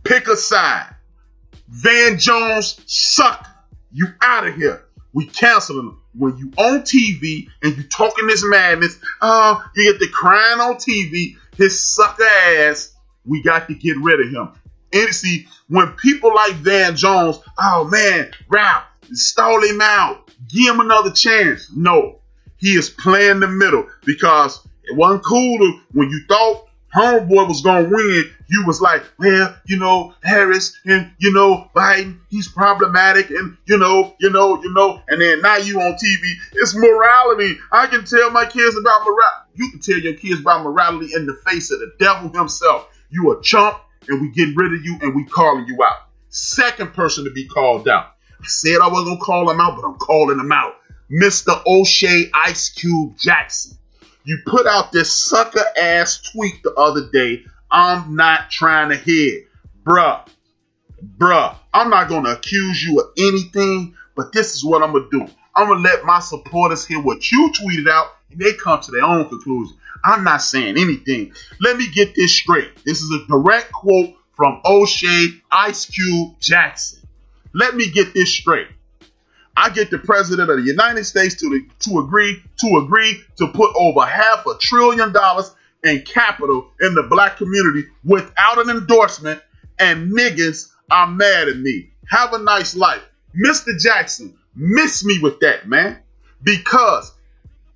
Pick a side. Van Jones sucker. You out of here. We canceling him. When you on TV and you talking this madness, you get the crying on TV, his sucker ass, we got to get rid of him. And see, when people like Van Jones, oh man, rap, stall him out, give him another chance. No, he is playing the middle because it wasn't cool to, when you thought Homeboy was going to win, you was like, well, Harris and, Biden, he's problematic and, and then now you on TV. It's morality. I can tell my kids about morality. You can tell your kids about morality in the face of the devil himself. You a chump and we getting rid of you and we calling you out. Second person to be called out. I said I wasn't going to call him out, but I'm calling him out. Mr. O'Shea Ice Cube Jackson. You put out this sucker ass tweet the other day. I'm not trying to hear. Bruh, I'm not going to accuse you of anything, but this is what I'm going to do. I'm going to let my supporters hear what you tweeted out, and they come to their own conclusion. I'm not saying anything. Let me get this straight. This is a direct quote from O'Shea Ice Cube Jackson. Let me get this straight. I get the president of the United States to agree to put over $500 billion in capital in the black community without an endorsement, and niggas are mad at me. Have a nice life. Mr. Jackson, miss me with that, man. Because,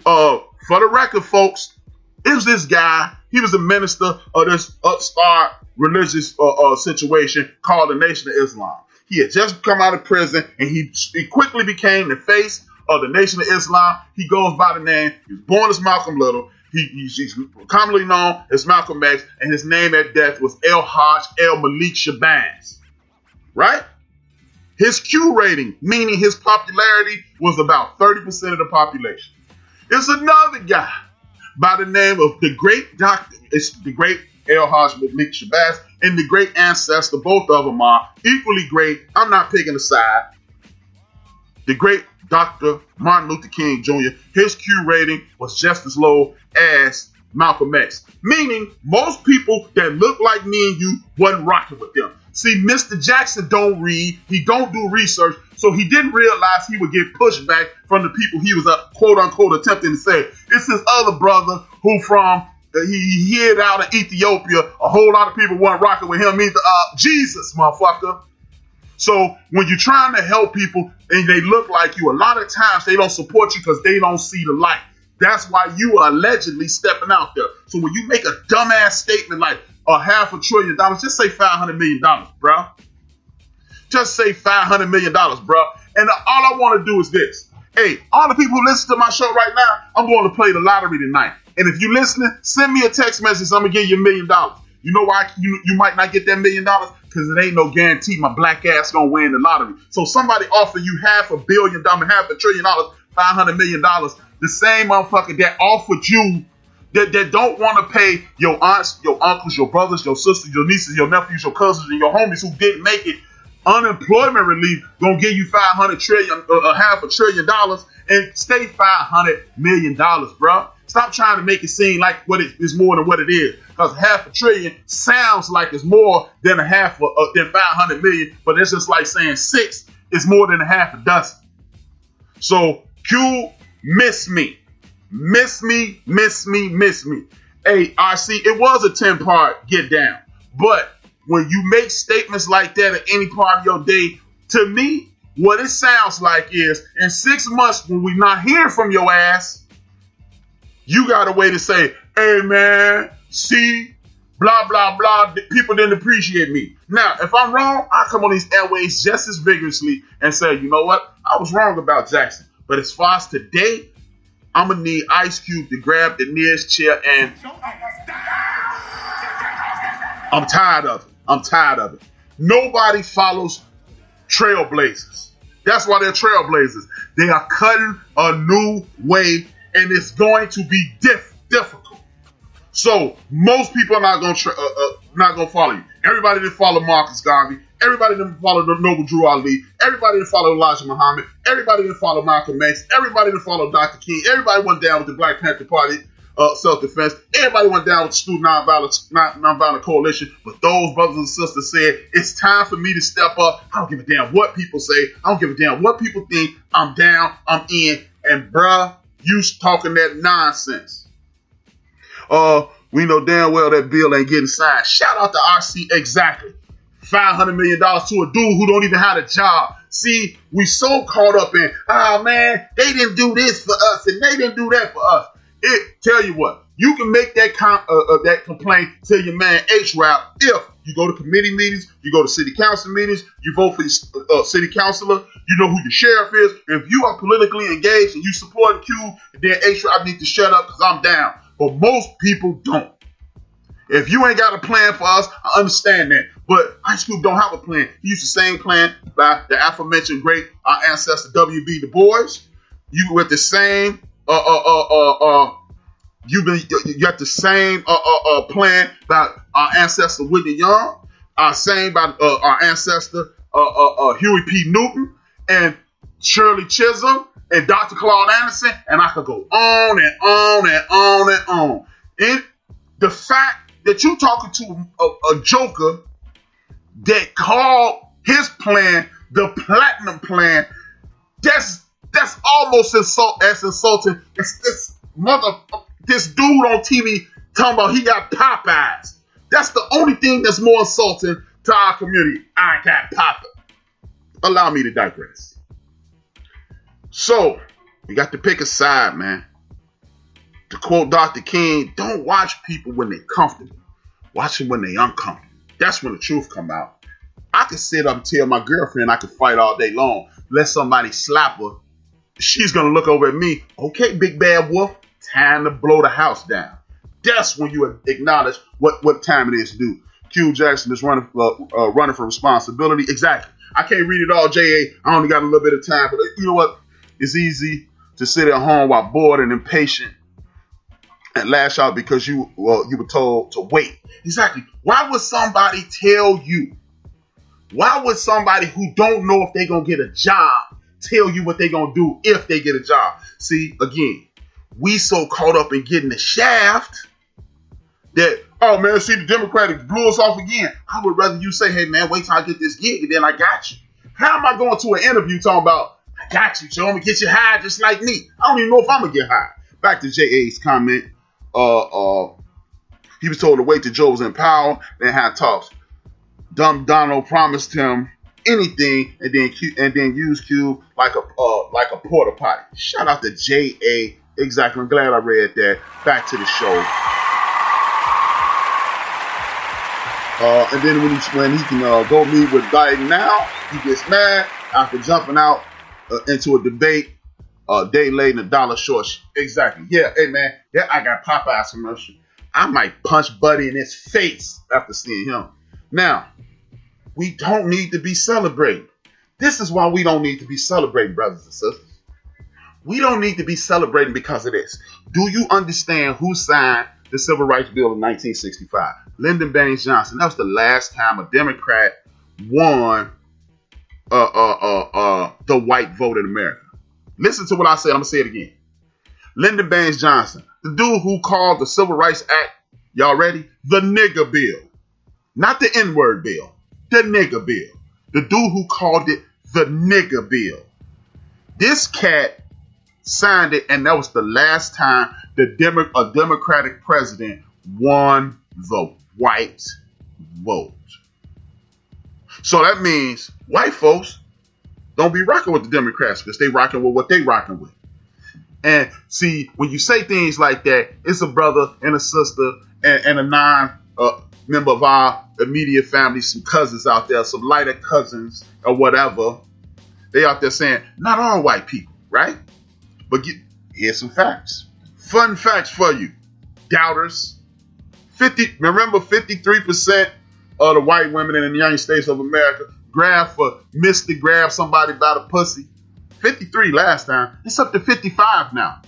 for the record, folks, it was this guy. He was a minister of this upstart religious situation called the Nation of Islam. He had just come out of prison, and he quickly became the face of the Nation of Islam. He goes by the name, he was born as Malcolm Little. He's commonly known as Malcolm X, and his name at death was El-Hajj El-Malik Shabazz. Right? His Q rating, meaning his popularity, was about 30% of the population. There's another guy by the name of the great doctor, it's the great El-Hajj Malik Shabazz, and the great ancestor. Both of them are equally great. I'm not picking a side. The great Dr. Martin Luther King Jr., his Q rating was just as low as Malcolm X. Meaning, most people that look like me and you wasn't rocking with them. See, Mr. Jackson don't read. He don't do research. So he didn't realize he would get pushback from the people he was, quote unquote, attempting to say. It's his other brother who from he hid out in Ethiopia. A whole lot of people weren't rocking with him either. Jesus, motherfucker. So when you're trying to help people and they look like you, a lot of times they don't support you because they don't see the light. That's why you are allegedly stepping out there. So when you make a dumbass statement like $500 billion, just say $500 million, bro. Just say $500 million, bro. And all I want to do is this. Hey, all the people who listen to my show right now, I'm going to play the lottery tonight. And if you're listening, send me a text message. I'm going to give you $1 million. You know why you might not get that $1 million? Because it ain't no guarantee my black ass going to win the lottery. So somebody offer you $500 million, $500 billion, $500 million. the same motherfucker that offered you, that don't want to pay your aunts, your uncles, your brothers, your sisters, your nieces, your nephews, your cousins, and your homies who didn't make it, unemployment relief, gonna give you $500 trillion, $500 billion, and stay $500 million, bro. Stop trying to make it seem like what it is more than what it is, because $500 billion sounds like it's more than than 500 million, but it's just like saying 6 is more than a half a dozen. So Q, miss me. Hey, RC, it was a 10-part get down, but when you make statements like that at any part of your day, to me, what it sounds like is in 6 months when we're not hearing from your ass, you got a way to say, hey man, see, blah, blah, blah, people didn't appreciate me. Now, if I'm wrong, I come on these airways just as vigorously and say, you know what, I was wrong about Jackson. But as far as today, I'm going to need Ice Cube to grab the nearest chair, and I'm tired of it. Nobody follows trailblazers. That's why they're trailblazers. They are cutting a new way, and it's going to be difficult. So most people are not going to follow you. Everybody didn't follow Marcus Garvey. Everybody didn't follow the Noble Drew Ali. Everybody didn't follow Elijah Muhammad. Everybody didn't follow Malcolm X. Everybody didn't follow Dr. King. Everybody went down with the Black Panther Party self-defense. Everybody went down with the Student Nonviolent Coalition. But those brothers and sisters said, it's time for me to step up. I don't give a damn what people say. I don't give a damn what people think. I'm down. I'm in. And bruh, you talking that nonsense. We know damn well that bill ain't getting signed. Shout out to RC. Exactly. $500 million to a dude who don't even have a job. See, we so caught up in, man, they didn't do this for us and they didn't do that for us. Tell you what, you can make that complaint to your man HRap if you go to committee meetings, you go to city council meetings, you vote for your city councilor, you know who your sheriff is. If you are politically engaged and you support Q, then HRap need to shut up because I'm down. But most people don't. If you ain't got a plan for us, I understand that. But Ice Cube don't have a plan. He used the same plan by the aforementioned great ancestor W.B. Du Bois. You with the same you got the same plan by our ancestor Whitney Young, same by our ancestor Huey P. Newton and Shirley Chisholm and Dr. Claude Anderson, and I could go on and on and on and on. And the fact that you talking to a joker that called his plan the Platinum Plan, that's almost as insulting as this dude on TV talking about he got Popeyes. That's the only thing that's more insulting to our community. I got Popeyes. Allow me to digress. So, you got to pick a side, man. To quote Dr. King, don't watch people when they're comfortable. Watch them when they're uncomfortable. That's when the truth come out. I could sit up and tell my girlfriend I could fight all day long. Let somebody slap her. She's going to look over at me. Okay, big bad wolf, time to blow the house down. That's when you acknowledge what time it is to do. Q Jackson is running for responsibility. Exactly. I can't read it all, J.A. I only got a little bit of time. But you know what? It's easy to sit at home while bored and impatient and lash out because you were told to wait. Exactly. Why would somebody tell you? Why would somebody who don't know if they're going to get a job tell you what they're going to do if they get a job? See, again, we so caught up in getting the shaft that, oh man, see, the Democrats blew us off again. I would rather you say, hey man, wait till I get this gig and then I got you. How am I going to an interview talking about, I got you, Joe, I'm going to get you hired just like me? I don't even know if I'm going to get hired. Back to J.A.'s comment. He was told to wait till Joe was in power, then had talks. Dumb Donald promised him anything and then used Q like a porta potty. Shout out to J.A. Exactly. I'm glad I read that. Back to the show. And then when he can go meet with Biden now, he gets mad after jumping out into a debate a day late and $1 short. Exactly. Yeah. Hey man. Yeah, I got Popeye's commercial. I might punch Buddy in his face after seeing him. Now, we don't need to be celebrating. This is why we don't need to be celebrating, brothers and sisters. We don't need to be celebrating because of this. Do you understand who signed the Civil Rights Bill of 1965? Lyndon Baines Johnson. That was the last time a Democrat won the white vote in America. Listen to what I said. I'm going to say it again. Lyndon Baines Johnson, the dude who called the Civil Rights Act, y'all ready? The nigger bill. Not the N-word bill. The nigger bill. The dude who called it the nigger bill. This cat signed it, and that was the last time a Democratic president won the white vote. So that means white folks don't be rocking with the Democrats because they rocking with what they rocking with. And see, when you say things like that, it's a brother and a sister and a non-member of our immediate family, some cousins out there, some lighter cousins or whatever. They out there saying, not all white people, right? But here's some facts. Fun facts for you. Doubters. Remember 53% of the white women in the United States of America grab somebody by the pussy. 53 last time. It's up to 55 now.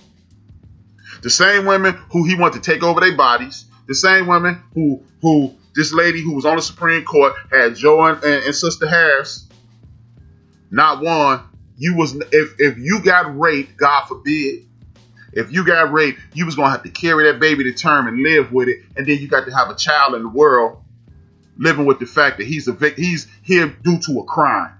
The same women who he wanted to take over their bodies. The same women who this lady who was on the Supreme Court had Joe and Sister Harris. Not one. If you got raped, God forbid, if you got raped, you was gonna have to carry that baby to term and live with it, and then you got to have a child in the world living with the fact that he's here due to a crime.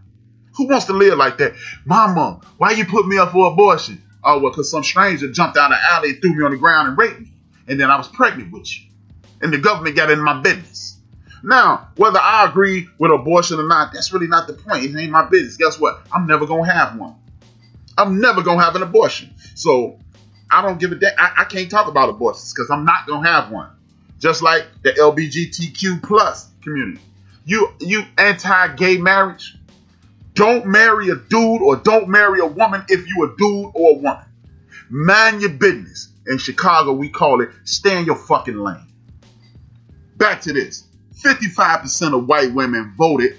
Who wants to live like that? Mama, why you put me up for abortion? Oh, well, because some stranger jumped down the alley and threw me on the ground and raped me. And then I was pregnant with you. And the government got in my business. Now, whether I agree with abortion or not, that's really not the point. It ain't my business. Guess what? I'm never going to have one. I'm never going to have an abortion. So I don't give a damn. I can't talk about abortions because I'm not going to have one. Just like the LGBTQ plus community. You anti-gay marriage? Don't marry a dude or don't marry a woman if you a dude or a woman. Mind your business. In Chicago, we call it stay in your fucking lane. Back to this. 55% of white women voted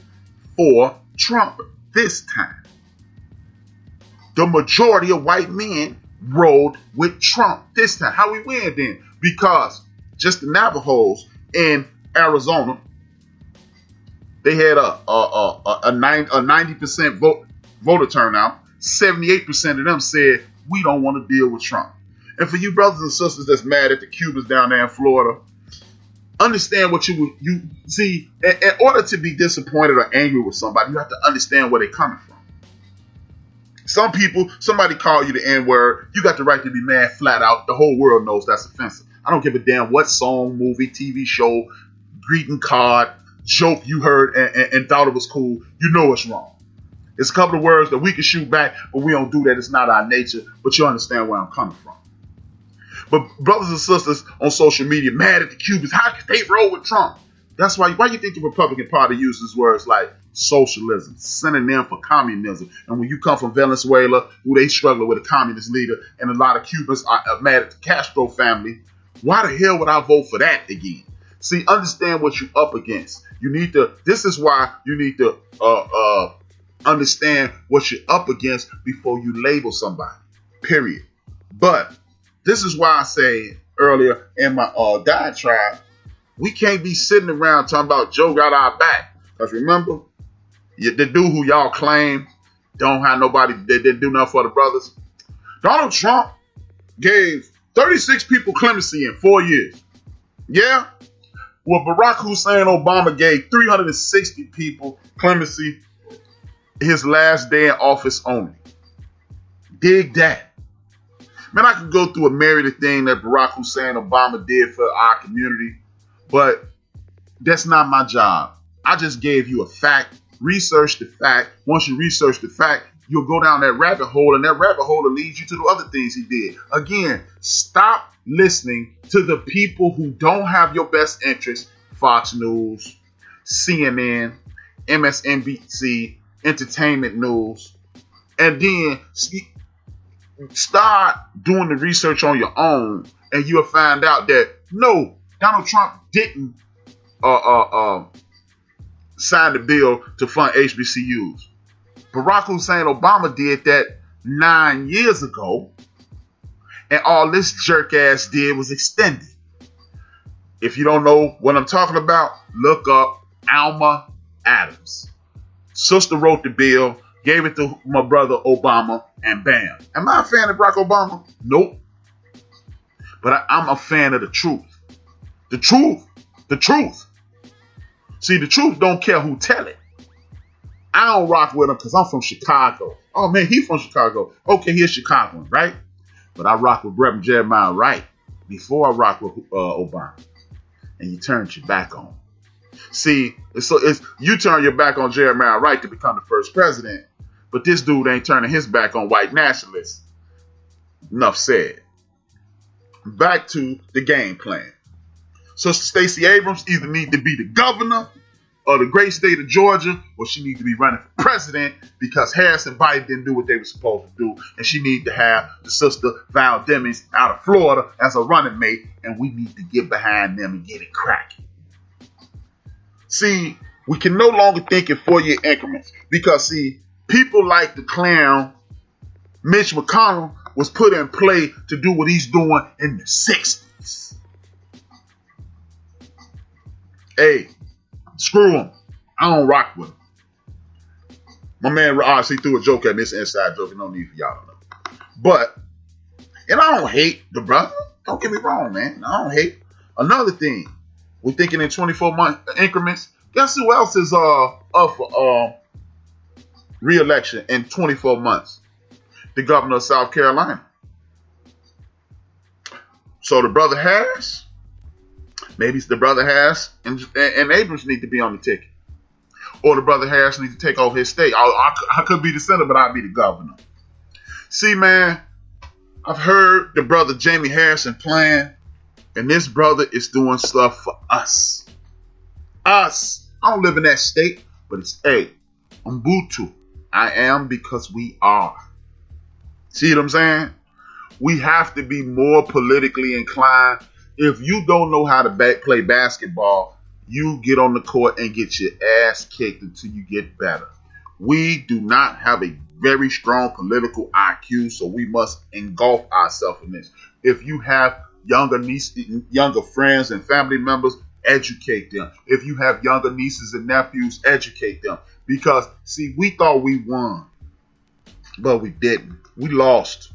for Trump this time. The majority of white men rolled with Trump this time. How we win then? Because just the Navajos in Arizona, they had a 90% voter turnout. 78% of them said, we don't want to deal with Trump. And for you brothers and sisters that's mad at the Cubans down there in Florida, understand what you see. In order to be disappointed or angry with somebody, you have to understand where they're coming from. Some people, somebody call you the N-word, you got the right to be mad flat out. The whole world knows that's offensive. I don't give a damn what song, movie, TV show, greeting card, joke you heard and thought it was cool. You know it's wrong. It's a couple of words that we can shoot back, but we don't do that. It's not our nature. But you understand where I'm coming from. But brothers and sisters on social media mad at the Cubans. How can they roll with Trump? That's why you think the Republican Party uses words like socialism, synonym for communism. And when you come from Venezuela, who they struggle with a communist leader, and a lot of Cubans are mad at the Castro family, why the hell would I vote for that again? See, understand what you're up against. This is why you need to understand what you're up against before you label somebody, period. But this is why I say earlier in my diatribe, we can't be sitting around talking about Joe got our back. Because remember, the dude who y'all claim don't have nobody that didn't do nothing for the brothers, Donald Trump gave 36 people clemency in 4 years. Yeah? Well, Barack Hussein Obama gave 360 people clemency his last day in office only. Dig that. Man, I could go through a myriad of things that Barack Hussein Obama did for our community, but that's not my job. I just gave you a fact. Research the fact. Once you research the fact, you'll go down that rabbit hole, and that rabbit hole will lead you to the other things he did. Again, stop listening to the people who don't have your best interest. Fox News, CNN, MSNBC, Entertainment News, and then start doing the research on your own, and you'll find out that no, Donald Trump didn't sign the bill to fund HBCUs. Barack Hussein Obama did that 9 years ago, and all this jerk ass did was extend it. If you don't know what I'm talking about, look up Alma Adams. Sister wrote the bill, gave it to my brother Obama, and bam. Am I a fan of Barack Obama? Nope. But I'm a fan of the truth. The truth. The truth. See, the truth don't care who tell it. I don't rock with him because I'm from Chicago. Oh, man, he from Chicago. Okay, he's Chicagoan, right? But I rock with Reverend Jeremiah Wright before I rock with Obama. And you turned your back on him. See, it's you turn your back on Jeremiah Wright to become the first president, but this dude ain't turning his back on white nationalists. Enough said. Back to the game plan. Sister Stacey Abrams either need to be the governor of the great state of Georgia, or she needs to be running for president because Harris and Biden didn't do what they were supposed to do, and she need to have the sister Val Demings out of Florida as a running mate, and we need to get behind them and get it cracking. See, we can no longer think in 4-year increments because, see, people like the clown Mitch McConnell was put in play to do what he's doing in the 60s. Hey, screw him. I don't rock with him. My man obviously threw a joke at me. It's an inside joke. No need for y'all to know. But, and I don't hate the brother. Don't get me wrong, man. I don't hate. Another thing, we're thinking in 24-month increments. Guess who else is up for re-election in 24 months? The governor of South Carolina. So the brother Harris, maybe it's the brother Harris and Abrams need to be on the ticket. Or the brother Harris needs to take over his state. I could be the senator, but I'd be the governor. See, man, I've heard the brother Jamie Harrison plan, and this brother is doing stuff for us. Us. I don't live in that state, but it's Ubuntu. I am because we are. See what I'm saying? We have to be more politically inclined. If you don't know how to play basketball, you get on the court and get your ass kicked until you get better. We do not have a very strong political IQ, so we must engulf ourselves in this. If you have younger friends and family members, educate them. If you have younger nieces and nephews, educate them. Because, see, we thought we won, but we didn't. We lost.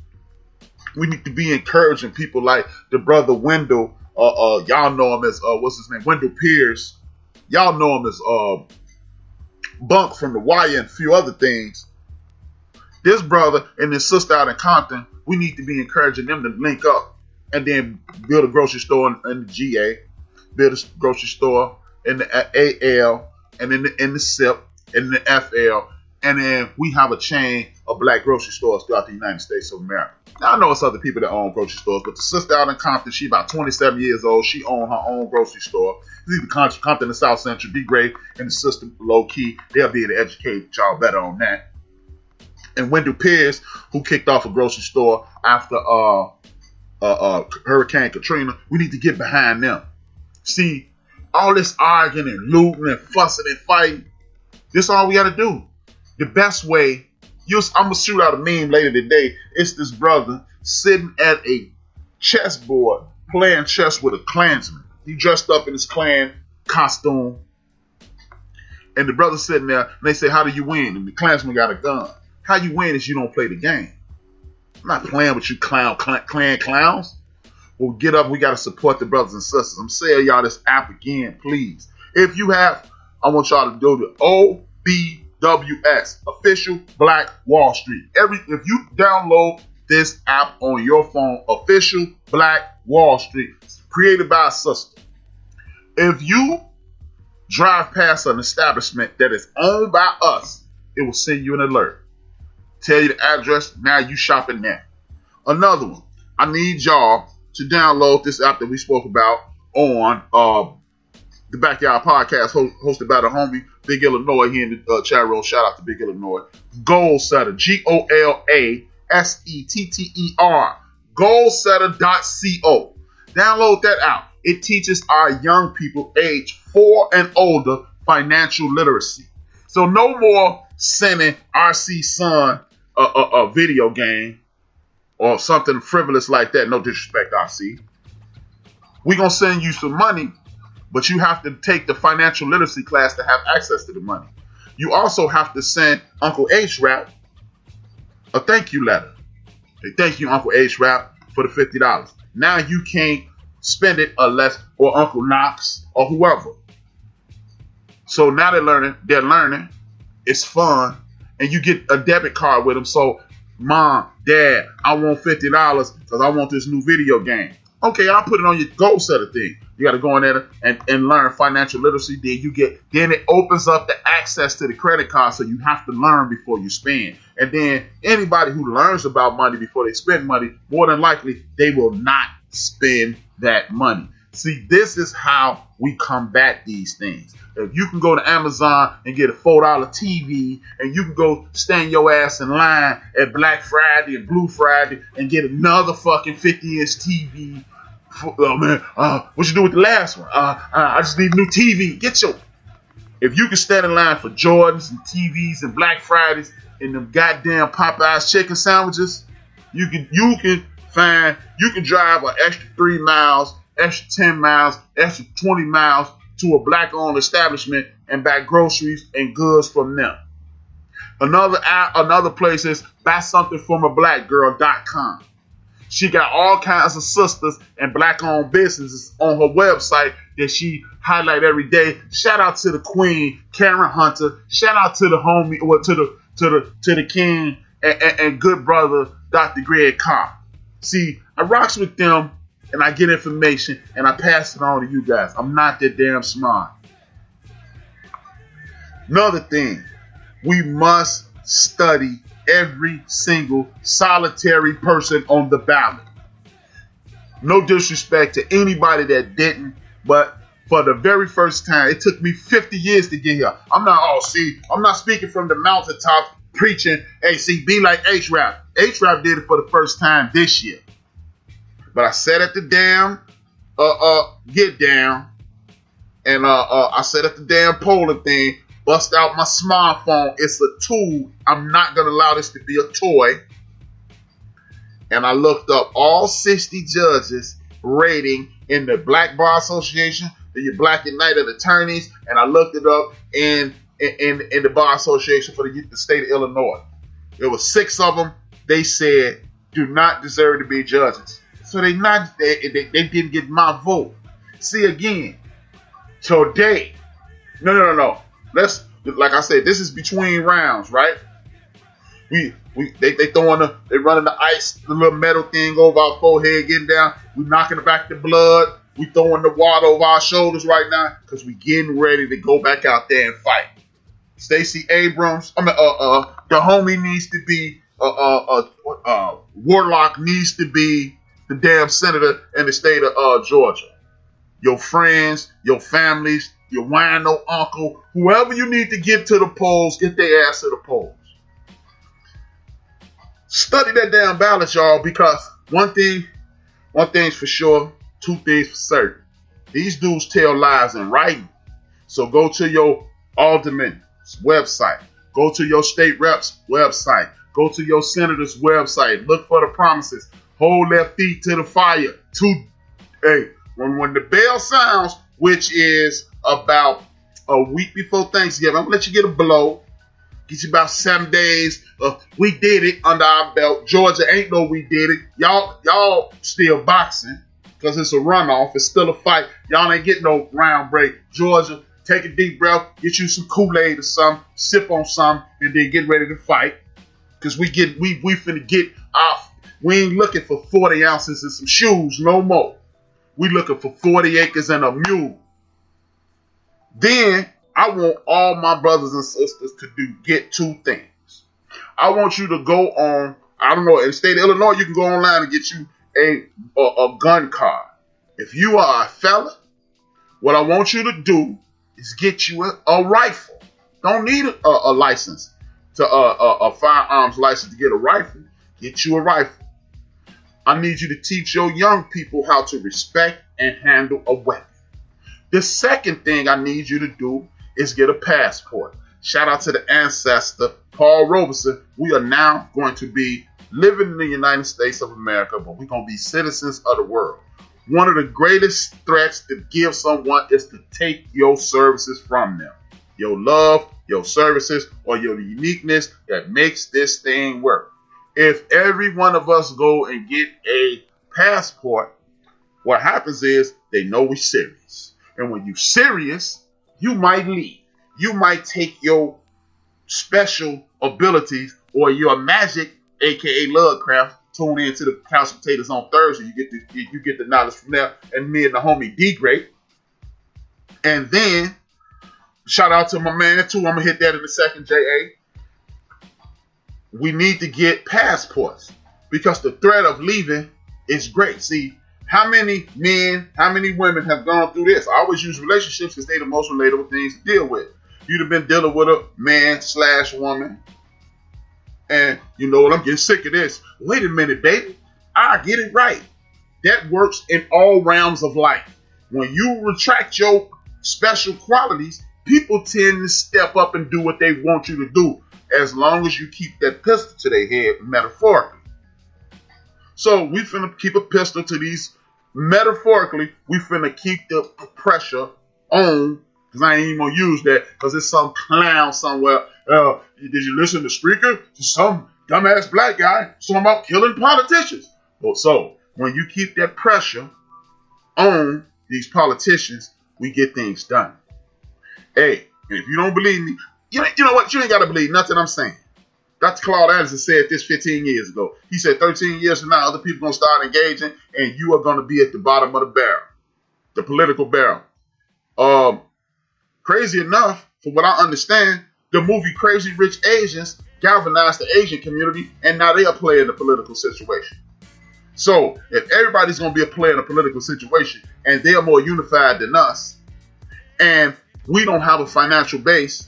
We need to be encouraging people like the brother Wendell. Y'all know him as, what's his name? Wendell Pierce. Y'all know him as Bunk from The Wire and a few other things. This brother and his sister out in Compton, we need to be encouraging them to link up and then build a grocery store in the GA, build a grocery store in the AL, and in the SIP, and the FL, and then we have a chain of black grocery stores throughout the United States of America. Now, I know it's other people that own grocery stores, but the sister out in Compton, she about 27 years old. She owned her own grocery store. It's either Compton and South Central, be great, and the sister low key. They'll be able to educate y'all better on that. And Wendell Pierce, who kicked off a grocery store after Hurricane Katrina, we need to get behind them. See, all this arguing and looting and fussing and fighting, this all we got to do. The best way, I'm going to shoot out a meme later today. It's this brother sitting at a chessboard playing chess with a Klansman. He dressed up in his Klan costume. And the brother sitting there, and they say, how do you win? And the Klansman got a gun. How you win is you don't play the game. I'm not playing with you Klan clowns. Well, get up. We got to support the brothers and sisters. I'm saying y'all this app again, please. If you have, I want y'all to do the OBWS, Official Black Wall Street. If you download this app on your phone, Official Black Wall Street, it's created by a sister. If you drive past an establishment that is owned by us, it will send you an alert. Tell you the address. Now you shopping there. Another one. I need y'all to download this app that we spoke about on the Backyard Podcast hosted by the homie Big Illinois here in the chat room. Shout out to Big Illinois. Goal Setter. GOLASETTER. Goalsetter.co. Download that out. It teaches our young people age 4 and older financial literacy. So no more sending RC son a video game or something frivolous like that. No disrespect, RC. We're going to send you some money, but you have to take the financial literacy class to have access to the money. You also have to send Uncle HRap a thank you letter. Hey, thank you, Uncle HRap, for the $50. Now you can't spend it unless, or Uncle Knox, or whoever. So now they're learning. It's fun. And you get a debit card with them. So, Mom, Dad, I want $50 because I want this new video game. Okay, I'll put it on your goal setter thing. You got to go in there and learn financial literacy. Then it opens up the access to the credit card, so you have to learn before you spend. And then anybody who learns about money before they spend money, more than likely, they will not spend that money. See, this is how we combat these things. If you can go to Amazon and get a $4 TV, and you can go stand your ass in line at Black Friday and Blue Friday and get another fucking 50-inch TV. Oh man, what you do with the last one? I just need a new TV. If you can stand in line for Jordans and TVs and Black Fridays and them goddamn Popeyes chicken sandwiches, you can drive an extra 3 miles, extra 10 miles, extra 20 miles to a black-owned establishment and buy groceries and goods from them. Another place is buysomethingfromablackgirl.com. She got all kinds of sisters and black-owned businesses on her website that she highlight every day. Shout out to the Queen, Karen Hunter. Shout out to the homie, or to the King and good brother, Dr. Greg Carr. See, I rocks with them and I get information and I pass it on to you guys. I'm not that damn smart. Another thing, we must study every single solitary person on the ballot. No disrespect to anybody that didn't, but for the very first time, it took me 50 years to get here. I'm not speaking from the mountaintop preaching, hey, see, be like HRap. HRap did it for the first time this year. But I sat at the damn get down, and I sat at the damn polling thing, bust out my smartphone. It's a tool. I'm not going to allow this to be a toy. And I looked up all 60 judges rating in the Black Bar Association, the Black United Attorneys, and I looked it up in the Bar Association for the state of Illinois. There were 6 of them. They said do not deserve to be judges. So they didn't get my vote. See, again, today, no. Like I said, this is between rounds, right? They running the ice, the little metal thing over our forehead, getting down. We knocking back the blood. We throwing the water over our shoulders right now because we getting ready to go back out there and fight. Stacey Abrams, the homie needs to be Warlock needs to be the damn senator in the state of Georgia. Your friends, your families, your wino uncle, whoever you need to get to the polls, get their ass to the polls. Study that damn ballot, y'all, because one thing's for sure, 2 things for certain. These dudes tell lies in writing. So go to your alderman's website. Go to your state rep's website. Go to your senator's website. Look for the promises. Hold their feet to the fire. When the bell sounds, which is about a week before Thanksgiving, I'm going to let you get a blow. Get you about 7 days of we did it under our belt. Georgia ain't no we did it. Y'all still boxing because it's a runoff. It's still a fight. Y'all ain't getting no round break. Georgia, take a deep breath. Get you some Kool-Aid or something. Sip on something and then get ready to fight. Because we finna get off. We ain't looking for 40 ounces and some shoes no more. We looking for 40 acres and a mule. Then I want all my brothers and sisters to get 2 things. I want you to go on, I don't know, in the state of Illinois, you can go online and get you a gun card. If you are a felon, what I want you to do is get you a rifle. Don't need a license to a firearms license to get a rifle. Get you a rifle. I need you to teach your young people how to respect and handle a weapon. The second thing I need you to do is get a passport. shout out to the ancestor, Paul Robeson. We are now going to be living in the United States of America, but we're going to be citizens of the world. One of the greatest threats to give someone is to take your services from them. Your love, your services, or your uniqueness that makes this thing work. If every one of us go and get a passport, what happens is they know we're serious. And when you're serious, you might leave. You might take your special abilities or your magic, aka Lovecraft, tune into the Couch Potatoes on Thursday. You get the knowledge from there, and me and the homie D-Great. And then, shout out to my man too. I'm gonna hit that in a second, J.A. We need to get passports because the threat of leaving is great. See, how many men, how many women have gone through this? I always use relationships because they're the most relatable things to deal with. You'd have been dealing with a man/woman, and you know what? I'm getting sick of this. Wait a minute, baby. I get it right. That works in all realms of life. When you retract your special qualities, people tend to step up and do what they want you to do, as long as you keep that pistol to their head, metaphorically. So we finna keep a pistol to these, metaphorically, we finna keep the pressure on, because I ain't even gonna use that, because it's some clown somewhere. Did you listen to Spreaker? Some dumbass black guy talking about killing politicians. So when you keep that pressure on these politicians, we get things done. Hey, and if you don't believe me, you know what? You ain't got to believe nothing I'm saying. Dr. Claude Anderson said this 15 years ago. He said 13 years from now, other people are going to start engaging, and you are going to be at the bottom of the barrel, the political barrel. Crazy enough, from what I understand, the movie Crazy Rich Asians galvanized the Asian community, and now they are playing the political situation. So if everybody's going to be a player in a political situation, and they're more unified than us, and we don't have a financial base,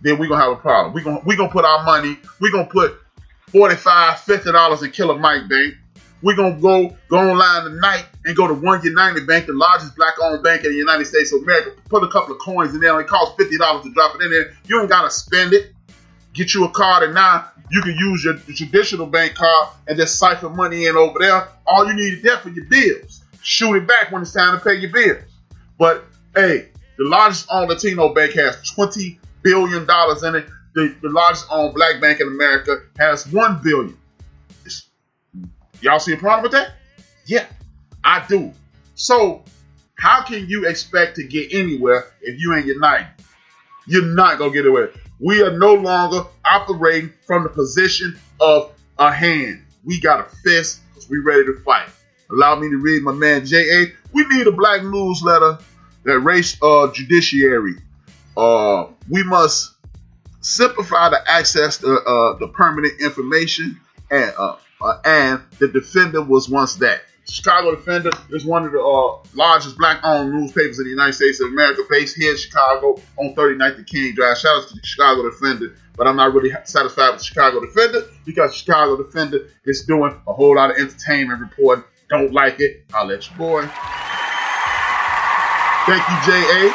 then we're going to have a problem. We're going to put our money, we're going to put $45, $50 in Killer Mike Bank. We're going to go online tonight and go to One United Bank, the largest black-owned bank in the United States of America, put a couple of coins in there. It costs $50 to drop it in there. You ain't got to spend it. Get you a card, and now you can use your traditional bank card and just siphon money in over there. All you need is that for your bills. Shoot it back when it's time to pay your bills. But, hey, the largest owned Latino bank has $20 billion in it. The largest owned black bank in America has $1 billion. Y'all see a problem with that? Yeah, I do. So how can you expect to get anywhere if you ain't united? You're not going to get away. We are no longer operating from the position of a hand. We got a fist because we're ready to fight. Allow me to read my man J.A. We need a black newsletter that race judiciary. We must simplify the access to the permanent information, and the Defender was once that. Chicago Defender is one of the largest black-owned newspapers in the United States of America, based here in Chicago on 39th and King Drive. Shout out to the Chicago Defender, but I'm not really satisfied with Chicago Defender because Chicago Defender is doing a whole lot of entertainment reporting. Don't like it? I'll let you boy. Thank you, J.A.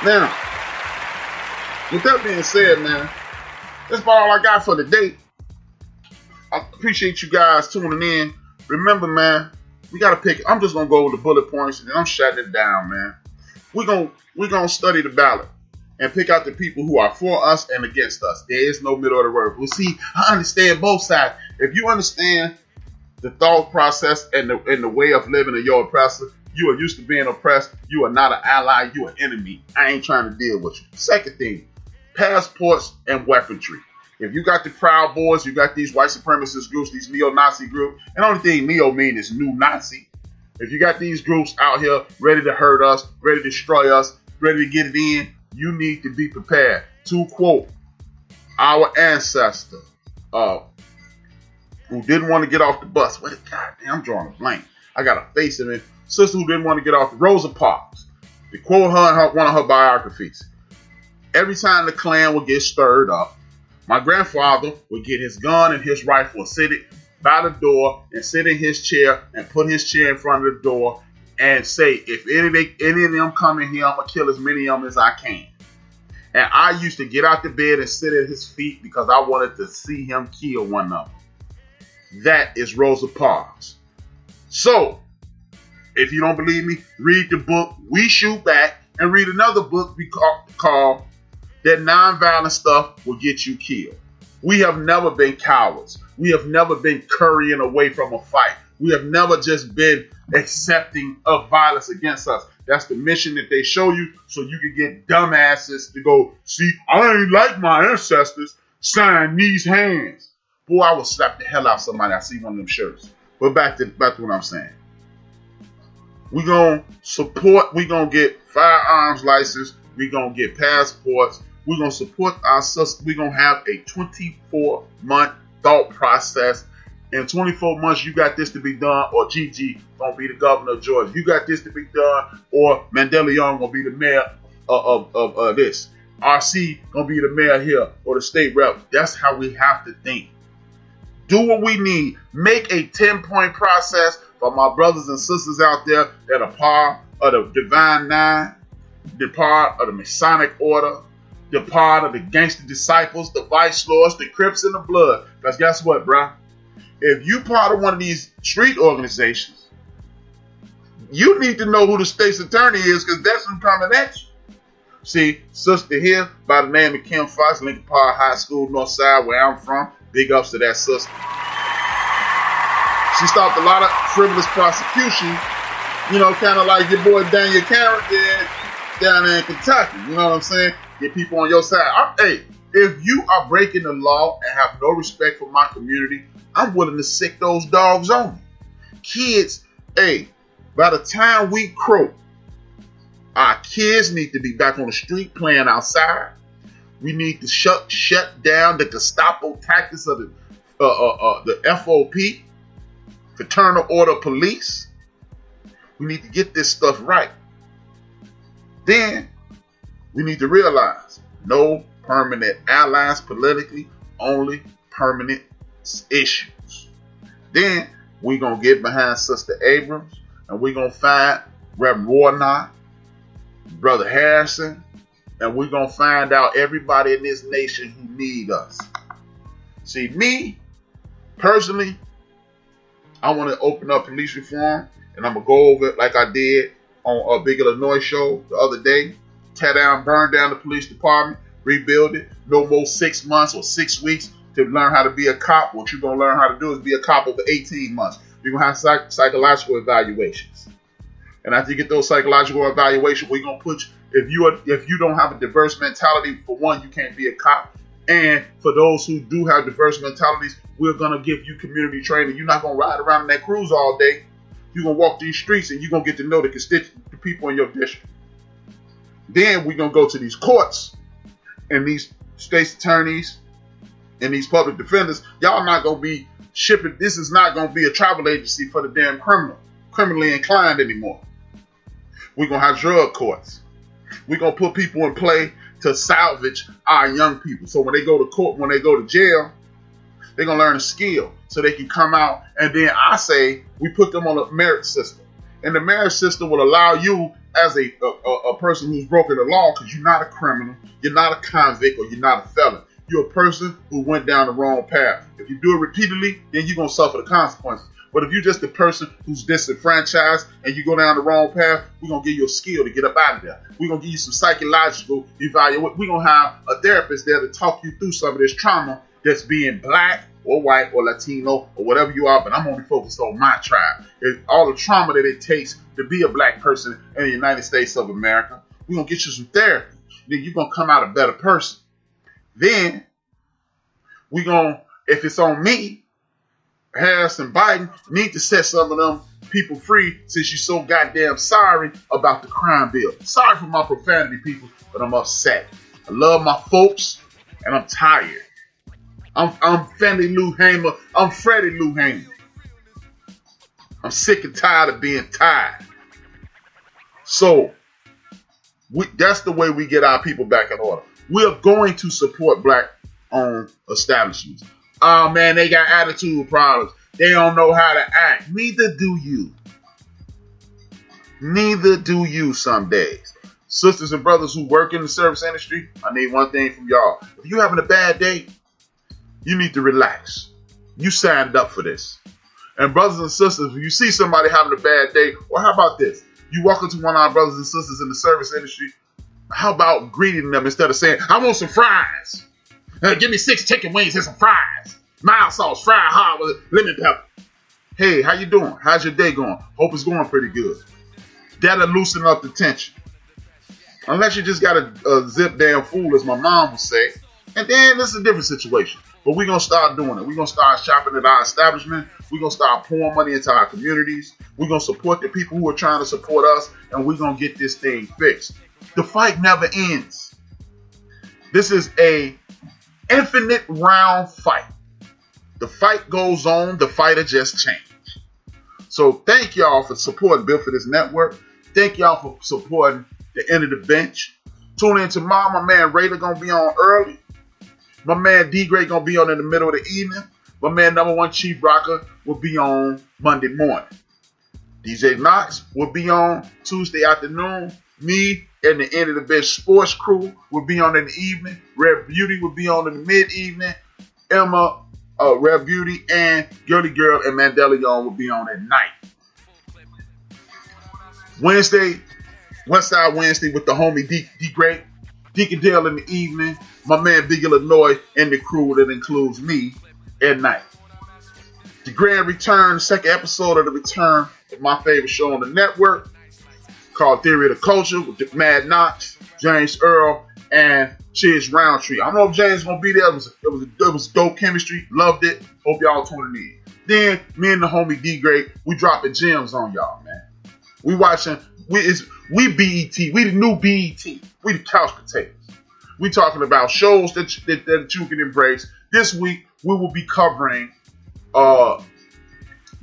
Now, with that being said, man, that's about all I got for today. I appreciate you guys tuning in. Remember, man, we got to pick. I'm just going to go with the bullet points, and then I'm shutting it down, man. We're gonna study the ballot and pick out the people who are for us and against us. There is no middle of the road. We'll see. I understand both sides. If you understand the thought process and the way of living of your oppressor, you are used to being oppressed. You are not an ally. You are an enemy. I ain't trying to deal with you. Second thing, passports and weaponry. If you got the Proud Boys, you got these white supremacist groups, these neo-Nazi groups, and the only thing neo mean is new Nazi. If you got these groups out here ready to hurt us, ready to destroy us, ready to get it in, you need to be prepared. To quote our ancestor, who didn't want to get off the bus. What? Goddamn, I'm drawing a blank. I got a face of it. Sister who didn't want to get off the Rosa Parks. To quote her in one of her biographies. Every time the Klan would get stirred up, my grandfather would get his gun and his rifle and sit it by the door and sit in his chair and put his chair in front of the door and say, if any of them come in here, I'm going to kill as many of them as I can. And I used to get out the bed and sit at his feet because I wanted to see him kill one of them. That is Rosa Parks. So, if you don't believe me, read the book We Shoot Back and read another book we called That Nonviolent Stuff Will Get You Killed. We have never been cowards. We have never been currying away from a fight. We have never just been accepting of violence against us. That's the mission that they show you so you can get dumbasses to go, see, I ain't like my ancestors, sign these hands. Boy, I will slap the hell out of somebody I see one of them shirts. But back to what I'm saying. We're going to support, we're going to get firearms license, we're going to get passports, we're going to support our sisters, we're going to have a 24-month thought process. In 24 months, you got this to be done, or Gigi going to be the governor of Georgia. You got this to be done, or Mandela Young going to be the mayor of this. RC going to be the mayor here, or the state rep. That's how we have to think. Do what we need. Make a 10-point process for my brothers and sisters out there that are part of the Divine Nine, the part of the Masonic Order, the part of the Gangster Disciples, the Vice Lords, the Crips, and the Blood. Because guess what, bruh? If you part of one of these street organizations, you need to know who the state's attorney is, because that's who's coming at you. See, sister here by the name of Kim Fox, Lincoln Park High School, North Side, where I'm from. Big ups to that sister. She stopped a lot of frivolous prosecution, you know, kind of like your boy Daniel Carroll did down there in Kentucky. You know what I'm saying? Get people on your side. Hey, if you are breaking the law and have no respect for my community, I'm willing to sick those dogs on me. Kids, hey, by the time we croak, our kids need to be back on the street playing outside. We need to shut down the Gestapo tactics of the FOP, Fraternal Order Police. We need to get this stuff right. Then we need to realize no permanent allies politically, only permanent issues. Then we're going to get behind Sister Abrams and we're going to find Reverend Warnock, Brother Harrison, and we're going to find out everybody in this nation who need us. See, me, personally, I want to open up police reform, and I'm going to go over it like I did on a Big Illinois show the other day. Tear down, burn down the police department, rebuild it. No more 6 months or 6 weeks to learn how to be a cop. What you're going to learn how to do is be a cop over 18 months. You're going to have psychological evaluations. And after you get those psychological evaluations, we're going to put you, if you don't have a diverse mentality, for one, you can't be a cop. And for those who do have diverse mentalities, we're going to give you community training. You're not going to ride around in that cruise all day. You're going to walk these streets and you're going to get to know the people in your district. Then we're going to go to these courts and these state's attorneys and these public defenders. Y'all not going to be shipping. This is not going to be a travel agency for the damn criminally inclined anymore. We're going to have drug courts. We're going to put people in play to salvage our young people. So when they go to court, when they go to jail, they're going to learn a skill so they can come out. And then I say we put them on a merit system. And the merit system will allow you as a person who's broken the law, because you're not a criminal, you're not a convict, or you're not a felon. You're a person who went down the wrong path. If you do it repeatedly, then you're going to suffer the consequences. But if you're just a person who's disenfranchised and you go down the wrong path, we're going to give you a skill to get up out of there. We're going to give you some psychological evaluation. We're going to have a therapist there to talk you through some of this trauma that's being black or white or Latino or whatever you are, but I'm only focused on my tribe. It's all the trauma that it takes to be a black person in the United States of America. We're going to get you some therapy. Then you're going to come out a better person. Then we're going to, if it's on me, Harris and Biden need to set some of them people free since you're so goddamn sorry about the crime bill. Sorry for my profanity, people, but I'm upset. I love my folks, and I'm tired. I'm Fannie Lou Hamer. I'm Freddie Lou Hamer. I'm sick and tired of being tired. So, that's the way we get our people back in order. We are going to support black-owned establishments. Oh, man, they got attitude problems. They don't know how to act. Neither do you. Neither do you some days. sisters and brothers who work in the service industry, I need one thing from y'all. If you're having a bad day, you need to relax. You signed up for this. And brothers and sisters, if you see somebody having a bad day, or how about this? You walk into one of our brothers and sisters in the service industry, how about greeting them instead of saying, I want some fries. Give me 6 chicken wings and some fries. Mild sauce, fried hard with lemon pepper. Hey, how you doing? How's your day going? Hope it's going pretty good. That'll loosen up the tension. Unless you just got a zip damn fool, as my mom would say. And then this is a different situation. But we're going to start doing it. We're going to start shopping at our establishment. We're going to start pouring money into our communities. We're going to support the people who are trying to support us. And we're going to get this thing fixed. The fight never ends. This is a infinite round fight. The fight goes on. The fighter just changed. So thank y'all for supporting Built for This Network. Thank y'all for supporting the End of the Bench. Tune in tomorrow. My man Raider going to be on early. My man D-Gray going to be on in the middle of the evening. My man number 1 Chief Rocker will be on Monday morning. DJ Knox will be on Tuesday afternoon. Me and the End of the Bench sports crew will be on in the evening. Red Beauty will be on in the mid-evening. Emma, Red Beauty, and Girly Girl and Mandela Young will be on at night. Wednesday, Westside Wednesday with the homie D-Gray. Deacon Dale in the evening, my man Big Illinois, and the crew that includes me at night. The grand return, second episode of the return of my favorite show on the network called Theory of the Culture with Mad Knox, James Earl, and Chiz Roundtree. I don't know if James is going to be there. It was dope chemistry. Loved it. Hope y'all tuning in. Then, me and the homie D-Gray, we dropping gems on y'all, man. We watching, we BET. We the new BET. We the couch potatoes. We talking about shows that you can embrace. This week, we will be covering the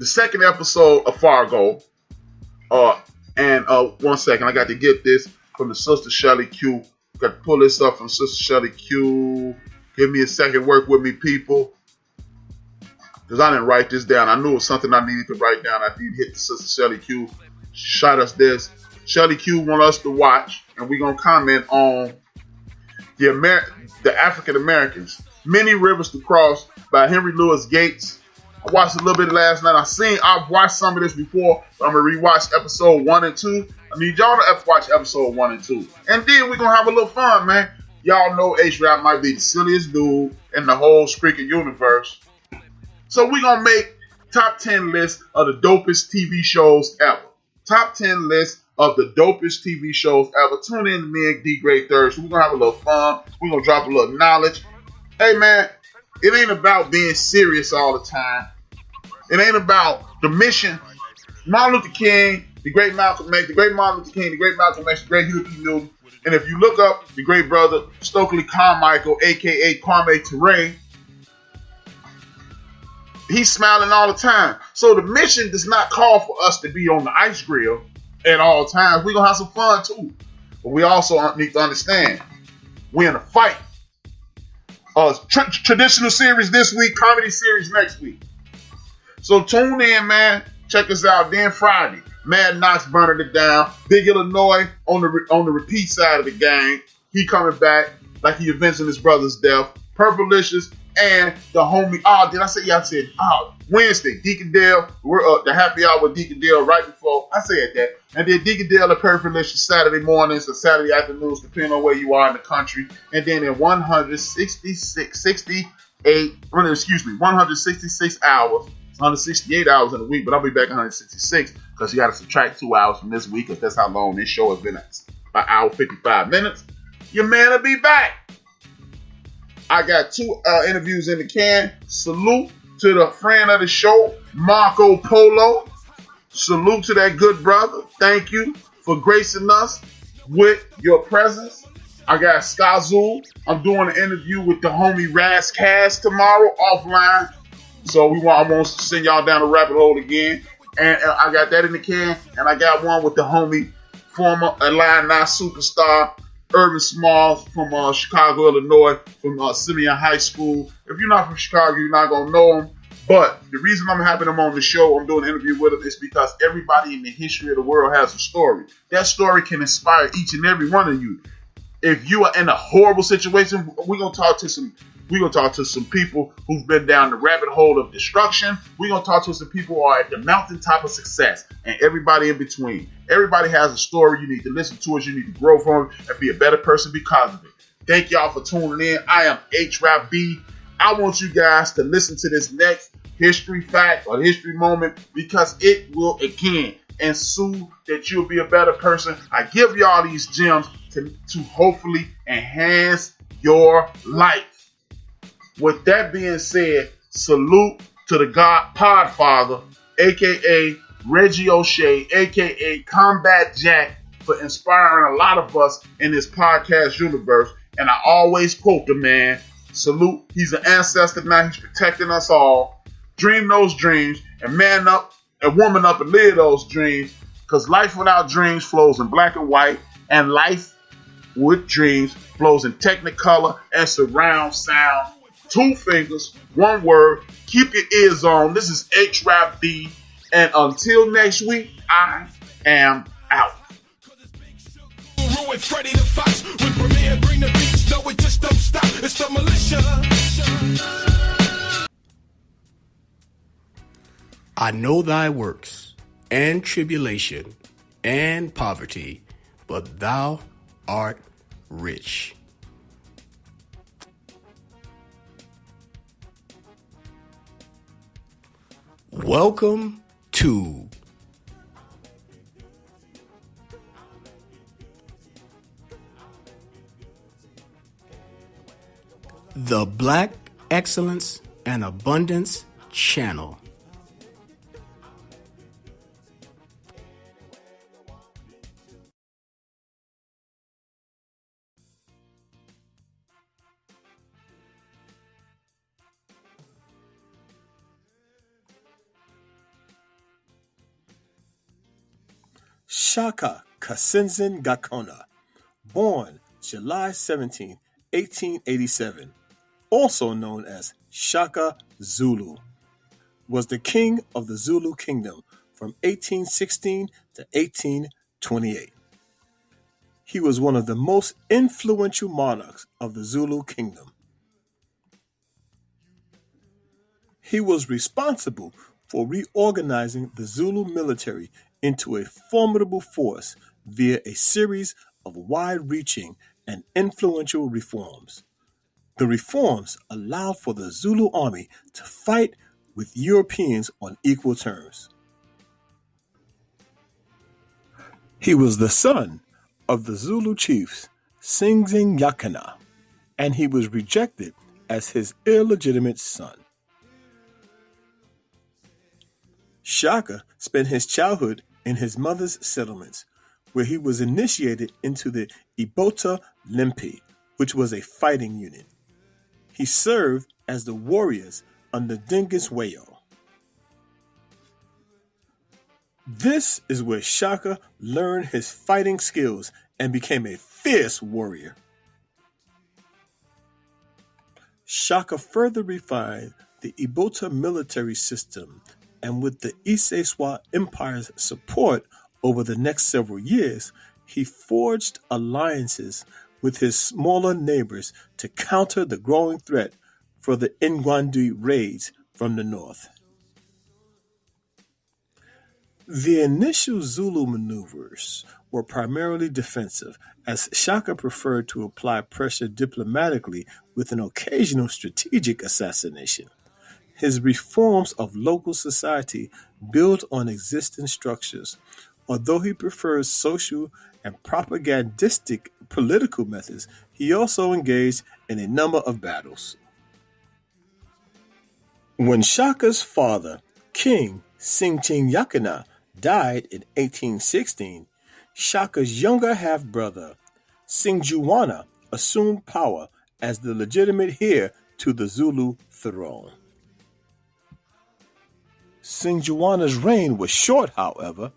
second episode of Fargo. And 1 second, I got to get this from the Sister Shelly Q. Got to pull this up from Sister Shelly Q. Give me a second, work with me, people. Because I didn't write this down. I knew it was something I needed to write down. I did hit the Sister Shelly Q. Shot us this. Shelly Q want us to watch, and we're going to comment on the African Americans. Many Rivers to Cross by Henry Louis Gates. I watched a little bit last night. I've watched some of this before, but I'm going to rewatch episode 1 and 2. I need y'all to watch episode 1 and 2. And then we're going to have a little fun, man. Y'all know HRap might be the silliest dude in the whole Spreaker universe. So we're going to make top 10 lists of the dopest TV shows ever. Top 10 lists of the dopest TV shows ever. Tune in to me and D-Gray Thursday. We're going to have a little fun. We're going to drop a little knowledge. Hey, man, it ain't about being serious all the time. It ain't about the mission. Martin Luther King, the great Malcolm X, the great Martin Luther King, the great Malcolm X, the great Huey P. Newton. And if you look up the great brother, Stokely Carmichael, a.k.a. Kwame Ture, he's smiling all the time. So the mission does not call for us to be on the ice grill at all times. We're going to have some fun too. But we also need to understand, we're in a fight. Traditional series this week, comedy series next week. So tune in, man. Check us out. Then Friday, Mad Knox burning it down. Big Illinois on the repeat side of the game. He coming back like he avenging his brother's death. Purplelicious and the homie. Wednesday, Deacon Dale. We're the happy hour with Deacon Dale right before I said that. And then Deacon Dale and Purplelicious Saturday mornings or Saturday afternoons, depending on where you are in the country. And then in 166 hours. 168 hours in a week, but I'll be back 166 because you got to subtract 2 hours from this week because that's how long this show has been at. An hour 55 minutes. Your man will be back. I got 2 interviews in the can. Salute to the friend of the show, Marco Polo. Salute to that good brother. Thank you for gracing us with your presence. I got Skazoo. I'm doing an interview with the homie Raz Cass tomorrow offline. So I want to send y'all down the rabbit hole again. And I got that in the can. And I got one with the homie, former Illini superstar, Urban Smalls from Chicago, Illinois, from Simeon High School. If you're not from Chicago, you're not going to know him. But the reason I'm having him on the show, I'm doing an interview with him, is because everybody in the history of the world has a story. That story can inspire each and every one of you. If you are in a horrible situation, we're gonna talk to some people who've been down the rabbit hole of destruction. We're gonna talk to some people who are at the mountaintop of success, and everybody in between. Everybody has a story. You need to listen to it. You need to grow from it and be a better person because of it. Thank y'all for tuning in. I am HRap B. I want you guys to listen to this next history fact or history moment, because it will again ensue that you'll be a better person. I give y'all these gems to hopefully enhance your life. With that being said, salute to the God Podfather, aka Reggie O'Shea, aka Combat Jack, for inspiring a lot of us in this podcast universe. And I always quote the man, salute. He's an ancestor now. He's protecting us all. Dream those dreams and man up and woman up and live those dreams, because life without dreams flows in black and white, and life with dreams flows in technicolor and surround sound. 2 fingers, 1 word. Keep your ears on. This is HRap B, and until next week, I am out. Freddy the Fox with Premier, bring the beats. No, it just don't stop. It's the militia. I know thy works, and tribulation, and poverty, but thou art rich. Welcome to the Black Excellence and Abundance Channel. Shaka Kasinzin Gakona, born July 17, 1887, also known as Shaka Zulu, was the king of the Zulu kingdom from 1816 to 1828. He was one of the most influential monarchs of the Zulu kingdom. He was responsible for reorganizing the Zulu military into a formidable force via a series of wide-reaching and influential reforms. The reforms allowed for the Zulu army to fight with Europeans on equal terms. He was the son of the Zulu chiefs Sinzing Yakana, and he was rejected as his illegitimate son. Shaka spent his childhood in his mother's settlements, where he was initiated into the Ibota Limpi, which was a fighting unit. He served as the warriors under Dingus Wayo. This is where Shaka learned his fighting skills and became a fierce warrior. Shaka further refined the Ibota military system, and with the Iseswa Empire's support over the next several years, he forged alliances with his smaller neighbors to counter the growing threat for the Ngwandi raids from the north. The initial Zulu maneuvers were primarily defensive, as Shaka preferred to apply pressure diplomatically with an occasional strategic assassination. His reforms of local society built on existing structures, although he prefers social and propagandistic political methods. He also engaged in a number of battles. When Shaka's father, King Sinzing Yakana, died in 1816, Shaka's younger half-brother, Sinjuwana, assumed power as the legitimate heir to the Zulu throne. Sinjuana's reign was short, however,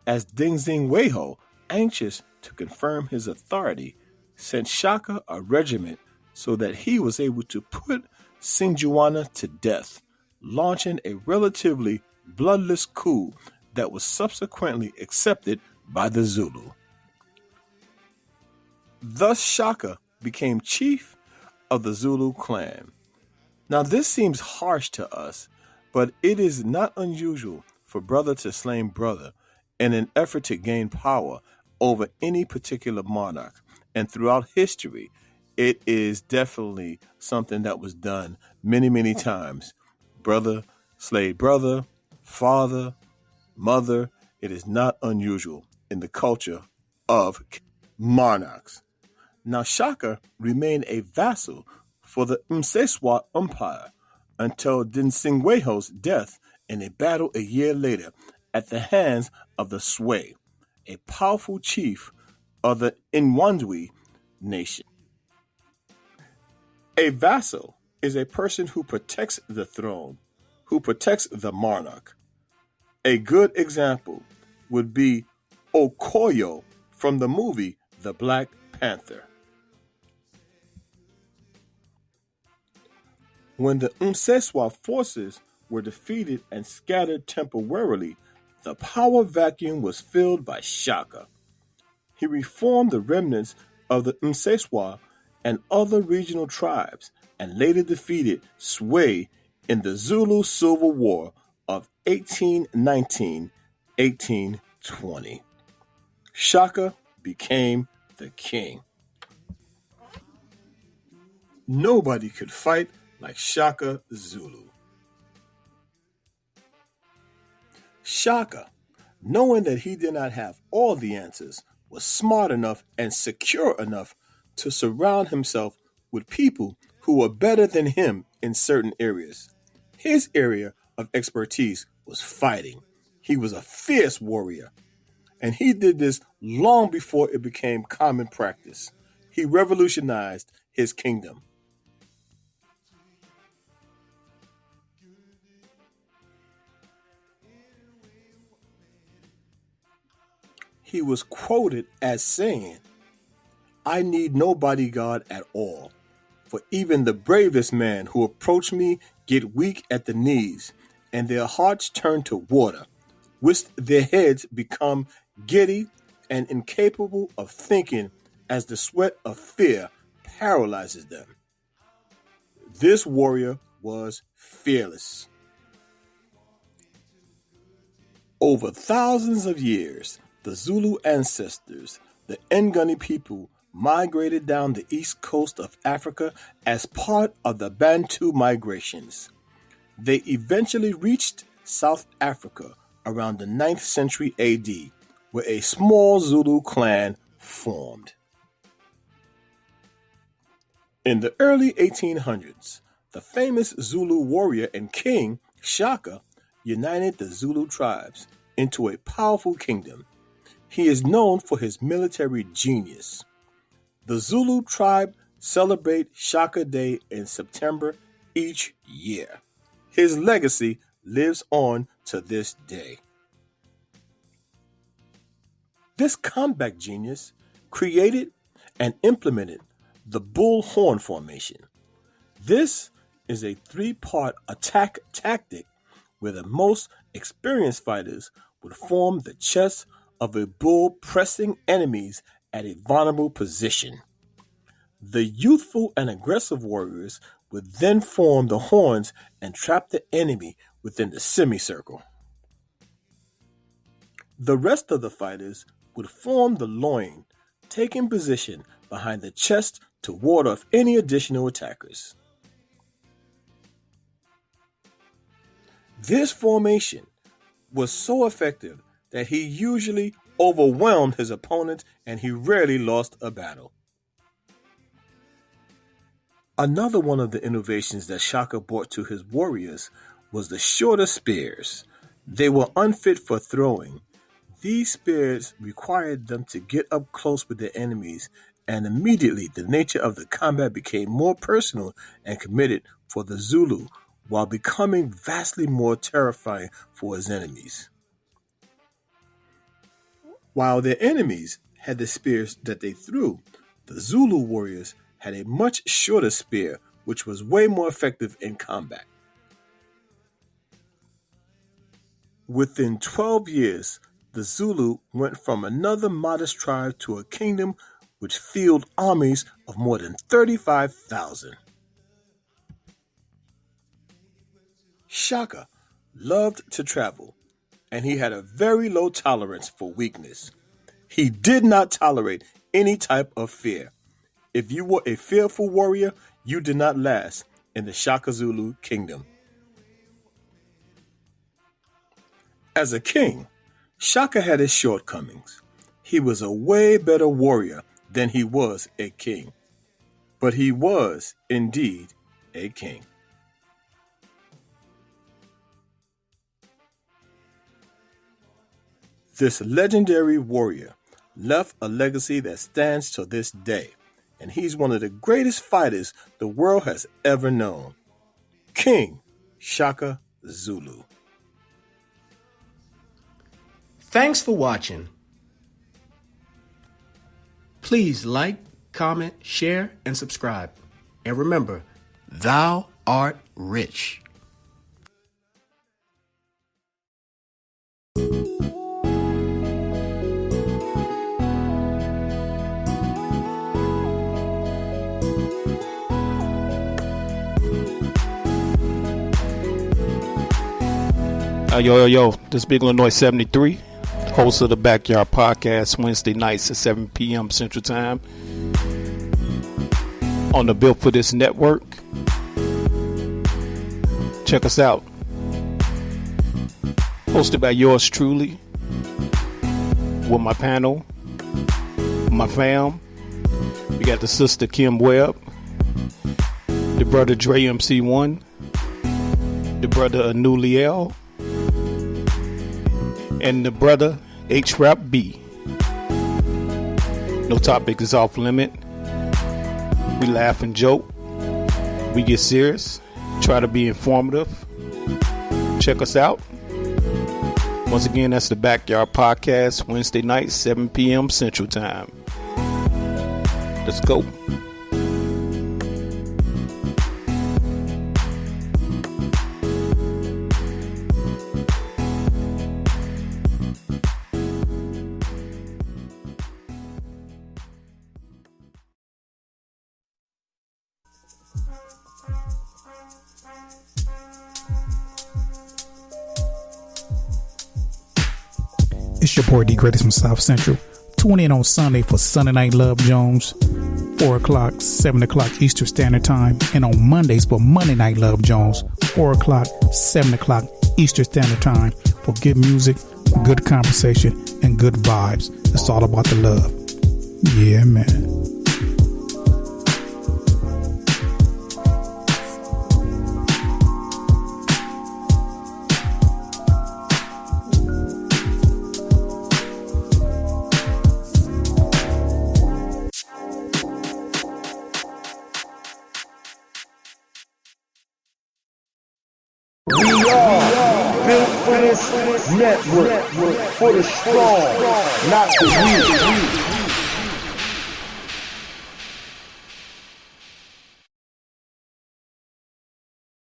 as Dinzing Wayo, anxious to confirm his authority, sent Shaka a regiment so that he was able to put Sinjuana to death, launching a relatively bloodless coup that was subsequently accepted by the Zulu. Thus, Shaka became chief of the Zulu clan. Now, this seems harsh to us, but it is not unusual for brother to slay brother in an effort to gain power over any particular monarch. And throughout history, it is definitely something that was done many, many times. Brother slayed brother, father, mother. It is not unusual in the culture of monarchs. Now, Shaka remained a vassal for the Mseswa Empire until Dinsingueho's death in a battle a year later at the hands of the Sway, a powerful chief of the Inwandwi nation. A vassal is a person who protects the throne, who protects the monarch. A good example would be Okoyo from the movie The Black Panther. When the Mseswa forces were defeated and scattered temporarily, the power vacuum was filled by Shaka. He reformed the remnants of the Mseswa and other regional tribes and later defeated Sway in the Zulu Civil War of 1819-1820. Shaka became the king. Nobody could fight like Shaka Zulu. Shaka, knowing that he did not have all the answers, was smart enough and secure enough to surround himself with people who were better than him in certain areas. His area of expertise was fighting. He was a fierce warrior, and he did this long before it became common practice. He revolutionized his kingdom. He was quoted as saying, "I need no bodyguard at all, for even the bravest man who approach me get weak at the knees, and their hearts turn to water, whilst their heads become giddy and incapable of thinking as the sweat of fear paralyzes them." This warrior was fearless. Over thousands of years, the Zulu ancestors, the Nguni people, migrated down the east coast of Africa as part of the Bantu migrations. They eventually reached South Africa around the 9th century AD, where a small Zulu clan formed. In the early 1800s, the famous Zulu warrior and king, Shaka, united the Zulu tribes into a powerful kingdom. He is known for his military genius. The Zulu tribe celebrate Shaka Day in September each year. His legacy lives on to this day. This combat genius created and implemented the bull horn formation. This is a 3-part attack tactic where the most experienced fighters would form the chest of a bull, pressing enemies at a vulnerable position. The youthful and aggressive warriors would then form the horns and trap the enemy within the semicircle. The rest of the fighters would form the loin, taking position behind the chest to ward off any additional attackers. This formation was so effective that he usually overwhelmed his opponents and he rarely lost a battle. Another one of the innovations that Shaka brought to his warriors was the shorter spears. They were unfit for throwing. These spears required them to get up close with their enemies, and immediately the nature of the combat became more personal and committed for the Zulu, while becoming vastly more terrifying for his enemies. While their enemies had the spears that they threw, the Zulu warriors had a much shorter spear, which was way more effective in combat. Within 12 years, the Zulu went from another modest tribe to a kingdom which fielded armies of more than 35,000. Shaka loved to travel, and he had a very low tolerance for weakness. He did not tolerate any type of fear. If you were a fearful warrior, you did not last in the Shaka Zulu kingdom. As a king, Shaka had his shortcomings. He was a way better warrior than he was a king. But he was indeed a king. This legendary warrior left a legacy that stands to this day, and he's one of the greatest fighters the world has ever known. King Shaka Zulu. Thanks for watching. Please like, comment, share, and subscribe. And remember, thou art rich. Yo, this is Big Illinois 73, host of the Backyard Podcast, Wednesday nights at 7 p.m. Central Time on the Built for This network. Check us out. Hosted by yours truly, with my panel, my fam. We got the sister Kim Webb, the brother Dre MC1, the brother Anuliel, and the brother HRap B. No topic is off limit. We laugh and joke. We get serious. Try to be informative. Check us out. Once again, that's the Backyard Podcast, Wednesday night, 7 p.m. Central Time. Let's go. It's your boy D Greatest from South Central. Tune in on Sunday for Sunday Night Love Jones, 4 o'clock, 7 o'clock Eastern Standard Time. And on Mondays for Monday Night Love Jones, 4 o'clock, 7 o'clock Eastern Standard Time for good music, good conversation, and good vibes. It's all about the love. Yeah, man. Built for this network, for the strong, not the weak.